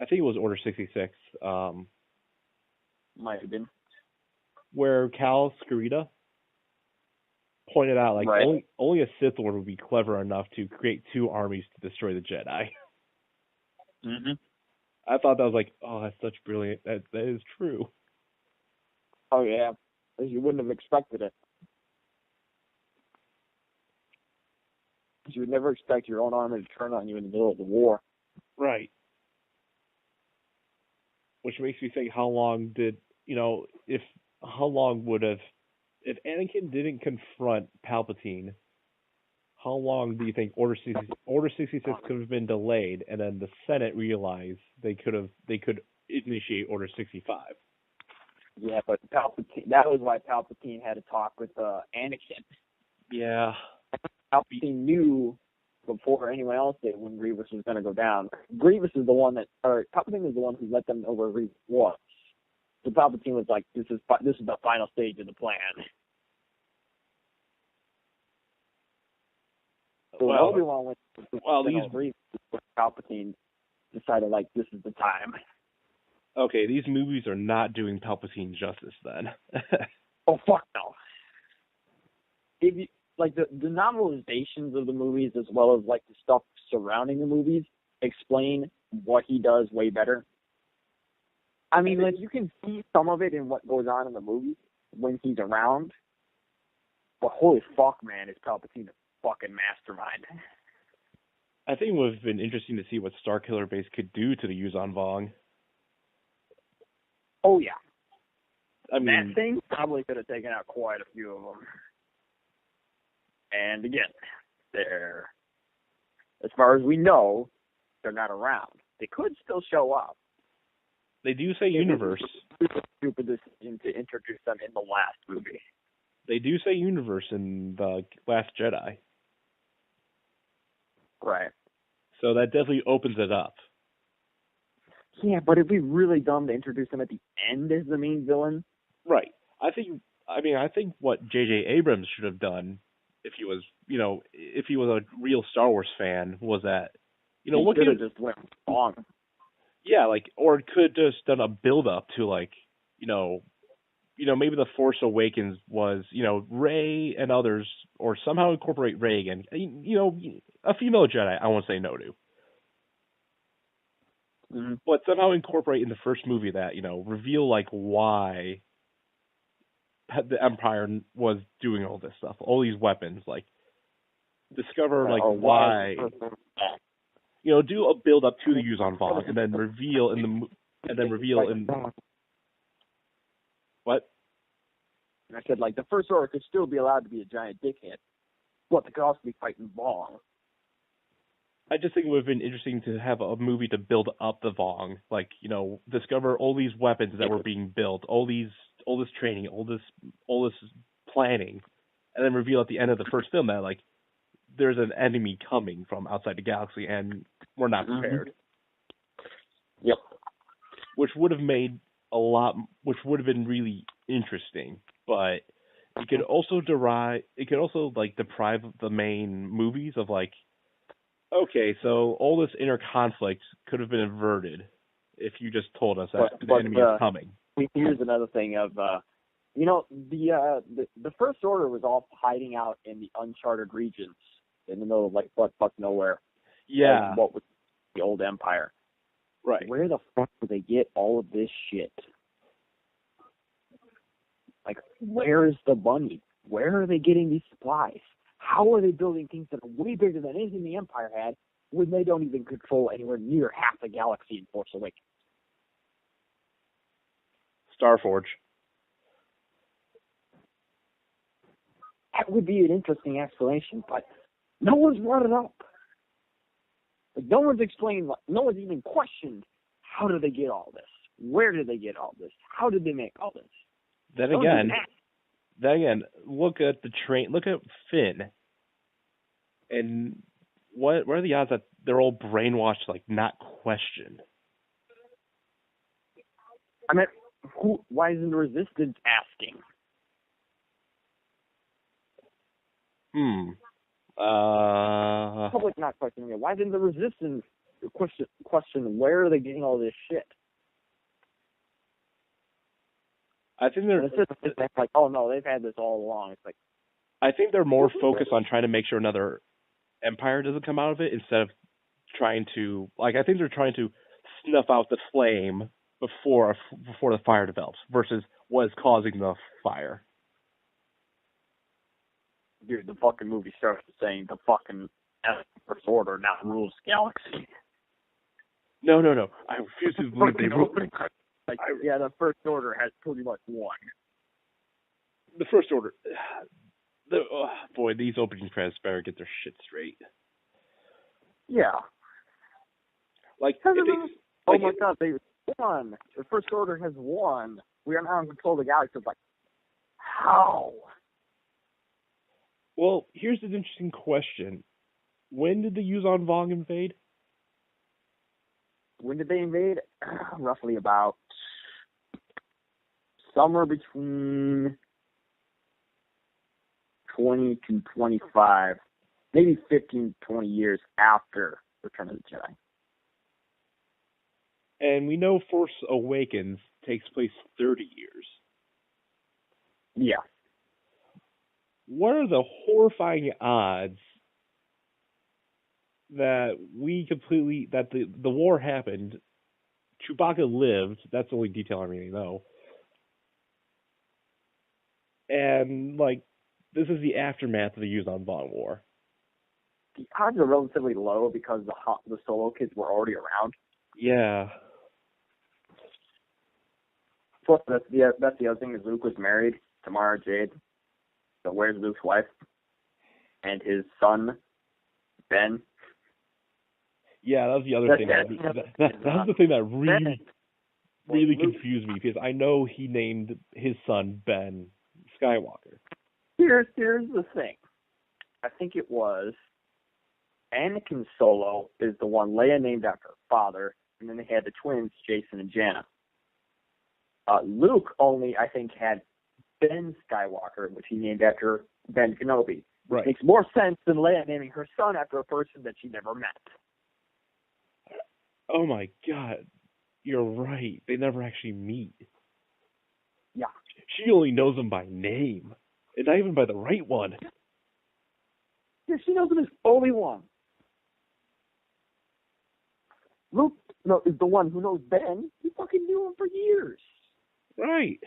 I think it was Order 66. Might have been. Where Cal Scarita pointed out, like, right. only a Sith Lord would be clever enough to create two armies to destroy the Jedi. Mm-hmm. I thought that was like, oh, that's such brilliant. That is true. Oh, yeah. You wouldn't have expected it. You would never expect your own army to turn on you in the middle of the war. Right. Which makes me think, how long if Anakin didn't confront Palpatine, how long do you think Order 66 could have been delayed, and then the Senate realized they could initiate Order 65? Yeah, but Palpatine, that was why Palpatine had to talk with Anakin. Yeah. Palpatine knew before anyone else did when Grievous was going to go down. Palpatine was the one who let them know where Grievous was. So Palpatine was like, this is the final stage of the plan. So when Obi-Wan went to Grievous, Palpatine decided, like, this is the time. Okay, these movies are not doing Palpatine justice then. Oh, fuck no. Like, the novelizations of the movies, as well as, like, the stuff surrounding the movies, explain what he does way better. I mean, like, you can see some of it in what goes on in the movie when he's around. But holy fuck, man, is Palpatine a fucking mastermind. I think it would have been interesting to see what Starkiller Base could do to the Yuzon Vong. Oh, yeah. I mean, that thing probably could have taken out quite a few of them. And again, they're, as far as we know, they're not around. They could still show up. they do say universe. It was a stupid decision to introduce them in the last movie. They do say universe in the Last Jedi. Right. So that definitely opens it up. Yeah, but it'd be really dumb to introduce them at the end as the main villain. Right. I think what J.J. Abrams should have done if he was a real Star Wars fan was that, what could have just went wrong. Yeah, or it could have just done a build up to maybe the Force Awakens was, Rey and others, or somehow incorporate Rey again. A female Jedi, I won't say no to. Mm-hmm. But somehow incorporate in the first movie that, reveal, why the Empire was doing all this stuff, all these weapons, discover, why, do a build up to the Yuzon Vong, and then reveal in what? And I said, the First Order could still be allowed to be a giant dickhead, but they could also be fighting Vong. I just think it would have been interesting to have a movie to build up the Vong, discover all these weapons that were being built, all this training, all this planning, and then reveal at the end of the first film that there's an enemy coming from outside the galaxy and we're not prepared. Mm-hmm. Yep. Which would have been really interesting, but it could also deprive the main movies of okay, so all this inner conflict could have been averted if you just told us that the enemy is coming. Here's another thing of, the First Order was all hiding out in the uncharted regions in the middle of butt nowhere. Yeah. What was the old Empire? Right. Where the fuck do they get all of this shit? Where is the money? Where are they getting these supplies? How are they building things that are way bigger than anything the Empire had when they don't even control anywhere near half the galaxy in Force Awakens? Starforge. That would be an interesting explanation, but no one's brought it up. No one's explained, no one's even questioned, how do they get all this? Where did they get all this? How did they make all this? Then again, look at Finn. And what are the odds that they're all brainwashed, not questioned? I mean, why isn't the Resistance asking? Public not questioning it. Why didn't the Resistance question where are they getting all this shit? I think they're oh no, they've had this all along. It's I think they're more focused on trying to make sure another Empire doesn't come out of it instead of trying to I think they're trying to snuff out the flame before the fire develops versus what is causing the fire. Dude, the fucking movie starts saying the fucking First Order now rules galaxy. No. I refuse to believe they rule. The First Order has pretty much won. The First Order. Boy, these opening credits better get their shit straight. Yeah. My God, they won. The First Order has won. We are now in control of the galaxy. It's how? Well, here's an interesting question. When did the Yuzon Vong invade? When did they invade? Roughly about somewhere between 20 to 25, maybe 15 to 20 years after Return of the Jedi. And we know Force Awakens takes place 30 years. Yeah. What are the horrifying odds that the war happened Chewbacca lived. That's the only detail I really know. And like, this is the aftermath of the Yuzon Vong War. The odds are relatively low because the Solo kids were already around. Yeah. Plus, that's the other thing is Luke was married to Mara Jade. So where's Luke's wife? And his son, Ben. Yeah, that was the other thing. That was the thing that really confused me, because I know he named his son Ben Skywalker. Here's the thing. I think it was Anakin Solo is the one Leia named after her father, and then they had the twins, Jason and Janna. Luke only, I think, had Ben Skywalker, which he named after Ben Kenobi. Right. Makes more sense than Leia naming her son after a person that she never met. Oh my God, you're right. They never actually meet. Yeah. She only knows him by name, and not even by the right one. Yeah, she knows him as Obi-Wan. Luke is the one who knows Ben. He fucking knew him for years. Right.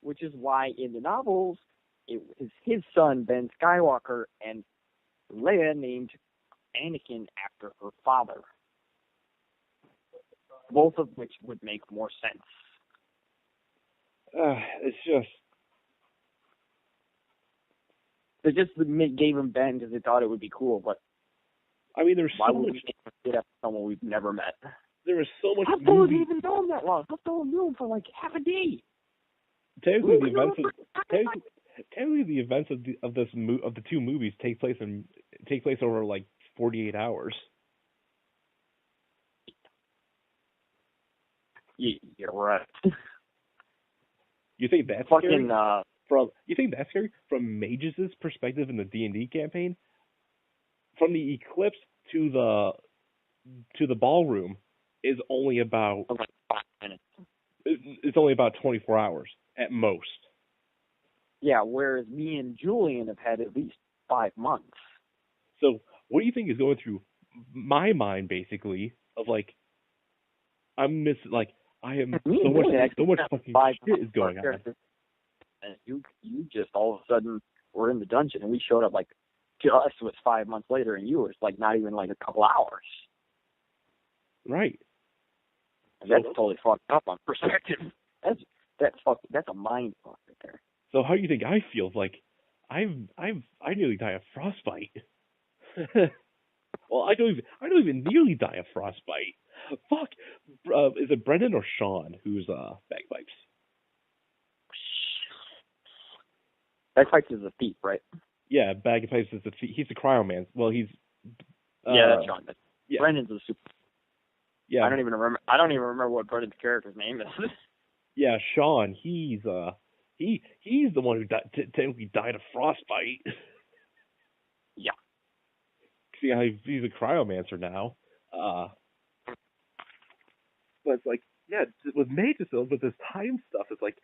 Which is why in the novels, it was his son, Ben Skywalker, and Leia named Anakin after her father. Both of which would make more sense. It's just... They just gave him Ben because they thought it would be cool, but I mean, there's why so would much... we name a kid after someone we've never met? There is so much How Solo movie... didn't even know him that long? How Solo knew him for like half a day? Technically, the events of the two movies take place over like 48 hours. You're right. You think that's fucking scary? You think that's scary from Mages' perspective in the D&D campaign? From the eclipse to the ballroom is only about like 5 minutes. It's only about 24 hours at most. Yeah, whereas me and Julian have had at least 5 months. So what do you think is going through my mind, basically, of like, I am so much fucking shit is going on. And you just all of a sudden were in the dungeon, and we showed up like to us it was 5 months later, and you was like not even like a couple hours. Right. And that's totally fucked up on perspective. That's a mind fuck right there. So how do you think I feel? Like I nearly die of frostbite. Well, I don't even nearly die of frostbite. Fuck. Is it Brendan or Sean who's bagpipes? Bagpipes is a thief, right? Yeah, bagpipes is he's the cryo man. Well, he's yeah, that's Sean. Yeah. Brendan's a super. Yeah. I don't even remember what Brendan's character's name is. Yeah, Sean. He's the one who technically died of frostbite. Yeah. See, he's a cryomancer now. But it's like, yeah, with Mages, with this time stuff, it's like,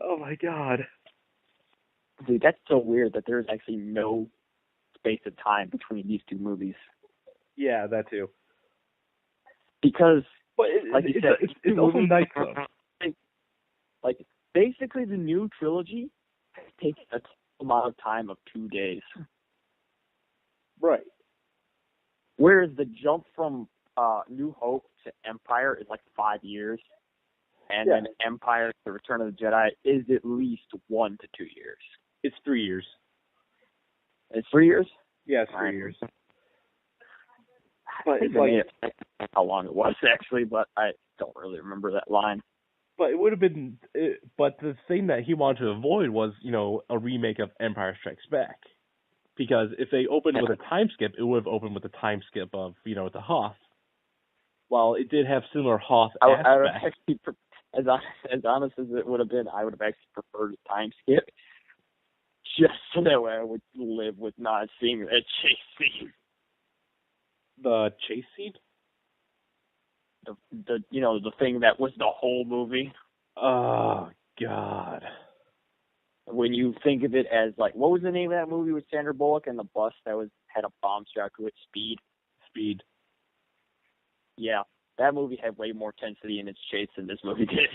oh my God. Dude, that's so weird that there's actually no space of time between these two movies. Yeah, that too. Because, but like you said, it's also nice though. Like, basically, the new trilogy takes a amount of time of 2 days. Right. Whereas the jump from New Hope to Empire is like 5 years. And then Empire to Return of the Jedi is at least 1 to 2 years. It's 3 years. It's 3 years? Yeah, it's 3 years. But it's like how long it was actually, but I don't really remember that line. But it would have been. But the thing that he wanted to avoid was, a remake of Empire Strikes Back, because if they opened with a time skip, it would have opened with a time skip of the Hoth. While it did have similar Hoth aspects. I would actually, as honest as it would have been, I would have actually preferred a time skip, just so that way I would live with not seeing that chase scene. The chase scene? The thing that was the whole movie. Oh God. When you think of it as like, what was the name of that movie with Sandra Bullock and the bus that had a bomb strapped to it? Speed. Speed. Yeah, That movie had way more intensity in its chase than this movie did.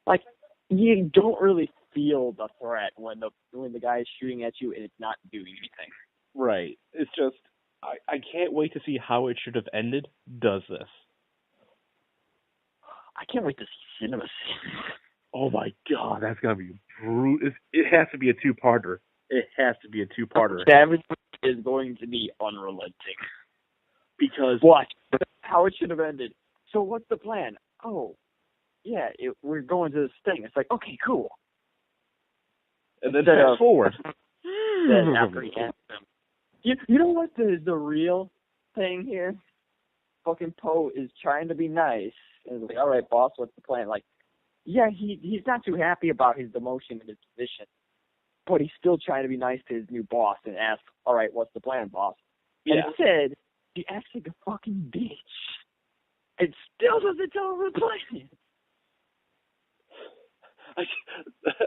Like, you don't really feel the threat when the guy is shooting at you and it's not doing anything. Right. It's just, I can't wait to see how it should have ended. Does this? I can't wait to see cinema. Oh my god, that's gonna be brutal. It has to be a two-parter. It has to be a two-parter. Savage is going to be unrelenting. Because watch how it should have ended. So what's the plan? Oh, yeah, we're going to this thing. It's like, okay, cool. And then fast forward. Then after he asked him, you know what the real thing here? Fucking Poe is trying to be nice. And he's like, all right, boss, what's the plan? Like, yeah, he's not too happy about his demotion and his position, but he's still trying to be nice to his new boss and ask, all right, what's the plan, boss? And instead, he acts like a fucking bitch and still doesn't tell him the plan.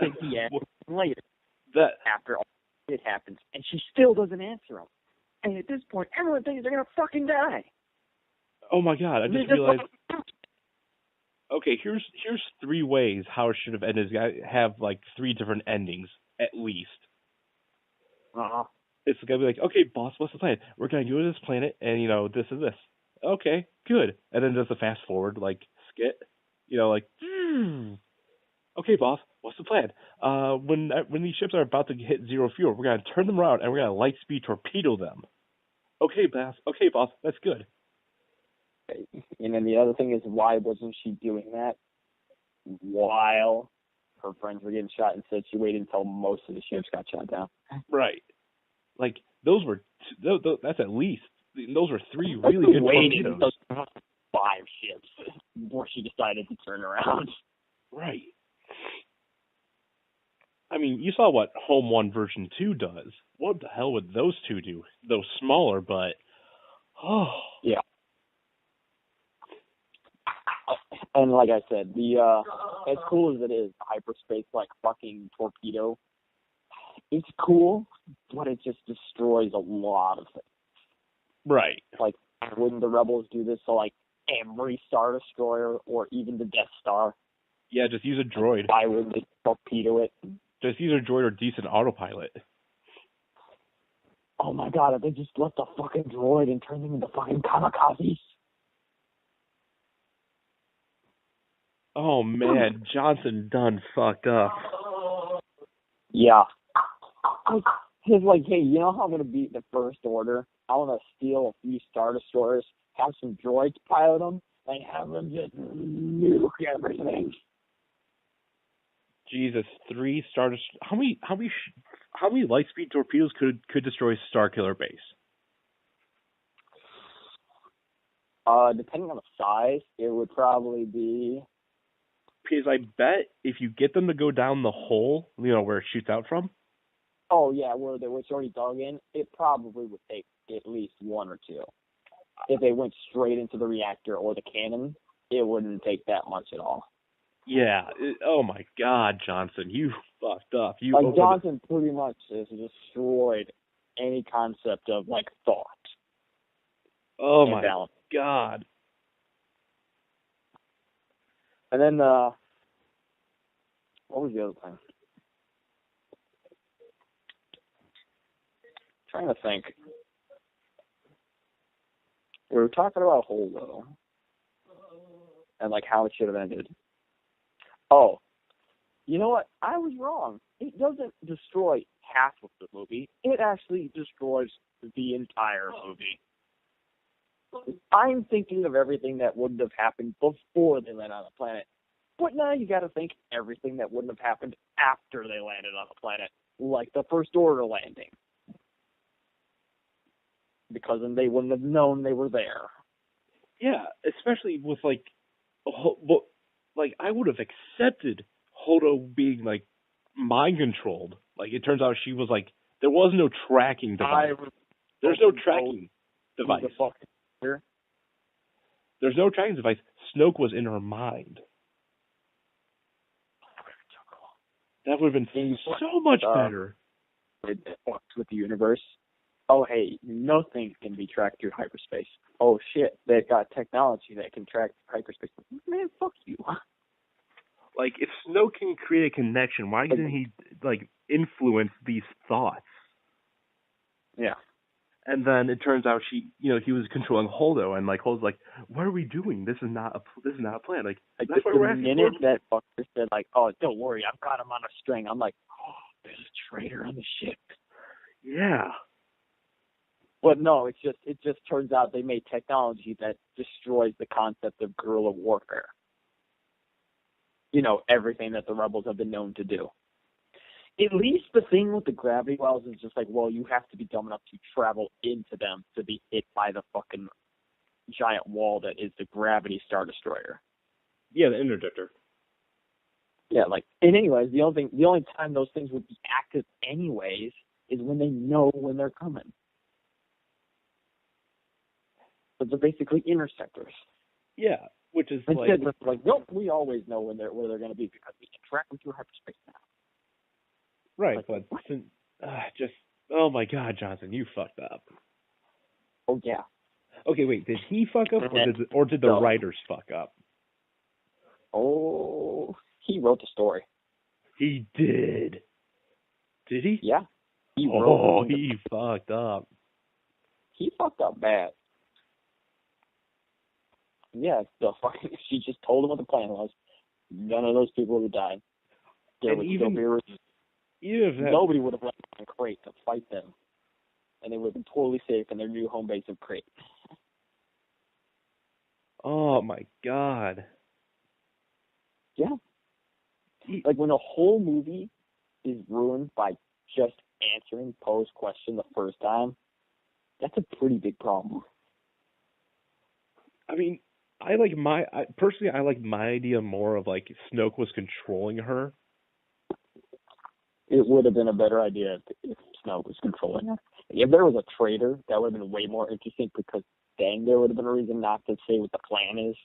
And he asks later, after all it happens, and she still doesn't answer him. And at this point, everyone thinks they're going to fucking die. Oh my god, I just realized. Okay, here's 3 ways how it should have ended. It's got to have like 3 different endings, at least. Uh-huh. It's going to be like, okay, boss, what's the plan? We're going to go to this planet, and, this is this. Okay, good. And then there's a fast forward, like, skit. Okay, boss, what's the plan? When these ships are about to hit zero fuel, we're going to turn them around, and we're going to light speed torpedo them. Okay, boss, that's good. And then the other thing is, why wasn't she doing that while her friends were getting shot? Instead, she waited until most of the ships got shot down. Right. Like, those were, that's at least, those were 3 really good torpedoes. 5 ships before she decided to turn around. Right. I mean, you saw what Home 1 version 2 does. What the hell would those 2 do? Though smaller, but, Yeah. And like I said, the as cool as it is, the hyperspace like fucking torpedo, it's cool, but it just destroys a lot of things. Right. Like, wouldn't the rebels do this to like every Star Destroyer or even the Death Star? Yeah, just use a droid. Why wouldn't they torpedo it? Just use a droid or decent autopilot. Oh my god, if they just left the fucking droid and turned them into fucking kamikazes. Oh man, Johnson done fucked up. Yeah. He's like, hey, you know how I'm going to beat the First Order? I want to steal a few Star Destroyers, have some droids pilot them, and have them just nuke everything. Jesus, 3 Star Destroyers. How many light-speed torpedoes could destroy Starkiller Base? Depending on the size, it would probably be... Because I bet if you get them to go down the hole, where it shoots out from. Oh, yeah, where it's already dug in, it probably would take at least 1 or 2. If they went straight into the reactor or the cannon, it wouldn't take that much at all. Yeah. Oh, my God, Johnson. You fucked up. Johnson pretty much has destroyed any concept of, thought. Oh, my God. And then, what was the other thing? Trying to think. We were talking about Holdo and how it should have ended. Oh, you know what? I was wrong. It doesn't destroy half of the movie. It actually destroys the entire movie. I'm thinking of everything that wouldn't have happened before they landed on the planet. But now you got to think everything that wouldn't have happened after they landed on the planet, like the First Order landing. Because then they wouldn't have known they were there. Yeah, especially with I would have accepted Holdo being mind controlled. It turns out she was there was no tracking device. There's no tracking device. There's no tracking device. Snoke was in her mind. That would have been so much better. It fucked with the universe. oh, hey, nothing can be tracked through hyperspace. Oh, shit, they've got technology that can track hyperspace. Man, fuck you. Like, if Snoke can create a connection, why didn't he, like, influence these thoughts? Yeah. And then it turns out he was controlling Holdo, and like Holdo's like, "What are we doing? This is not a plan." Like that's why we're asking for. The minute that fucker said like, "Oh, don't worry, I've got him on a string," I'm like, "Oh, there's a traitor on the ship." Yeah. But no, it just turns out they made technology that destroys the concept of guerrilla warfare. You know, everything that the rebels have been known to do. At least the thing with the gravity wells is just like, well, you have to be dumb enough to travel into them to be hit by the fucking giant wall that is the gravity Star Destroyer. Yeah, the interdictor. Yeah, like, and anyways, the only time those things would be active anyways is when they know when they're coming. But they're basically interceptors. Yeah, which is instead like nope, we always know where they're going to be because we can track them through hyperspace now. Right, like, but just oh my God, Johnson, you fucked up. Oh yeah. Okay, wait, did he fuck up or did the writers fuck up? Oh, he wrote the story. He did. Did he? Yeah. He fucked up. He fucked up bad. Yeah, she just told him what the plan was. None of those people would die. There would still be a resistance. Nobody would have left on Crate to fight them. And they would have been totally safe in their new home base of Crate. Oh my God. Yeah. Like when a whole movie is ruined by just answering Poe's question the first time, that's a pretty big problem. I mean, I like my idea more of like Snoke was controlling her. It would have been a better idea if Snoke was controlling her. If there was a traitor, that would have been way more interesting because then there would have been a reason not to say what the plan is.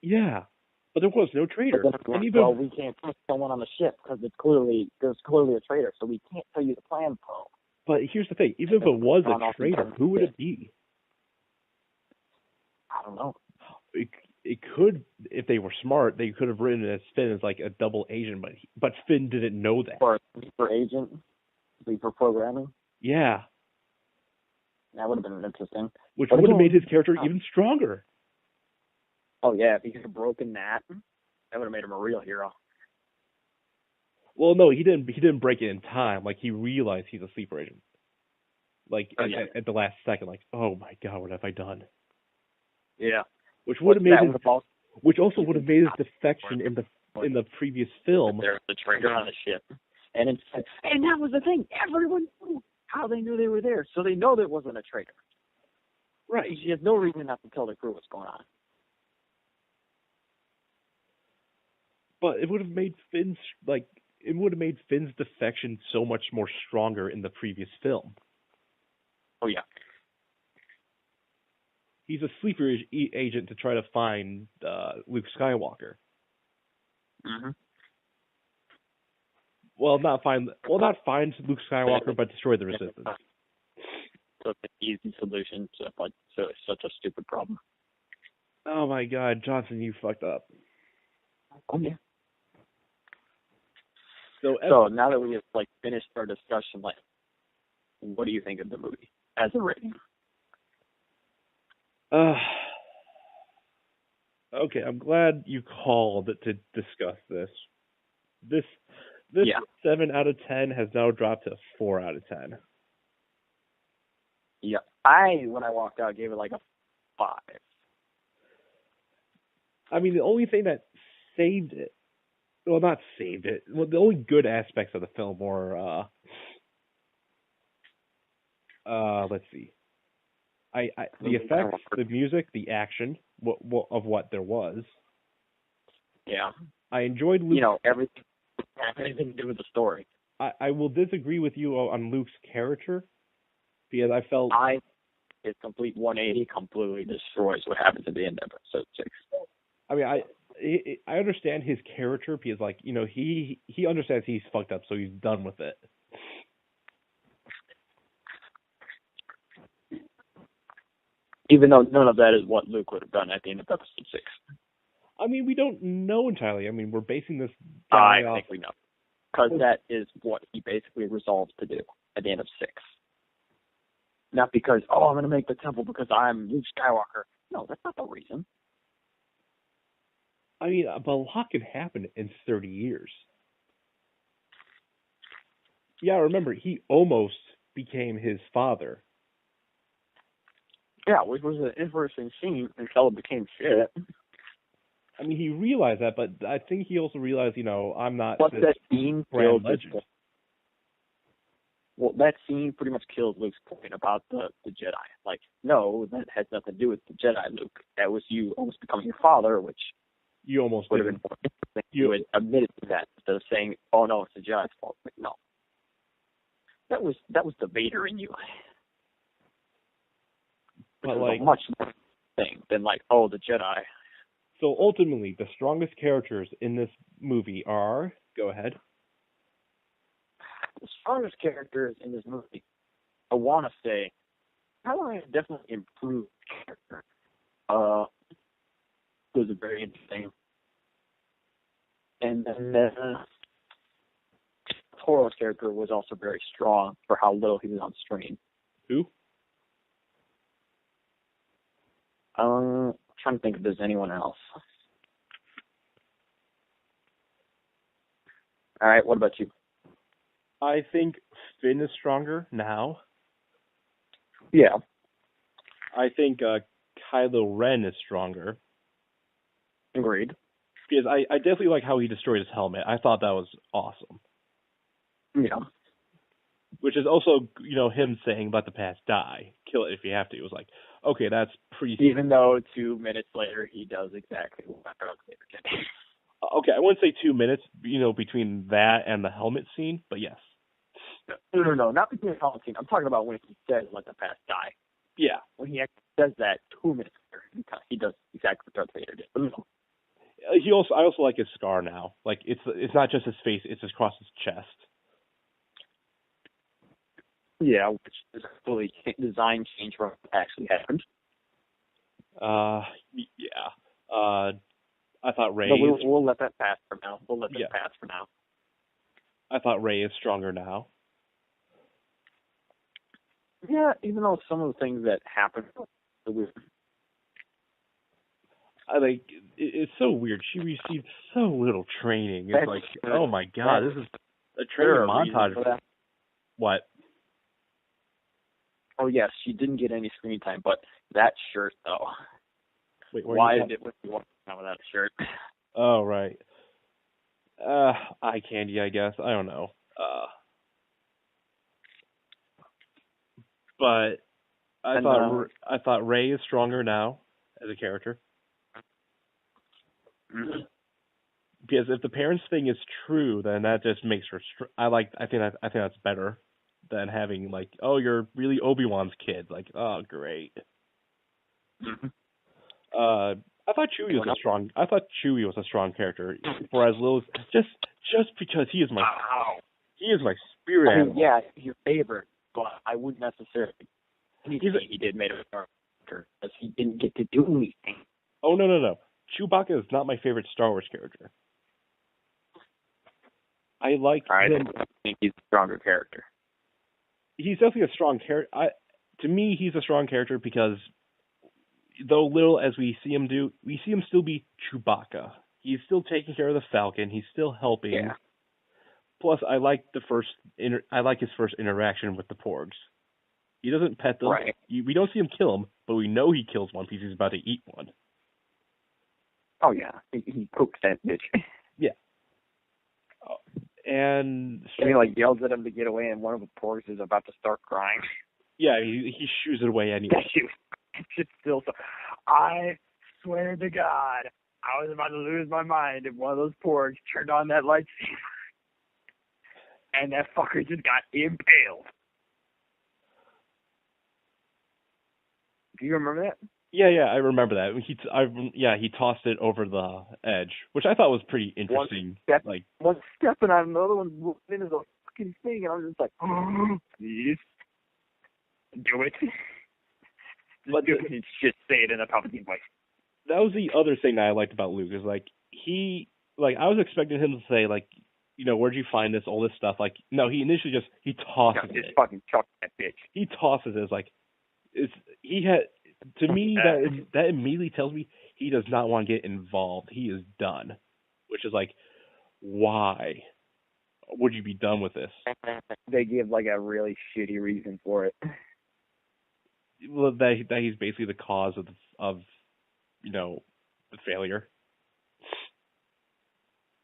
Yeah, but there was no traitor. Well, we can't put someone on the ship because there's clearly a traitor, so we can't tell you the plan, Poe. But here's the thing: even if it was a traitor, who would it be? I don't know. It could, if they were smart, they could have written it as Finn as like a double agent, but Finn didn't know that. Or a sleeper agent, sleeper programming. Yeah. That would have been interesting. Which would have made his character even stronger. Oh yeah, if he could have broken that would have made him a real hero. Well, no, he didn't break it in time. Like he realized he's a sleeper agent. Like at the last second, like, oh my God, what have I done? Yeah. Which would have made which also would have made his defection in the previous film. There's the traitor on the ship, and that was the thing. Everyone knew how they knew they were there, so they know there wasn't a traitor. Right. She has no reason not to tell the crew what's going on. But it would have made Finn's defection so much more stronger in the previous film. Oh yeah. He's a sleeper agent to try to find Luke Skywalker. Mm-hmm. Well, not find Luke Skywalker, but destroy the Resistance. So it's an easy solution to such a stupid problem. Oh my God, Johnson, you fucked up. Oh yeah. So now that we have finished our discussion, what do you think of the movie as a rating? Okay, I'm glad you called to discuss this. This 7 out of 10 has now dropped to 4 out of 10. Yeah, when I walked out, gave it a 5. I mean, the only thing that saved it, well, not saved it. Well, the only good aspects of the film were, let's see. The effects, the music, the action, what there was. Yeah. I enjoyed Luke. Everything to do with the story. I will disagree with you on Luke's character because I felt his complete 180 completely destroys what happens at the end of episode 6. I mean, I understand his character because he understands he's fucked up, so he's done with it. Even though none of that is what Luke would have done at the end of episode 6. I mean, we don't know entirely. I mean, we're basing this guy off. I think we know. Because that is what he basically resolves to do at the end of 6. Not because, I'm going to make the temple because I'm Luke Skywalker. No, that's not the reason. I mean, but a lot can happen in 30 years. Yeah, remember, he almost became his father. Yeah, which was an interesting scene until it became shit. I mean, he realized that, but I think he also realized, I'm not Plus, this that scene grand killed legend. Well, that scene pretty much kills Luke's point about the Jedi. Like, no, that has nothing to do with the Jedi, Luke. That was you almost becoming your father, which You almost would have didn't. been more interesting. You had admitted to that instead of saying, "Oh no, it's the Jedi's fault." Like, no, that was the Vader in you. But It was like, a much more thing than like, "Oh, the Jedi." so ultimately, the strongest characters in this movie are. Go ahead. The strongest characters in this movie, I want to say, probably definitely improved character. Was very interesting. And then Toro's character was also very strong for how little he was on screen. Who? I'm trying to think if there's anyone else. All right, what about you? I think Finn is stronger now. Yeah. I think Kylo Ren is stronger. Agreed. Because I definitely like how he destroyed his helmet. I thought that was awesome. Yeah. Which is also, him saying, let the past die. Kill it if you have to. It was like, okay, that's pretty... Even though 2 minutes later, he does exactly what Darth Vader did. Okay, I wouldn't say 2 minutes, between that and the helmet scene, but yes. No, not between the helmet scene. I'm talking about when he says, let the past die. Yeah. When he actually says that 2 minutes later, he does exactly what Darth Vader did. But no. I also like his scar now. Like, it's not just his face, it's across his chest. Yeah, which is a fully design change from what actually happened. Yeah. I thought Rey... No, we'll let that pass for now. Pass for now. I thought Rey is stronger now. Yeah, even though some of the things that happened are weird. It's so weird. She received so little training. It's like, oh my god, this is a training montage. What? Oh yes, she didn't get any screen time, but that shirt though. Wait, why did it want to without a shirt? Oh right. Eye candy, I guess. I don't know. But I thought Rey is stronger now as a character. Mm-hmm. Because if the parents thing is true, then that just makes her. I think that's better than having like, oh, you're really Obi-Wan's kid. Like, oh, great. Mm-hmm. I thought Chewie was a strong character for as little as just because he is my spirit animal. Yeah, he's your favorite, but I wouldn't necessarily. He did made a character because he didn't get to do anything. Oh no. Chewbacca is not my favorite Star Wars character. I think he's a stronger character. He's definitely a strong character. To me, he's a strong character because though little as we see him do, we see him still be Chewbacca. He's still taking care of the Falcon. He's still helping. Yeah. Plus, I like his first interaction with the Porgs. He doesn't pet them. Right. We don't see him kill them, but we know he kills one because he's about to eat one. Oh yeah, he cooks that bitch. Yeah. And he yells at him to get away, and one of the Porgs is about to start crying. Yeah, he shoos it away anyway. It's still so. I swear to God, I was about to lose my mind if one of those Porgs turned on that lightsaber, and that fucker just got impaled. Do you remember that? Yeah, I remember that. He tossed it over the edge, which I thought was pretty interesting. One step and another one into the fucking thing, and I was just like, please, do it. But You can just say it in a Palpatine voice. that was the other thing that I liked about Luke is like I was expecting him to say like, where'd you find this, all this stuff. Like, no, he initially he tosses Just it. fucking chuck that bitch. He tosses it. It's like to me that immediately tells me he does not want to get involved. He is done, which is like, why would you be done with this? They give like a really shitty reason for it. Well, that he's basically the cause of the failure.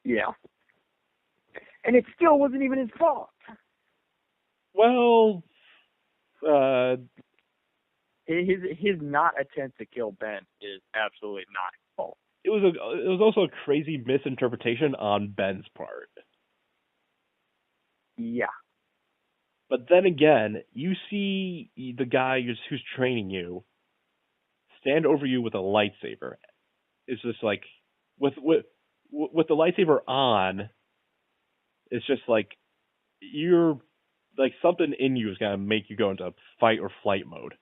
Yeah. And it still wasn't even his fault. Well, his not attempt to kill Ben is absolutely not his fault. it was also a crazy misinterpretation on Ben's part. Yeah. But then again, you see the guy who's training you stand over you with a lightsaber. It's just like with the lightsaber on. It's just like you're like something in you is gonna make you go into fight or flight mode.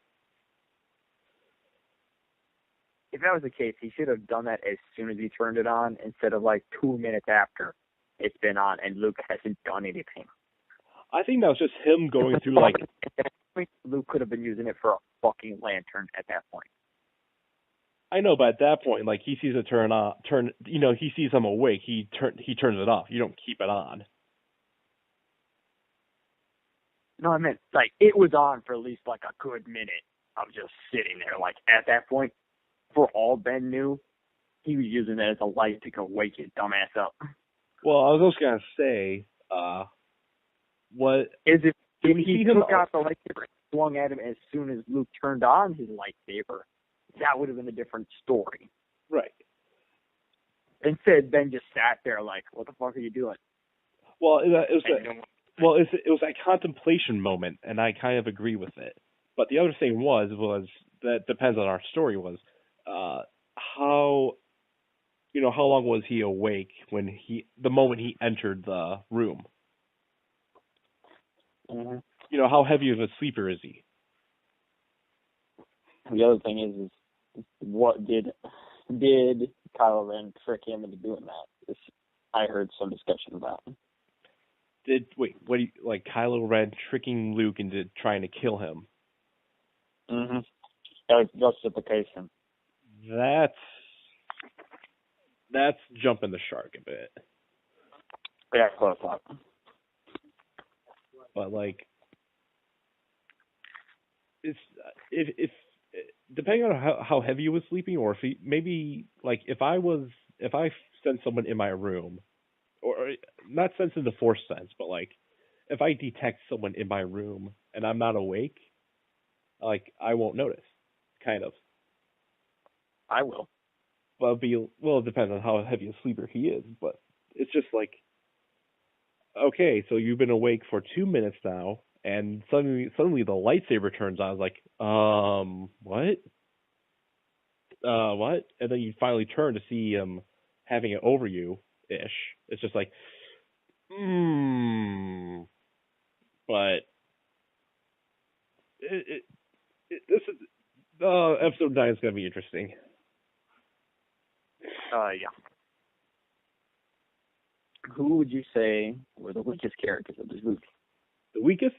If that was the case, he should have done that as soon as he turned it on instead of like 2 minutes after it's been on and Luke hasn't done anything. I think that was just him going through like. Luke could have been using it for a fucking lantern at that point. I know, but at that point, like he sees it he sees him awake. He turns it off. You don't keep it on. No, I meant like it was on for at least like a good minute of just sitting there. Like at that point, for all Ben knew, he was using it as a light to go wake his dumbass up. Well, I was also gonna say, what is if he took out the lightsaber and swung at him as soon as Luke turned on his lightsaber, that would have been a different story. Right. Instead, Ben just sat there like, "What the fuck are you doing?" Well, it was that contemplation moment, and I kind of agree with it. But the other thing was that depends on our story was how long was he awake when the moment he entered the room? Mm-hmm. How heavy of a sleeper is he? The other thing is what did Kylo Ren trick him into doing that? I heard some discussion about it. Kylo Ren tricking Luke into trying to kill him? Mm-hmm. That was justification. That's jumping the shark a bit. Yeah, close up. But like, it's if depending on how heavy he was sleeping, or if he maybe like if I sent someone in my room, or not sense in the Force sense, but like if I detect someone in my room and I'm not awake, like I won't notice, kind of. I will. But it depends on how heavy a sleeper he is. But it's just like, okay, so you've been awake for 2 minutes now, and suddenly the lightsaber turns on. I was like, what? What? And then you finally turn to see him having it over you ish. It's just like, But this is episode 9 is gonna be interesting. Yeah. Who would you say were the weakest characters of this movie? The weakest?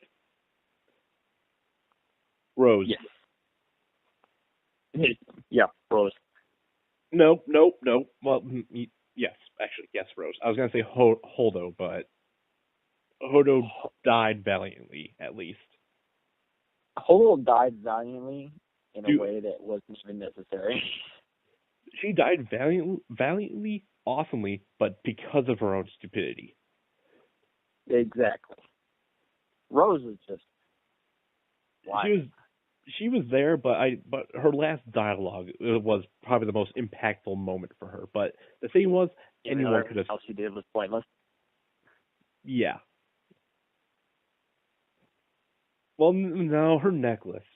Rose. Yes. Yeah, Rose. No. Well, yes, actually, yes, Rose. I was gonna say Holdo, but Holdo died valiantly, at least. Holdo died valiantly in a way that wasn't even necessary. She died valiantly, awesomely, but because of her own stupidity. Exactly. Rose was just lying. She was there, but her last dialogue was probably the most impactful moment for her. But the thing was, anyone could have. All she did was pointless. Yeah. Well, no, her necklace,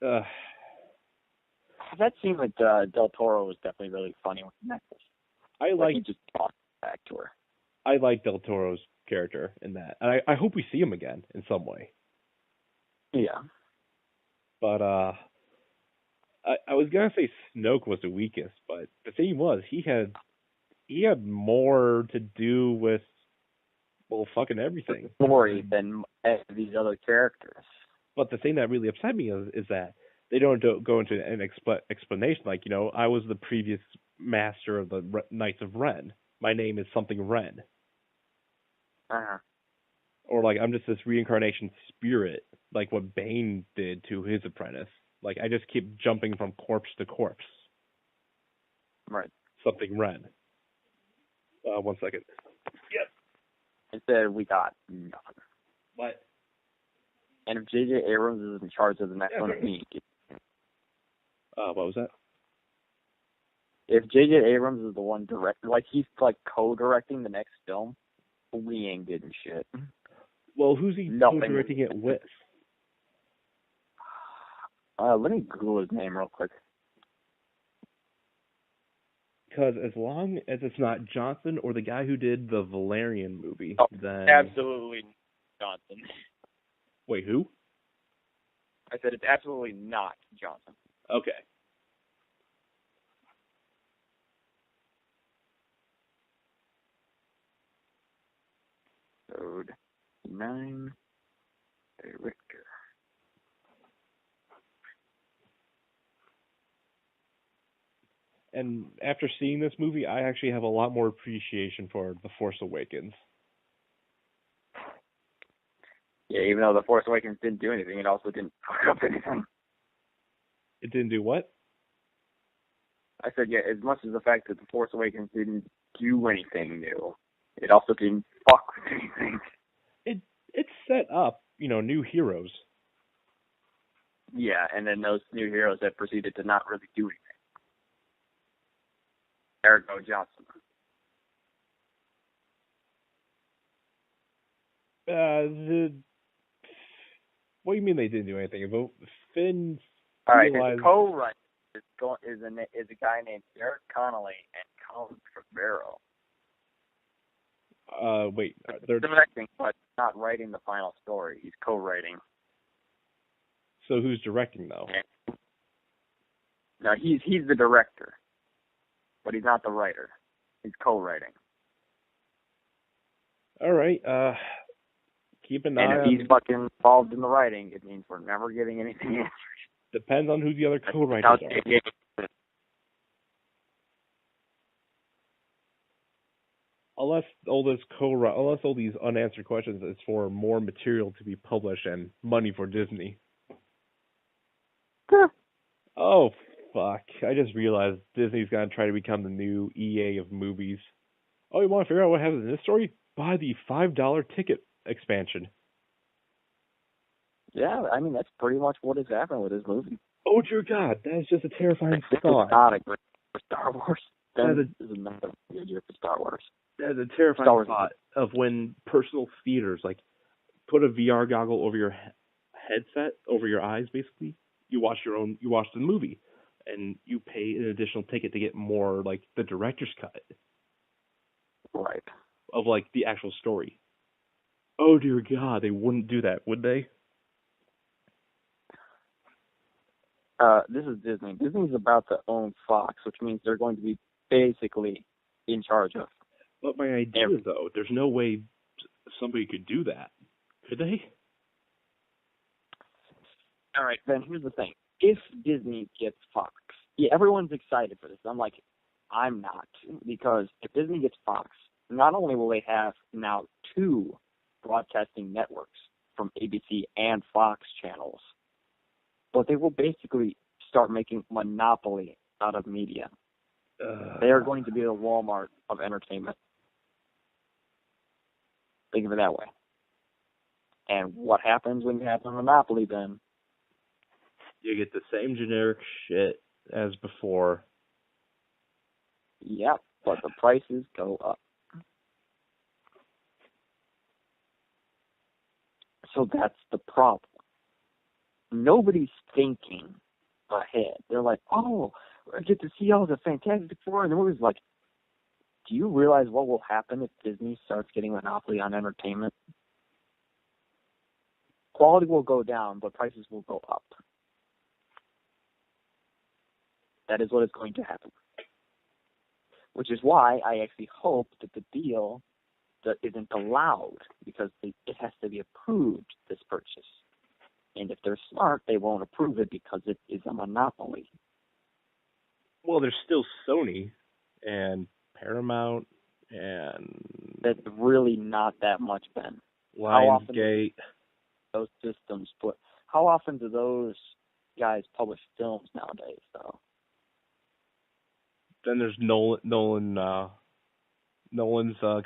but. That seemed like Del Toro was definitely really funny with the necklace. He just talked back to her. I like Del Toro's character in that, and I hope we see him again in some way. Yeah. But I was gonna say Snoke was the weakest, but the thing was he had more to do with fucking everything. Story than these other characters. But the thing that really upset me is that they don't go into an explanation like, I was the previous master of the Knights of Ren. My name is something Ren. Uh-huh. Or like I'm just this reincarnation spirit, like what Bane did to his apprentice. Like I just keep jumping from corpse to corpse. Right. Something Ren. 1 second. Yep. Instead, we got nothing. What? And if J.J. Abrams is in charge of the next one, we ain't getting. What was that? If J.J. Abrams is the one directing, like he's like co-directing the next film, we ain't getting shit. Well, who's he co-directing it with? Let me Google his name real quick. Because as long as it's not Johnson or the guy who did the Valerian movie, then... Absolutely Johnson. Wait, who? I said it's absolutely not Johnson. Okay. Episode 9, director. And after seeing this movie, I actually have a lot more appreciation for The Force Awakens. Yeah, even though The Force Awakens didn't do anything, it also didn't fuck up anything. It didn't do what? I said, yeah, as much as the fact that The Force Awakens didn't do anything new, it also didn't fuck with anything. It set up, new heroes. Yeah, and then those new heroes that proceeded to not really do anything. Ergo Johnson. What do you mean they didn't do anything? Finn. All right, his co-writer is a guy named Derek Connolly and Colin Trevorrow. Wait, they're directing, but not writing the final story. He's co-writing. So who's directing though? No, he's the director, but he's not the writer. He's co-writing. All right. Keep an eye on. And if he's fucking involved in the writing, it means we're never getting anything answered. Depends on who the other co-writers are. Unless all these unanswered questions is for more material to be published and money for Disney. Oh, fuck. I just realized Disney's going to try to become the new EA of movies. Oh, you want to figure out what happens in this story? Buy the $5 ticket expansion. Yeah, I mean, that's pretty much what has happened with this movie. Oh, dear God. That is just a terrifying this thought. Is not a great for Star Wars. This is not a good year for Star Wars. That is a terrifying thought of when personal theaters, like, put a VR goggle over your headset, over your eyes, basically. You watch the movie, and you pay an additional ticket to get more, like, the director's cut. Right. Of, like, the actual story. Oh, dear God, they wouldn't do that, would they? This is Disney. Disney's about to own Fox, which means they're going to be basically in charge of. But my idea, though, there's no way somebody could do that. Could they? All right, Ben, here's the thing. If Disney gets Fox, yeah, everyone's excited for this. I'm not, because if Disney gets Fox, not only will they have now 2 broadcasting networks from ABC and Fox channels, but they will basically start making monopoly out of media. They are going to be the Walmart of entertainment. Think of it that way. And what happens when you have a monopoly, then? You get the same generic shit as before. Yep, but the prices go up. So that's the problem. Nobody's thinking ahead. They're like, oh, I get to see all the Fantastic Four, and the movie's like, do you realize what will happen if Disney starts getting monopoly on entertainment? Quality will go down, but prices will go up. That is what is going to happen. Which is why I actually hope that the deal that isn't allowed, because it has to be approved, this purchase. And if they're smart, they won't approve it because it is a monopoly. Well, there's still Sony and Paramount and That's really not that much, Ben. Lionsgate. Those systems how often do those guys publish films nowadays, though? Then there's Nolan's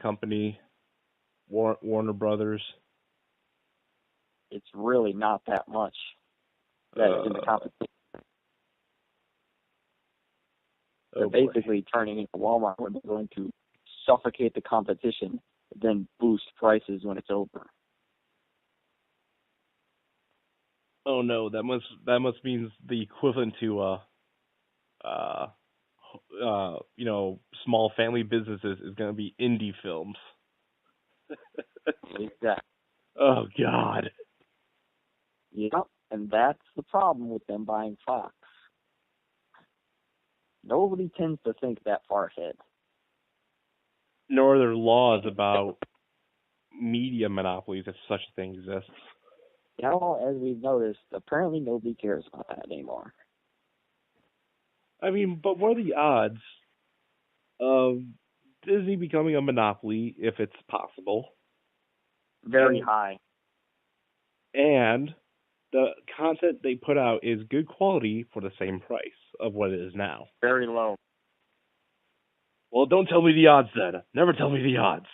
company, Warner Brothers. It's really not that much that is in the competition. They're basically turning into Walmart, where they're going to suffocate the competition, then boost prices when it's over. Oh no, that must mean the equivalent to small family businesses is going to be indie films. Exactly. Oh God. Yep, and that's the problem with them buying Fox. Nobody tends to think that far ahead. Nor are there laws about media monopolies if such a thing exists. Now, as we've noticed, apparently nobody cares about that anymore. I mean, but what are the odds of Disney becoming a monopoly if it's possible? Very high. And the content they put out is good quality for the same price of what it is now. Very low. Well, don't tell me the odds then. Never tell me the odds.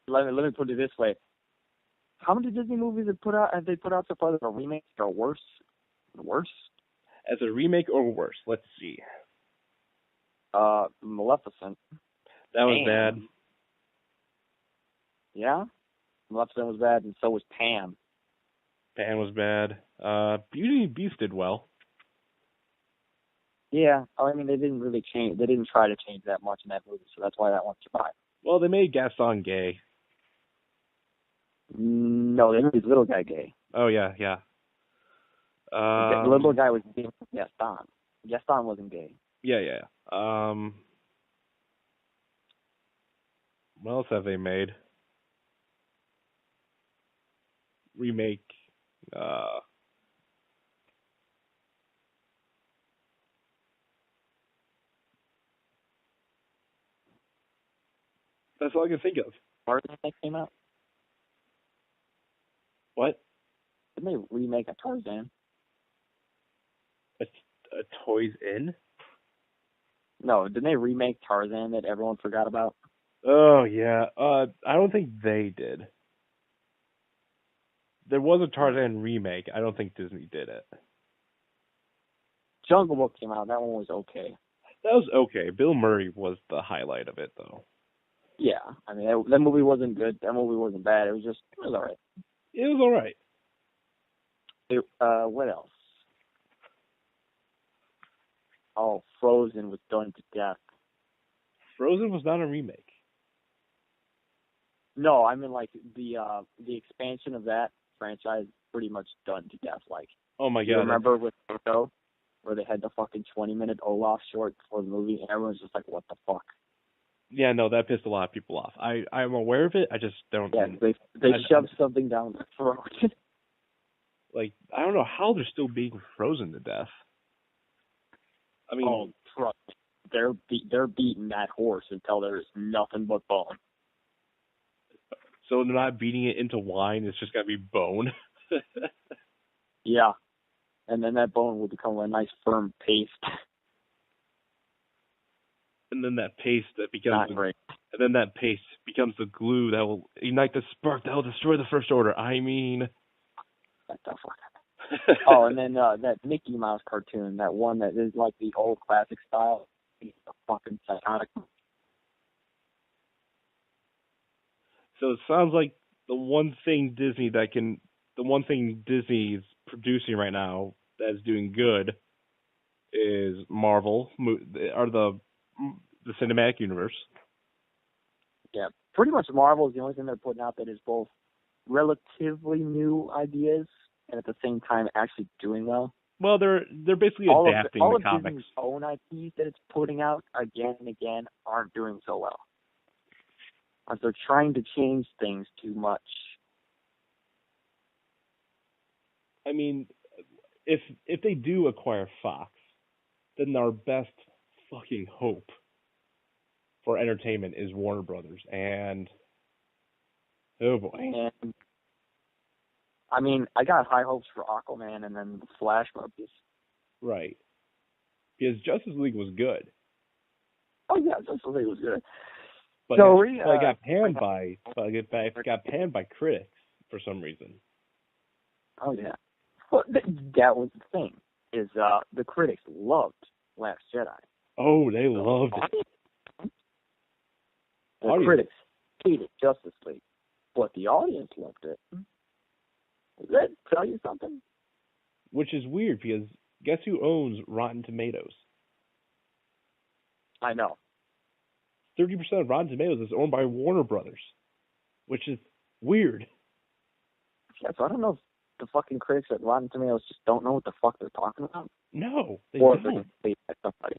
Let me put it this way. How many Disney movies have they put out so far that are remakes that are worse? Worse? As a remake or worse? Let's see. Maleficent. That was bad. Yeah? Maleficent was bad, and so was Pan. Pan was bad. Beauty and the Beast did well. Yeah, I mean, they didn't really change. They didn't try to change that much in that movie, so that's why that one survived. Well, they made Gaston gay. No, they made his little guy gay. Oh, yeah. The little guy was gay with Gaston. Gaston wasn't gay. Yeah. What else have they made? Remake. That's all I can think of. Tarzan that came out? What? Didn't they remake a Tarzan? A Toys In? No, didn't they remake Tarzan that everyone forgot about? Oh, yeah. I don't think they did. There was a Tarzan remake. I don't think Disney did it. Jungle Book came out. That one was okay. That was okay. Bill Murray was the highlight of it, though. Yeah, I mean, that movie wasn't good. That movie wasn't bad. It was all right. It was all right. What else? Oh, Frozen was done to death. Frozen was not a remake. No, I mean, like, the expansion of that franchise pretty much done to death. Like, oh my God! You remember with Coco, where they had the fucking 20-minute Olaf short before the movie, and everyone's just like, "What the fuck?" Yeah, no, that pissed a lot of people off. I'm aware of it. I just don't. Yeah, they shoved something down their throat. Like, I don't know how they're still being frozen to death. I mean, trust me, they're beating that horse until there's nothing but bone. So they're not beating it into wine. It's just gotta be bone. Yeah, and then that bone will become a nice firm paste. And then that paste that becomes the glue that will ignite the spark that will destroy the First Order. I mean, what the fuck? Oh, and then that Mickey Mouse cartoon, that one that is like the old classic style, it's fucking psychotic. So it sounds like the one thing Disney's producing right now that's doing good is Marvel, or the cinematic universe. Yeah, pretty much Marvel is the only thing they're putting out that is both relatively new ideas and at the same time actually doing well. Well, they're basically all adapting all the of comics. Disney's own IPs that it's putting out again and again aren't doing so well. They're trying to change things too much. I mean, if they do acquire Fox, then our best fucking hope for entertainment is Warner Brothers, and oh boy. And I mean, I got high hopes for Aquaman and then the Flash movies. Right. Because Justice League was good. Oh yeah, Justice League was good. But So it got panned got panned by critics for some reason. Oh yeah. Well, that was the thing. Is the critics loved Last Jedi. Oh, they loved it. The critics hated Justice League, but the audience loved it. Does that tell you something? Which is weird because guess who owns Rotten Tomatoes? I know. 30% of Rotten Tomatoes is owned by Warner Brothers, which is weird. Yeah, so I don't know if the fucking critics at Rotten Tomatoes just don't know what the fuck they're talking about. No, they or don't. They at somebody.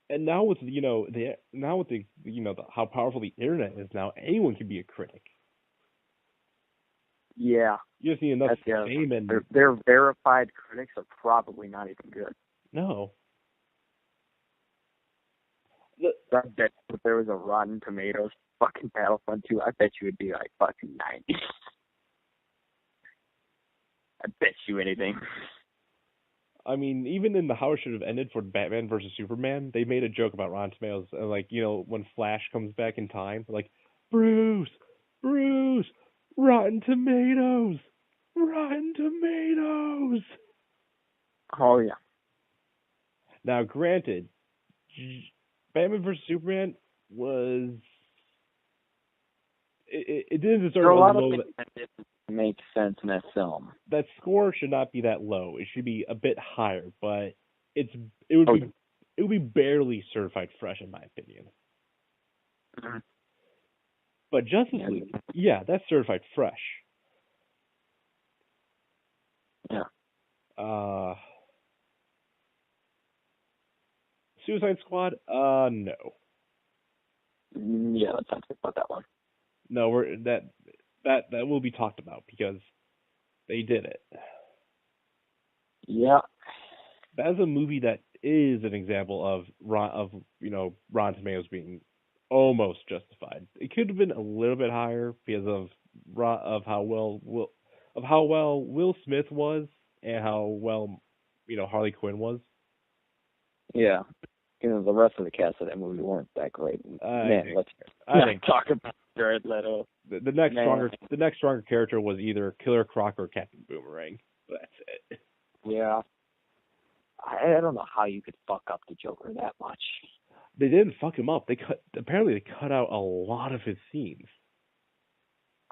And now with how powerful the internet is now, anyone can be a critic. Yeah. You just need enough fame and their verified critics are probably not even good. no. I bet if there was a Rotten Tomatoes fucking Battlefront 2, I bet you would be like fucking 90. I bet you anything. I mean, even in the how it should have ended for Batman versus Superman, they made a joke about Rotten Tomatoes, and when Flash comes back in time, like Bruce, Rotten Tomatoes. Oh yeah. Now, granted, Batman vs. Superman was it didn't deserve there are a lot low. of things that didn't make sense in that film. That score should not be that low. It should be a bit higher, but it would be barely certified fresh in my opinion. Mm-hmm. But Justice League, yeah, that's certified fresh. Yeah. Suicide Squad, no. Yeah, let's not talk about that one. No, that will be talked about because they did it. Yeah. That's a movie that is an example of Rotten Tomatoes being almost justified. It could have been a little bit higher because of how well Will Smith was and how well Harley Quinn was. Yeah. The rest of the cast of that movie weren't that great. Let's talk about Jared Leto. The next stronger character was either Killer Croc or Captain Boomerang. That's it. Yeah. I don't know how you could fuck up the Joker that much. They didn't fuck him up. They cut out a lot of his scenes.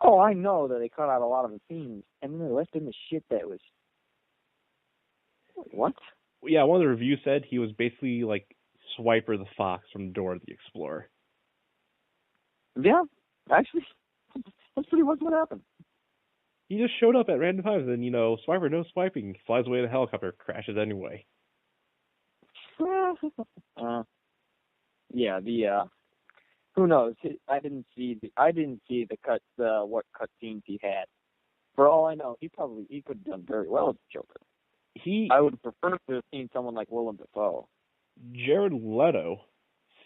Oh, I know that they cut out a lot of the scenes, and then they left in the shit that was. What? Yeah, one of the reviews said he was basically like Swiper the Fox from Dora the Explorer. Yeah, actually, that's pretty much what happened. He just showed up at random times, and Swiper, no swiping, flies away in a helicopter, crashes anyway. Yeah, who knows? I didn't see what cut scenes he had. For all I know, he could have done very well as the Joker. I would prefer to have seen someone like Willem Dafoe. Jared Leto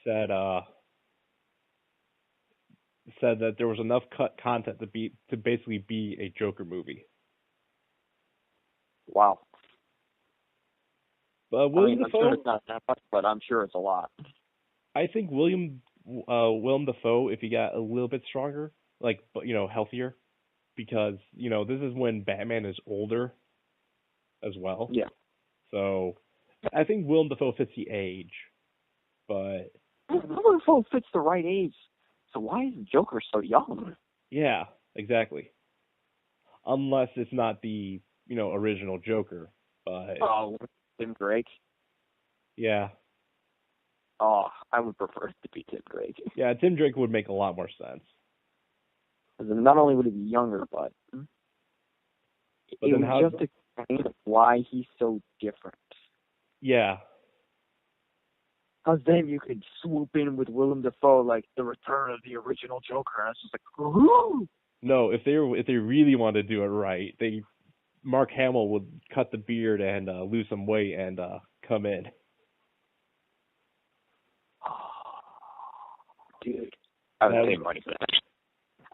said that there was enough cut content to basically be a Joker movie. Wow. But I'm sure it's not that much, but I'm sure it's a lot. I think Willem Dafoe, if he got a little bit stronger, healthier, because this is when Batman is older as well. Yeah. So I think Willem Dafoe fits the age, but Willem Dafoe fits the right age. So why is Joker so young? Yeah, exactly. Unless it's not the original Joker, but Tim Drake. Yeah. Oh, I would prefer it to be Tim Drake. Yeah, Tim Drake would make a lot more sense. Not only would he be younger, but it would just explain why he's so different. Yeah. Because then you could swoop in with Willem Dafoe like the return of the original Joker, and it's just like, woohoo! No, if they really wanted to do it right, Mark Hamill would cut the beard and lose some weight and come in. Dude, I would pay money for that.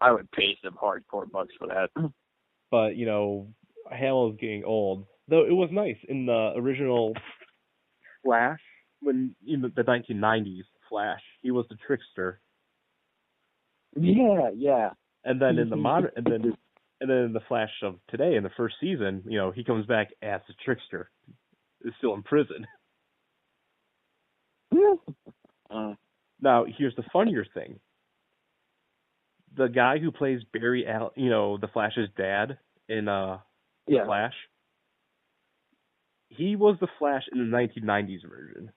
I would pay some hardcore bucks for that. But, Hamill's getting old. Though it was nice in the original Flash, when the 1990s Flash, he was the trickster. Yeah. And then in the modern, and then in the Flash of today, in the first season, he comes back as the trickster. Is still in prison. Now, here's the funnier thing. The guy who plays Barry the Flash's dad in Flash, he was the Flash in the 1990s version.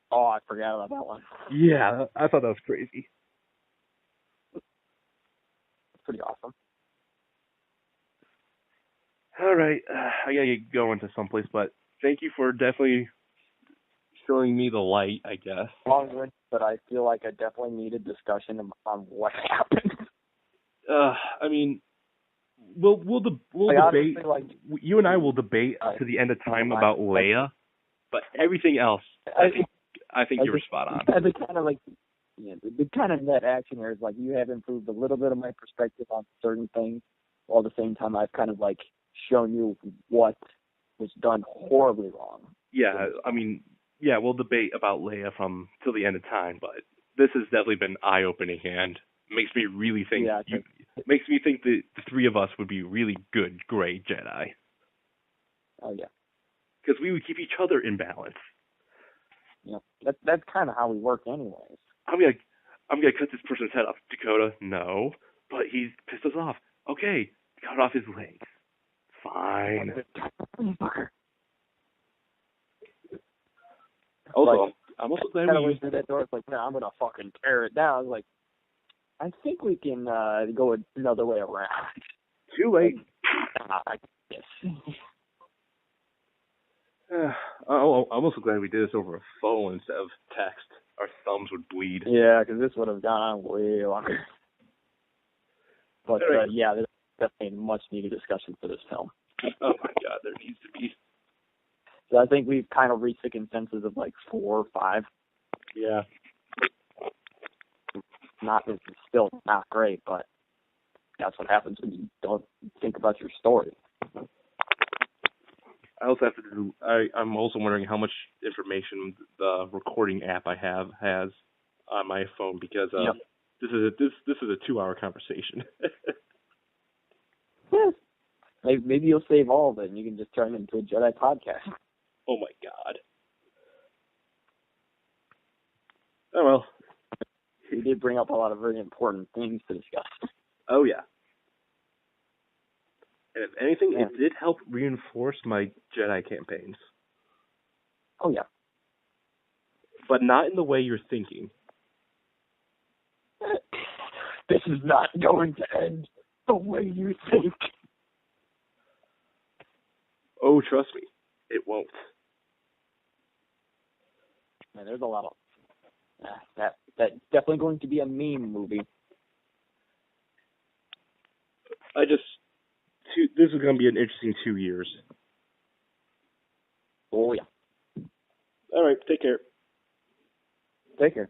Oh, I forgot about that one. Yeah, I thought that was crazy. Pretty awesome. All right, I gotta get going to someplace, but thank you for definitely showing me the light, I guess. Long-winded, but I feel like I definitely need a discussion on what happened. I mean, we'll debate. Honestly, you and I will debate to the end of time about Leia, but everything else, I think you were spot on. The kind of the kind of net action here is like you have improved a little bit of my perspective on certain things, while at the same time I've kind of like shown you what was done horribly wrong. Yeah, I mean, yeah, we'll debate about Leia from till the end of time, but this has definitely been eye-opening and makes me really think. Yeah, makes me think that the three of us would be really good, great Jedi. Oh yeah, because we would keep each other in balance. Yeah, that's kind of how we work, anyways. I'm gonna cut this person's head off. Dakota, no, but he's pissed us off. Okay, cut off his legs. Fine. Also, I'm also glad we used that door. It's like, no, I'm gonna fucking tear it down. I was like, I think we can go another way around. Too late. Yes. I'm also glad we did this over a phone instead of text. Our thumbs would bleed. Yeah, because this would have gone on way longer. But right. Yeah, there's definitely a much needed discussion for this film. Oh my God, there needs to be. So I think we've kind of reached a consensus of like 4 or 5. Yeah. It's still not great, but that's what happens when you don't think about your story. I also have to do. I'm also wondering how much information the recording app I have has on my phone because this is a 2-hour conversation. Maybe you'll save all of it and you can just turn it into a Jedi podcast. Oh my God. Oh well. We did bring up a lot of very important things to discuss. Oh yeah. And if anything, it did help reinforce my Jedi campaigns. Oh yeah. But not in the way you're thinking. This is not going to end the way you think. Oh, trust me, it won't. Man, there's a lot of that's definitely going to be a meme movie. This is going to be an interesting 2 years. Oh yeah. All right, take care. Take care.